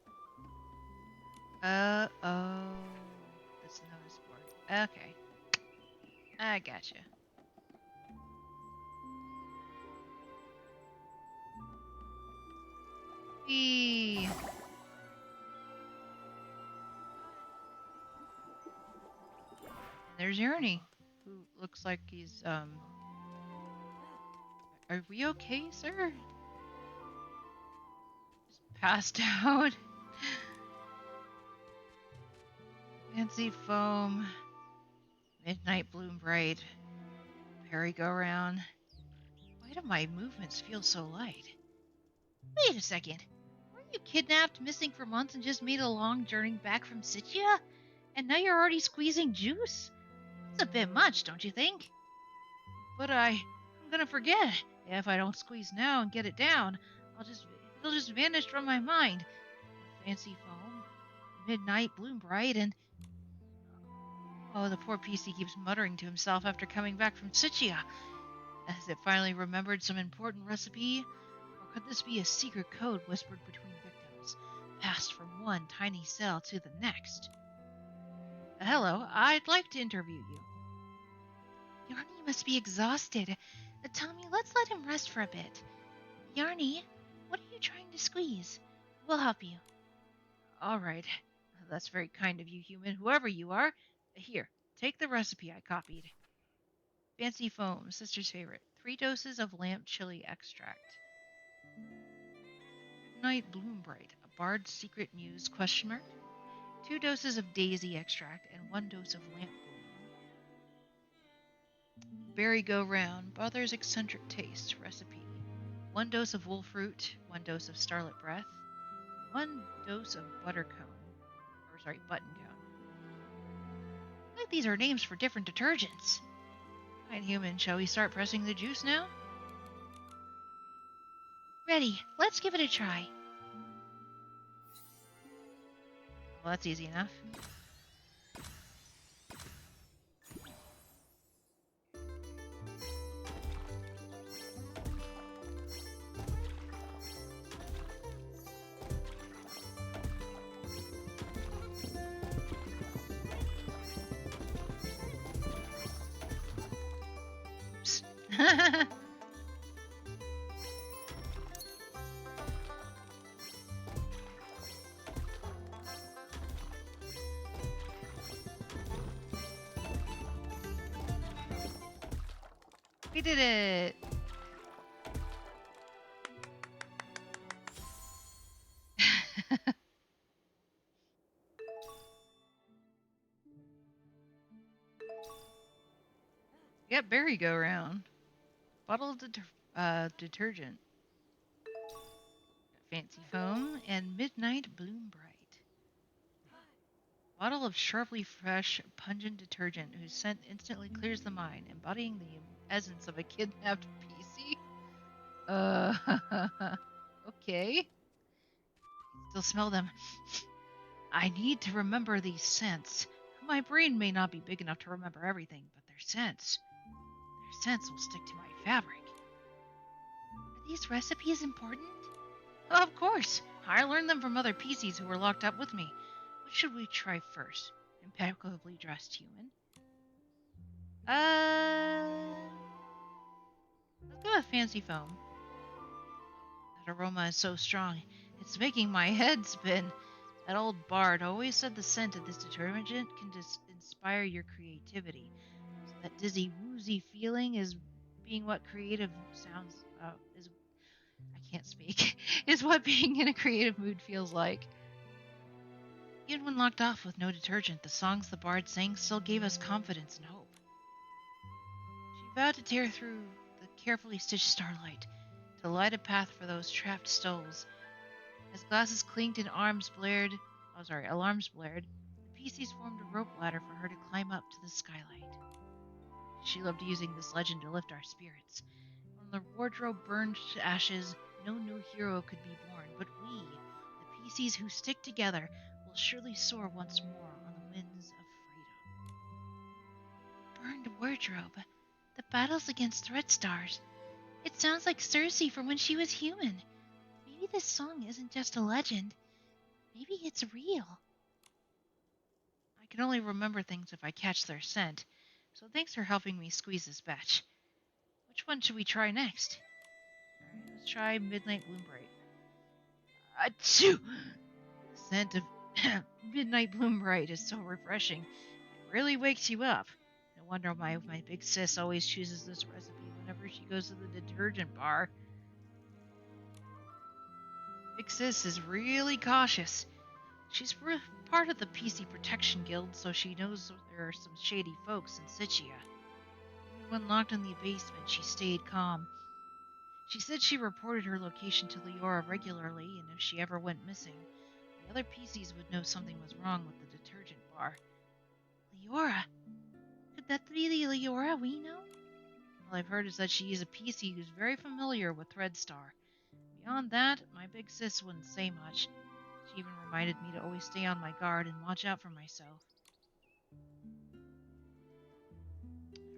Oh, this notice board. Okay, I gotcha. Eee. And there's Ernie, who looks like he's Are we okay, sir? Just passed out. Fancy foam. Midnight bloom bright. Merry-go-round. Why do my movements feel so light? Wait a second. Weren't you kidnapped, missing for months, and just made a long journey back from Sitia? And now you're already squeezing juice? That's a bit much, don't you think? But I'm gonna forget. If I don't squeeze now and get it down, it'll just vanish from my mind. Fancy foam, midnight bloom bright, and oh, the poor PC keeps muttering to himself after coming back from Sitia. Has it finally remembered some important recipe? Or could this be a secret code whispered between victims, passed from one tiny cell to the next? Hello, I'd like to interview you. Yarny must be exhausted. Tommy, let's let him rest for a bit. Yarny, what are you trying to squeeze? We'll help you. All right. That's very kind of you, human, whoever you are. Here, take the recipe I copied. Fancy foam, sister's favorite. 3 doses of lamp chili extract. Midnight bloom bright, a bard's secret muse, question mark. 2 doses of daisy extract and 1 dose of lamp bloom. Berry go round, brother's eccentric taste, recipe. 1 dose of wolf root, 1 dose of starlit breath, 1 dose of button cone. I think these are names for different detergents. Fine, human, shall we start pressing the juice now? Ready. Let's give it a try. Well, that's easy enough. Oops. We did it! Yep, berry go round. Bottle of detergent. Fancy foam and midnight bloom bright. Bottle of sharply fresh, pungent detergent whose scent instantly clears the mind, embodying the essence of a kidnapped PC. Okay. Still smell them. I need to remember these scents. My brain may not be big enough to remember everything, but their scents will stick to my fabric. Are these recipes important? Of course. I learned them from other PCs who were locked up with me. What should we try first? Impeccably dressed human. Let's go with fancy foam. That aroma is so strong, it's making my head spin. That old bard always said the scent of this detergent can inspire your creativity. So that dizzy, woozy feeling is being what creative sounds is. I can't speak. Is what being in a creative mood feels like. Even when locked off with no detergent, the songs the bard sang still gave us confidence and hope. She vowed to tear through the carefully stitched starlight, to light a path for those trapped souls. As glasses clinked and alarms blared, the PCs formed a rope ladder for her to climb up to the skylight. She loved using this legend to lift our spirits. When the wardrobe burned to ashes, no new hero could be born, but we, the PCs who stick together, will surely soar once more on the winds of freedom. Burned wardrobe. The battles against threat stars. It sounds like Cersei from when she was human. Maybe this song isn't just a legend. Maybe it's real. I can only remember things if I catch their scent, so thanks for helping me squeeze this batch. Which one should we try next? Alright, let's try Midnight Bloom Bright. Achoo! The scent of Midnight Bloom Bright is so refreshing. It really wakes you up. No wonder my big sis always chooses this recipe whenever she goes to the detergent bar. Big sis is really cautious. She's part of the PC Protection Guild, so she knows there are some shady folks in Sichia. When locked in the basement, she stayed calm. She said she reported her location to Leora regularly, and if she ever went missing, the other PCs would know something was wrong with the detergent bar. Leora? Could that be the Leora we know? All I've heard is that she is a PC who's very familiar with Threadstar. Beyond that, my big sis wouldn't say much. She even reminded me to always stay on my guard and watch out for myself.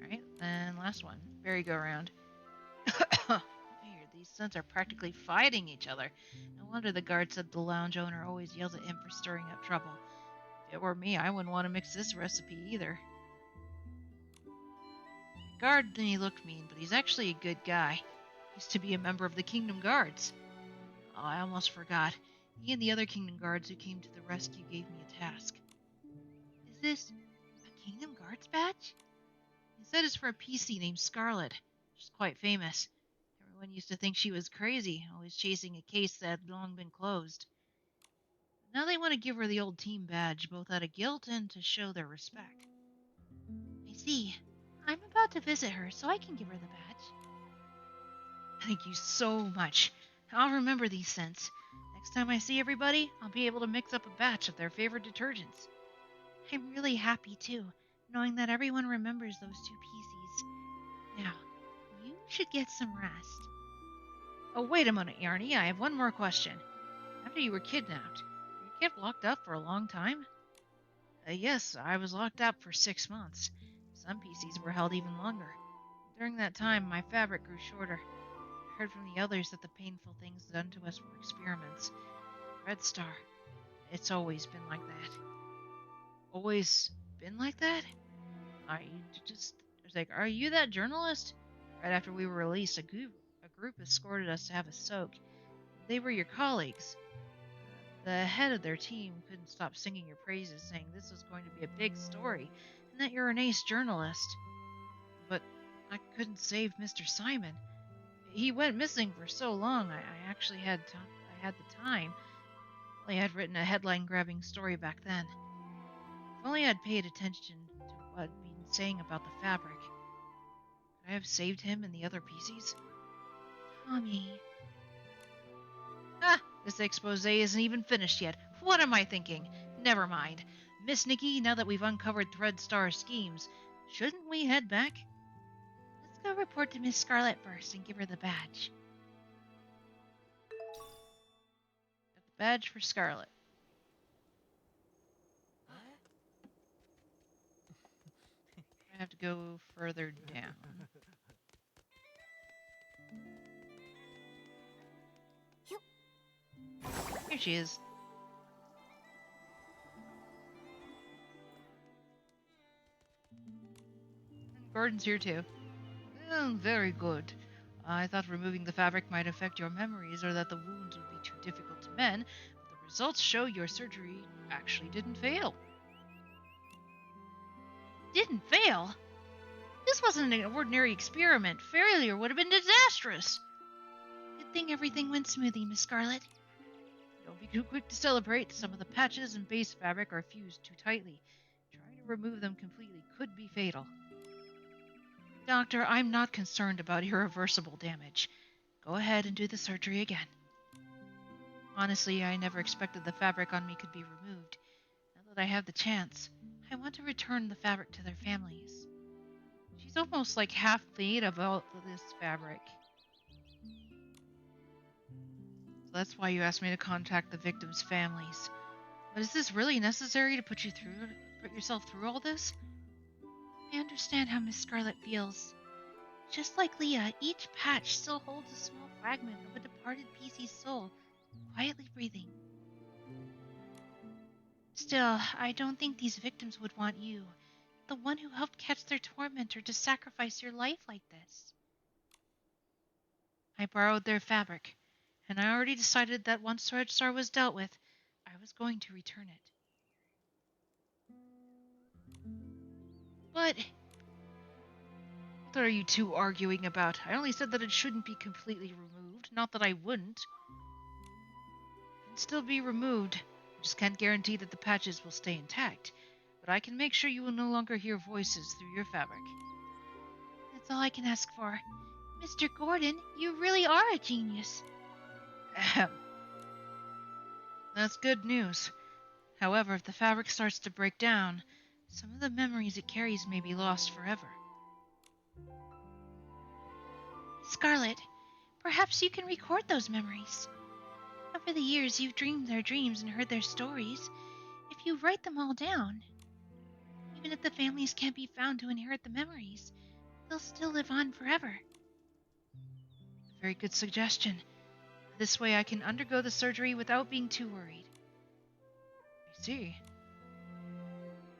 Alright, then last one. Berry go round. These scents are practically fighting each other. No wonder the guard said the lounge owner always yells at him for stirring up trouble. If it were me, I wouldn't want to mix this recipe either. The guard may look mean, but he's actually a good guy. Used to be a member of the Kingdom Guards. Oh, I almost forgot. He and the other Kingdom Guards who came to the rescue gave me a task. Is this a Kingdom Guards badge? He said it's for a PC named Scarlet. She's quite famous. Everyone used to think she was crazy, always chasing a case that had long been closed. Now they want to give her the old team badge, both out of guilt and to show their respect. I see. I'm about to visit her, so I can give her the badge. Thank you so much. I'll remember these scents. Next time I see everybody, I'll be able to mix up a batch of their favorite detergents. I'm really happy, too, knowing that everyone remembers those two PCs. Now, you should get some rest. Oh, wait a minute, Yarny. I have one more question. After you were kidnapped, were you kept locked up for a long time? Yes, I was locked up for 6 months. Some PCs were held even longer. During that time, my fabric grew shorter. I heard from the others that the painful things done to us were experiments. Red Star, it's always been like that. Always been like that? I just was like, are you that journalist? Right after we were released, a group escorted us to have a soak. They were your colleagues. The head of their team couldn't stop singing your praises, saying this was going to be a big story, and that you're an ace journalist. But I couldn't save Mr. Simon. He went missing for so long, I actually had I had the time. I had written a headline-grabbing story back then. If only I'd paid attention to what had been saying about the fabric. Could I have saved him and the other PCs? Tommy. Ah, this expose isn't even finished yet. What am I thinking? Never mind. Miss Nikki, now that we've uncovered Threadstar's schemes, shouldn't we head back? Let's go report to Miss Scarlet first and give her the badge. Got the badge for Scarlet. I have to go further down. Here she is. Gordon's here too. Very good. I thought removing the fabric might affect your memories or that the wounds would be too difficult to mend, but the results show your surgery actually didn't fail. Didn't fail? This wasn't an ordinary experiment. Failure would have been disastrous. Good thing everything went smoothly, Miss Scarlet. Don't be too quick to celebrate. Some of the patches and base fabric are fused too tightly. Trying to remove them completely could be fatal. Doctor, I'm not concerned about irreversible damage. Go ahead and do the surgery again. Honestly, I never expected the fabric on me could be removed. Now that I have the chance, I want to return the fabric to their families. She's almost like half made of all this fabric. So that's why you asked me to contact the victims' families. But is this really necessary to put yourself through all this? I understand how Miss Scarlet feels. Just like Leah, each patch still holds a small fragment of a departed PC's soul, quietly breathing. Still, I don't think these victims would want you, the one who helped catch their tormentor, to sacrifice your life like this. I borrowed their fabric, and I already decided that once Threadstar was dealt with, I was going to return it. But what are you two arguing about? I only said that it shouldn't be completely removed, not that I wouldn't. It can still be removed. I just can't guarantee that the patches will stay intact, but I can make sure you will no longer hear voices through your fabric. That's all I can ask for. Mr. Gordon, you really are a genius. Ahem. That's good news. However, if the fabric starts to break down, some of the memories it carries may be lost forever. Scarlet, perhaps you can record those memories. Over the years, you've dreamed their dreams and heard their stories. If you write them all down, even if the families can't be found to inherit the memories, they'll still live on forever. Very good suggestion. This way I can undergo the surgery without being too worried. I see.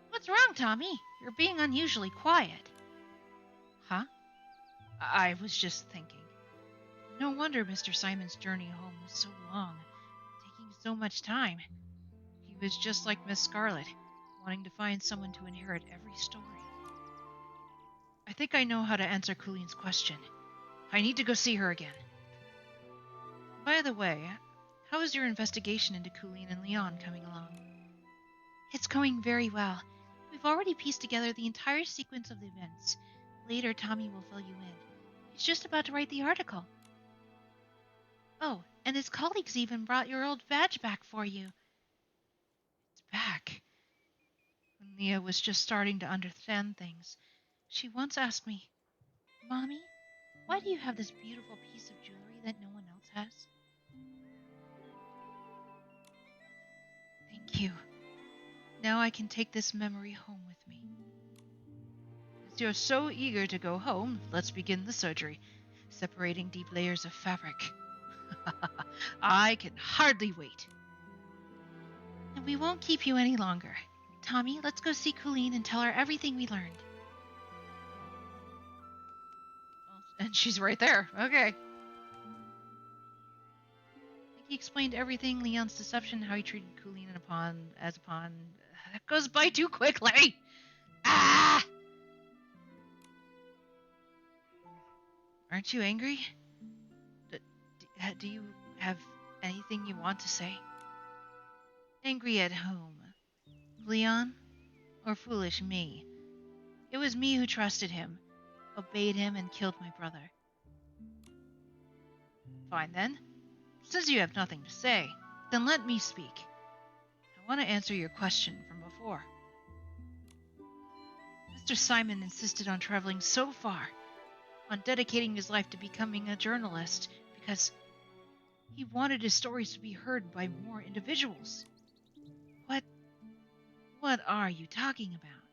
What's wrong, Tommy? You're being unusually quiet. Huh? I was just thinking. No wonder Mr. Simon's journey home was so long, taking so much time. He was just like Miss Scarlet, wanting to find someone to inherit every story. I think I know how to answer Colleen's question. I need to go see her again. By the way, how is your investigation into Colleen and Leon coming along? It's going very well. We've already pieced together the entire sequence of the events. Later, Tommy will fill you in. He's just about to write the article. Oh, and his colleagues even brought your old badge back for you. It's back. When Leah was just starting to understand things, she once asked me, Mommy, why do you have this beautiful piece of jewelry that no one else has? Thank you. Now I can take this memory home with me. As you're so eager to go home, let's begin the surgery, separating deep layers of fabric. I can hardly wait. And we won't keep you any longer. Tommy, let's go see Colleen and tell her everything we learned. And she's right there. Okay. He explained everything, Leon's deception, how he treated Colleen as a pawn. That goes by too quickly! Ah! Aren't you angry? Do you have anything you want to say? Angry at whom? Leon? Or foolish me? It was me who trusted him, obeyed him, and killed my brother. Fine then. Since you have nothing to say, then let me speak. I want to answer your question from before. Mr. Simon insisted on traveling so far, on dedicating his life to becoming a journalist, because he wanted his stories to be heard by more individuals. What are you talking about?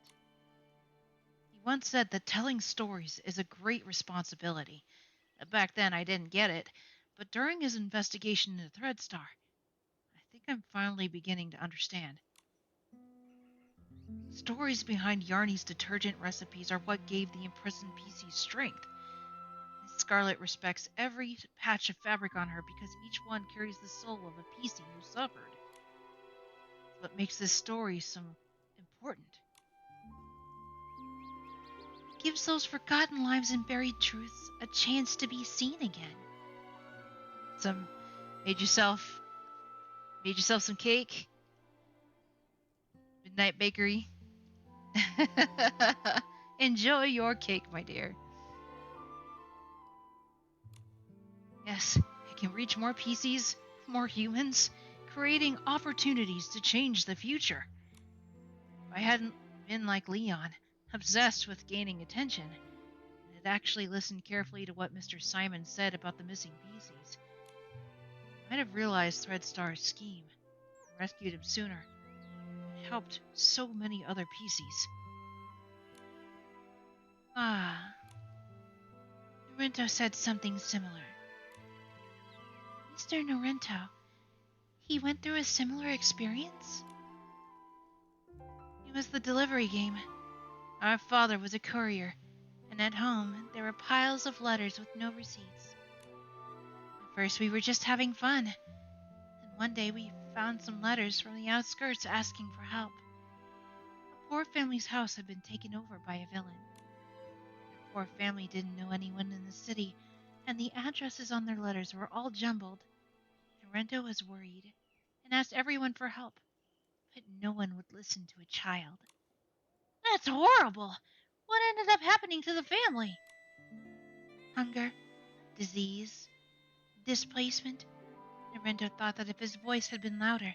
He once said that telling stories is a great responsibility. Back then I didn't get it, but during his investigation into Threadstar, I think I'm finally beginning to understand. Stories behind Yarny's detergent recipes are what gave the imprisoned PC strength. Scarlet respects every patch of fabric on her because each one carries the soul of a PC who suffered. What makes this story so important? It gives those forgotten lives and buried truths a chance to be seen again. Made yourself some cake? Midnight Bakery? Enjoy your cake, my dear. Yes, it can reach more PCs, more humans, creating opportunities to change the future. If I hadn't been like Leon, obsessed with gaining attention, and had actually listened carefully to what Mr. Simon said about the missing PCs, I might have realized Threadstar's scheme, and rescued him sooner, and helped so many other PCs. Ah, Norento said something similar. Mr. Norento, he went through a similar experience? It was the delivery game. Our father was a courier, and at home there were piles of letters with no receipts. At first we were just having fun, and one day we found some letters from the outskirts asking for help. A poor family's house had been taken over by a villain. The poor family didn't know anyone in the city, and the addresses on their letters were all jumbled. Norento was worried and asked everyone for help, but no one would listen to a child. That's horrible! What ended up happening to the family? Hunger, disease, displacement. Norento thought that if his voice had been louder,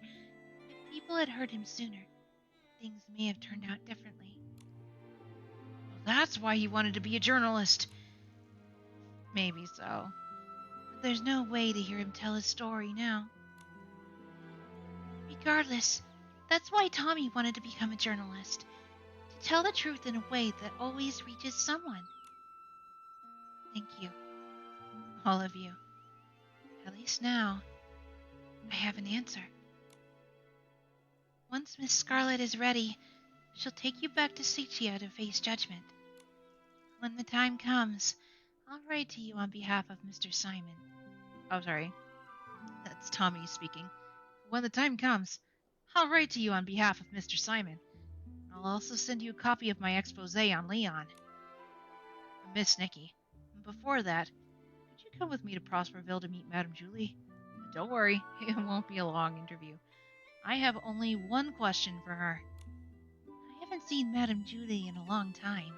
if people had heard him sooner, things may have turned out differently. Well, that's why he wanted to be a journalist. Maybe so. But there's no way to hear him tell his story now. Regardless, that's why Tommy wanted to become a journalist. To tell the truth in a way that always reaches someone. Thank you, all of you. Right now, I have an answer. Once Miss Scarlet is ready, she'll take you back to Sichia to face judgment. When the time comes, I'll write to you on behalf of Mr. Simon. Oh, sorry. That's Tommy speaking. When the time comes, I'll write to you on behalf of Mr. Simon. I'll also send you a copy of my expose on Leon. Miss Nikki, before that, could you come with me to Prosperville to meet Madame Julie? Don't worry, it won't be a long interview. I have only one question for her. I haven't seen Madame Julie in a long time.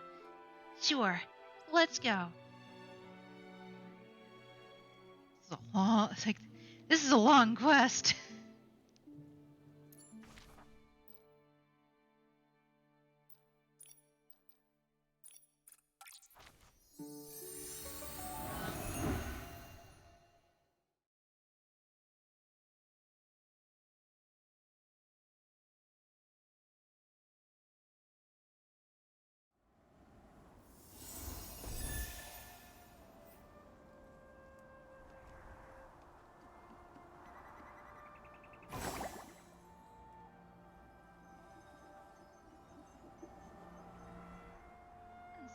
Sure, let's go. This is a long quest.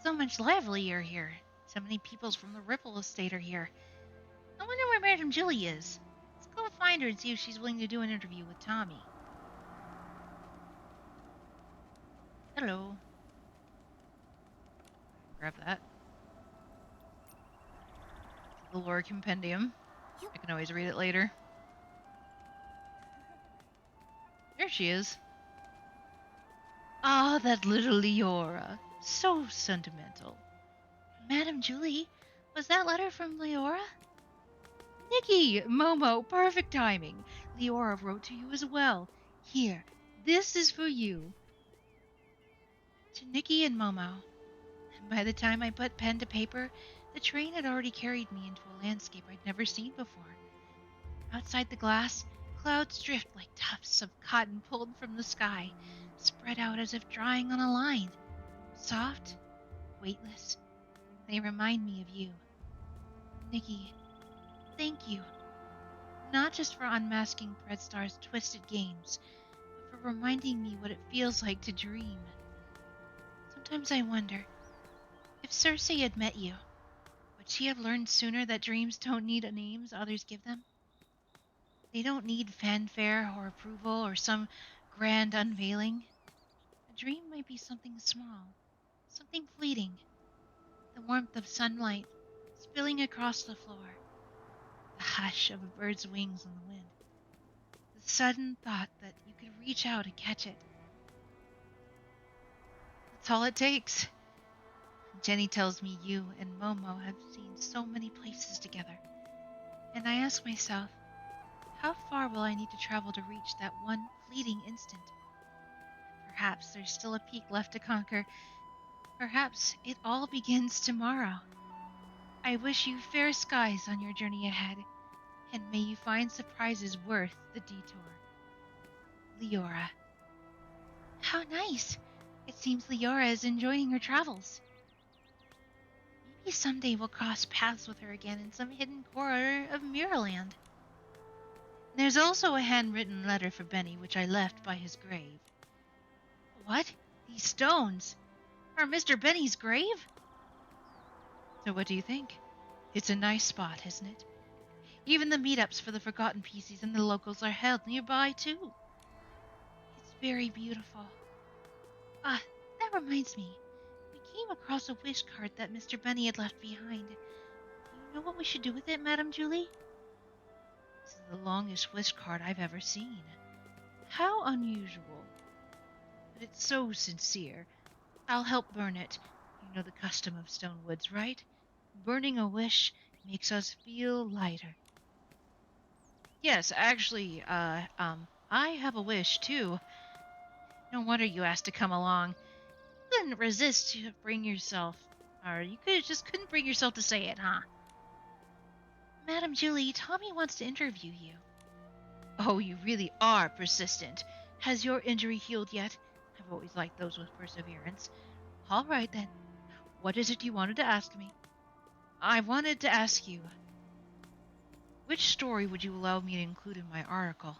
So much livelier here. So many peoples from the Ripple Estate are here. I wonder where Madame Julie is. Let's go find her and see if she's willing to do an interview with Tommy. Hello. Grab that. The lore compendium. I can always read it later. There she is. Ah, that little Leora. So sentimental. Madame Julie, was that letter from Leora? Nikki, Momo, perfect timing. Leora wrote to you as well. Here, this is for you. To Nikki and Momo. And by the time I put pen to paper, the train had already carried me into a landscape I'd never seen before. Outside the glass, clouds drift like tufts of cotton pulled from the sky, spread out as if drying on a line. Soft, weightless. They remind me of you. Nikki, thank you. Not just for unmasking Predstar's twisted games, but for reminding me what it feels like to dream. Sometimes I wonder, if Circe had met you, would she have learned sooner that dreams don't need names others give them? They don't need fanfare or approval or some grand unveiling. A dream might be something small, something fleeting. The warmth of sunlight spilling across the floor, the hush of a bird's wings on the wind, the sudden thought that you could reach out and catch it. That's all it takes. Jenny tells me you and Momo have seen so many places together. And I ask myself, how far will I need to travel to reach that one fleeting instant? Perhaps there's still a peak left to conquer. Perhaps it all begins tomorrow. I wish you fair skies on your journey ahead, and may you find surprises worth the detour. Leora. How nice! It seems Leora is enjoying her travels. Maybe someday we'll cross paths with her again in some hidden corner of Mirrorland. There's also a handwritten letter for Benny which I left by his grave. What? These stones? Are Mr. Benny's grave? So what do you think? It's a nice spot, isn't it? Even the meetups for the Forgotten PCs and the locals are held nearby, too. It's very beautiful. Ah, that reminds me. We came across a wish card that Mr. Benny had left behind. Do you know what we should do with it, Madame Julie? This is the longest wish card I've ever seen. How unusual. But it's so sincere. I'll help burn it. You know the custom of Stonewoods, right? Burning a wish makes us feel lighter. Yes, actually, I have a wish, too. No wonder you asked to come along. You couldn't resist to bring yourself. Or you couldn't bring yourself to say it, huh? Madame Julie, Tommy wants to interview you. Oh, you really are persistent. Has your injury healed yet? I've always liked those with perseverance. All right, then. What is it you wanted to ask me? I wanted to ask you. Which story would you allow me to include in my article?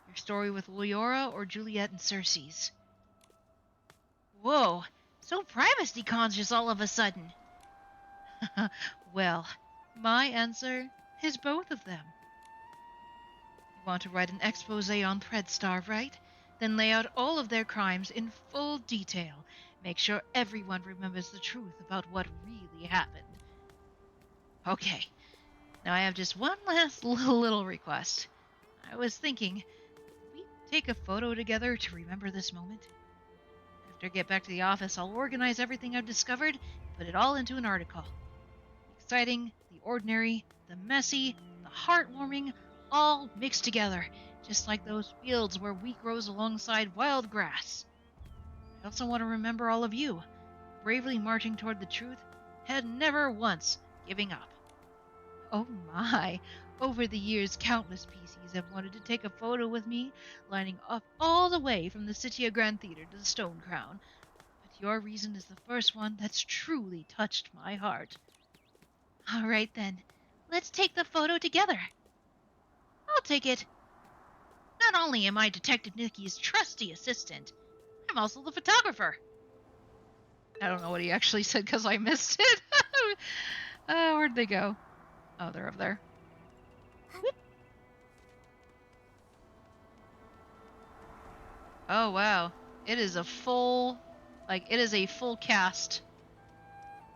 Your story with Leora or Juliet and Circe's? Whoa, so privacy conscious all of a sudden. Well, my answer is both of them. You want to write an expose on Threadstar, right? Then lay out all of their crimes in full detail. Make sure everyone remembers the truth about what really happened. Okay, now I have just one last little request. I was thinking, we take a photo together to remember this moment? After I get back to the office, I'll organize everything I've discovered and put it all into an article. The exciting, the ordinary, the messy, the heartwarming, all mixed together, just like those fields where wheat grows alongside wild grass. I also want to remember all of you, bravely marching toward the truth and never once giving up. Oh my! Over the years, countless PCs have wanted to take a photo with me, lining up all the way from the City Grand Theater to the Stone Crown. But your reason is the first one that's truly touched my heart. All right then, let's take the photo together. I'll take it. Not only am I Detective Nikki's trusty assistant, I'm also the photographer. I don't know what he actually said because I missed it. Where'd they go? Oh, they're up there. Oh, wow. It is a full, it is a full cast.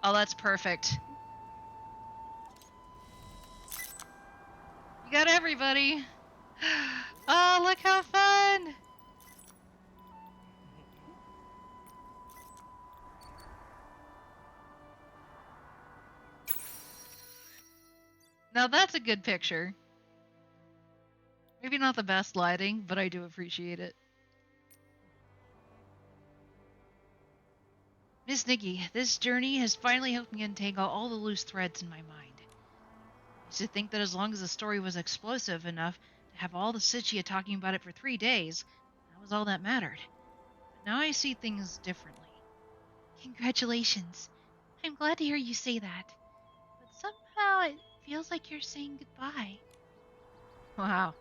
Oh, that's perfect. You got everybody. Oh, look how fun. Now that's a good picture. Maybe not the best lighting, but I do appreciate it. Miss Nikki, this journey has finally helped me untangle all the loose threads in my mind. I used to think that as long as the story was explosive enough to have all the Sichia talking about it for 3 days, that was all that mattered. But now I see things differently. Congratulations. I'm glad to hear you say that. But somehow it feels like you're saying goodbye. Wow.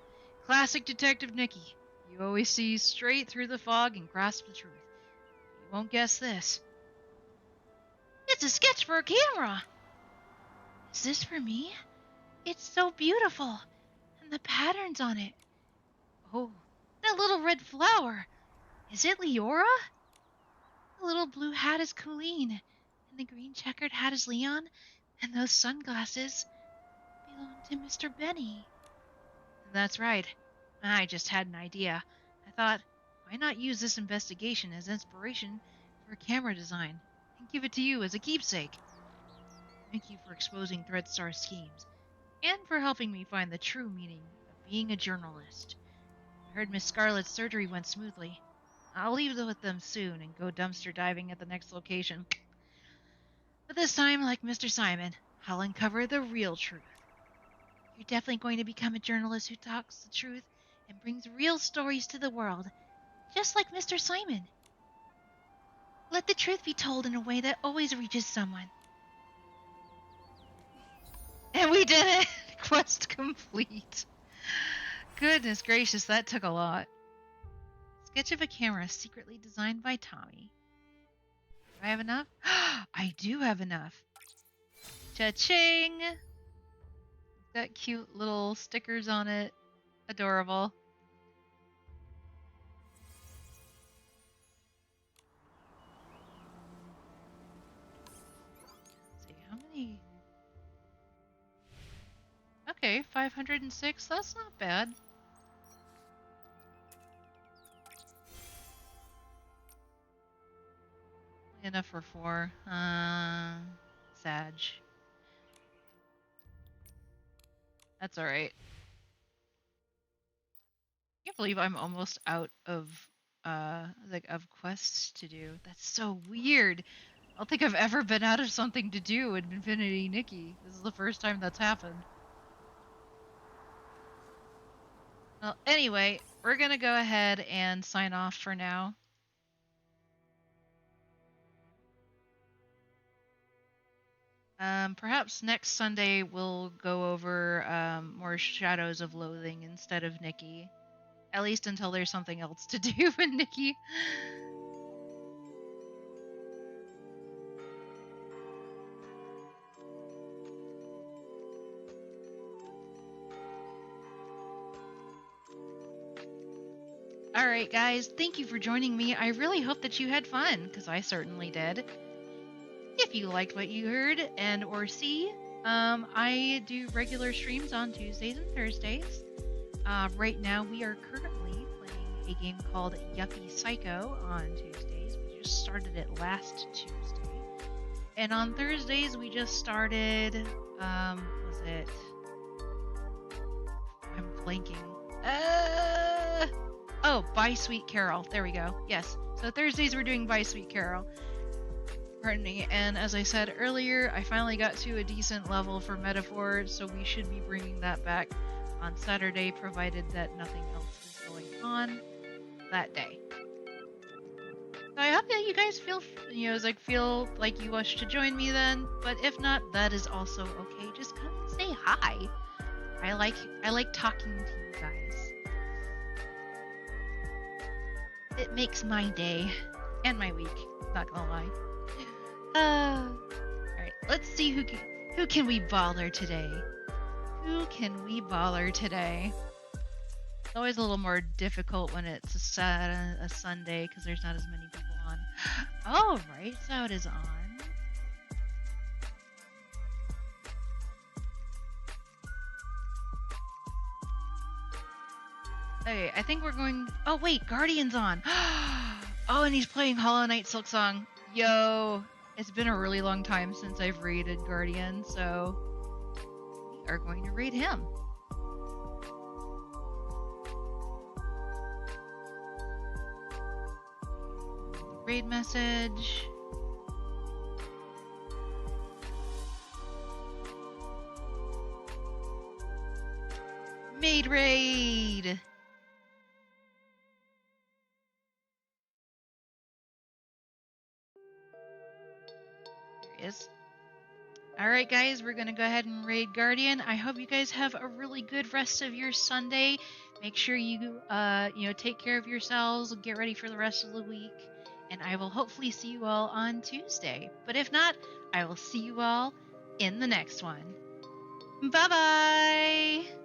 Classic Detective Nikki. You always see straight through the fog and grasp the truth. You won't guess this. It's a sketch for a camera. Is this for me? It's so beautiful. And the patterns on it. Oh, that little red flower. Is it Leora? The little blue hat is Colleen. And the green checkered hat is Leon. And those sunglasses belong to Mr. Benny. That's right. I just had an idea. I thought, why not use this investigation as inspiration for a camera design and give it to you as a keepsake? Thank you for exposing Threadstar's schemes and for helping me find the true meaning of being a journalist. I heard Miss Scarlet's surgery went smoothly. I'll leave with them soon and go dumpster diving at the next location. But this time, like Mr. Simon, I'll uncover the real truth. You're definitely going to become a journalist who talks the truth and brings real stories to the world, just like Mr. Simon. Let the truth be told in a way that always reaches someone. And we did it! Quest complete. Goodness gracious, that took a lot. Sketch of a camera secretly designed by Tommy. Do I have enough? I do have enough. Cha-ching! Got cute little stickers on it. Adorable. Let's see, how many? Okay, 506. That's not bad. Enough for 4. Sag. That's alright. I can't believe I'm almost out of of quests to do. That's so weird. I don't think I've ever been out of something to do in Infinity Nikki. This is the first time that's happened. Well, anyway, we're gonna go ahead and sign off for now. Perhaps next Sunday we'll go over more Shadows of Loathing instead of Nikki. At least until there's something else to do with Nikki. Alright, guys, thank you for joining me. I really hope that you had fun, because I certainly did. If you liked what you heard and or see, I do regular streams on Tuesdays and Thursdays. Right now, we are currently playing a game called Yuppie Psycho on Tuesdays. We just started it last Tuesday. And on Thursdays, we just started, was it? I'm blanking. Oh, By Sweet Carol. There we go. Yes. So Thursdays we're doing By Sweet Carol. Pardon me. And as I said earlier, I finally got to a decent level for Metaphor, so we should be bringing that back on Saturday, provided that nothing else is going on that day. So I hope that you guys feel like you wish to join me then. But if not, that is also okay. Just come and say hi. I like talking to you guys. It makes my day and my week. Not gonna lie. Alright, let's see who can we baller today. Who can we baller today? It's always a little more difficult when it's a Sunday because there's not as many people on. Oh, right, so it is on. Okay, I think we're going. Oh wait, Guardian's on. Oh, and he's playing Hollow Knight Silksong. Yo, it's been a really long time since I've raided Guardian, so we are going to raid him. Raid message. Made raid. There he is. Alright guys, we're gonna go ahead and raid Guardian. I hope you guys have a really good rest of your Sunday. Make sure you take care of yourselves, get ready for the rest of the week, and I will hopefully see you all on Tuesday. But if not, I will see you all in the next one. Bye bye!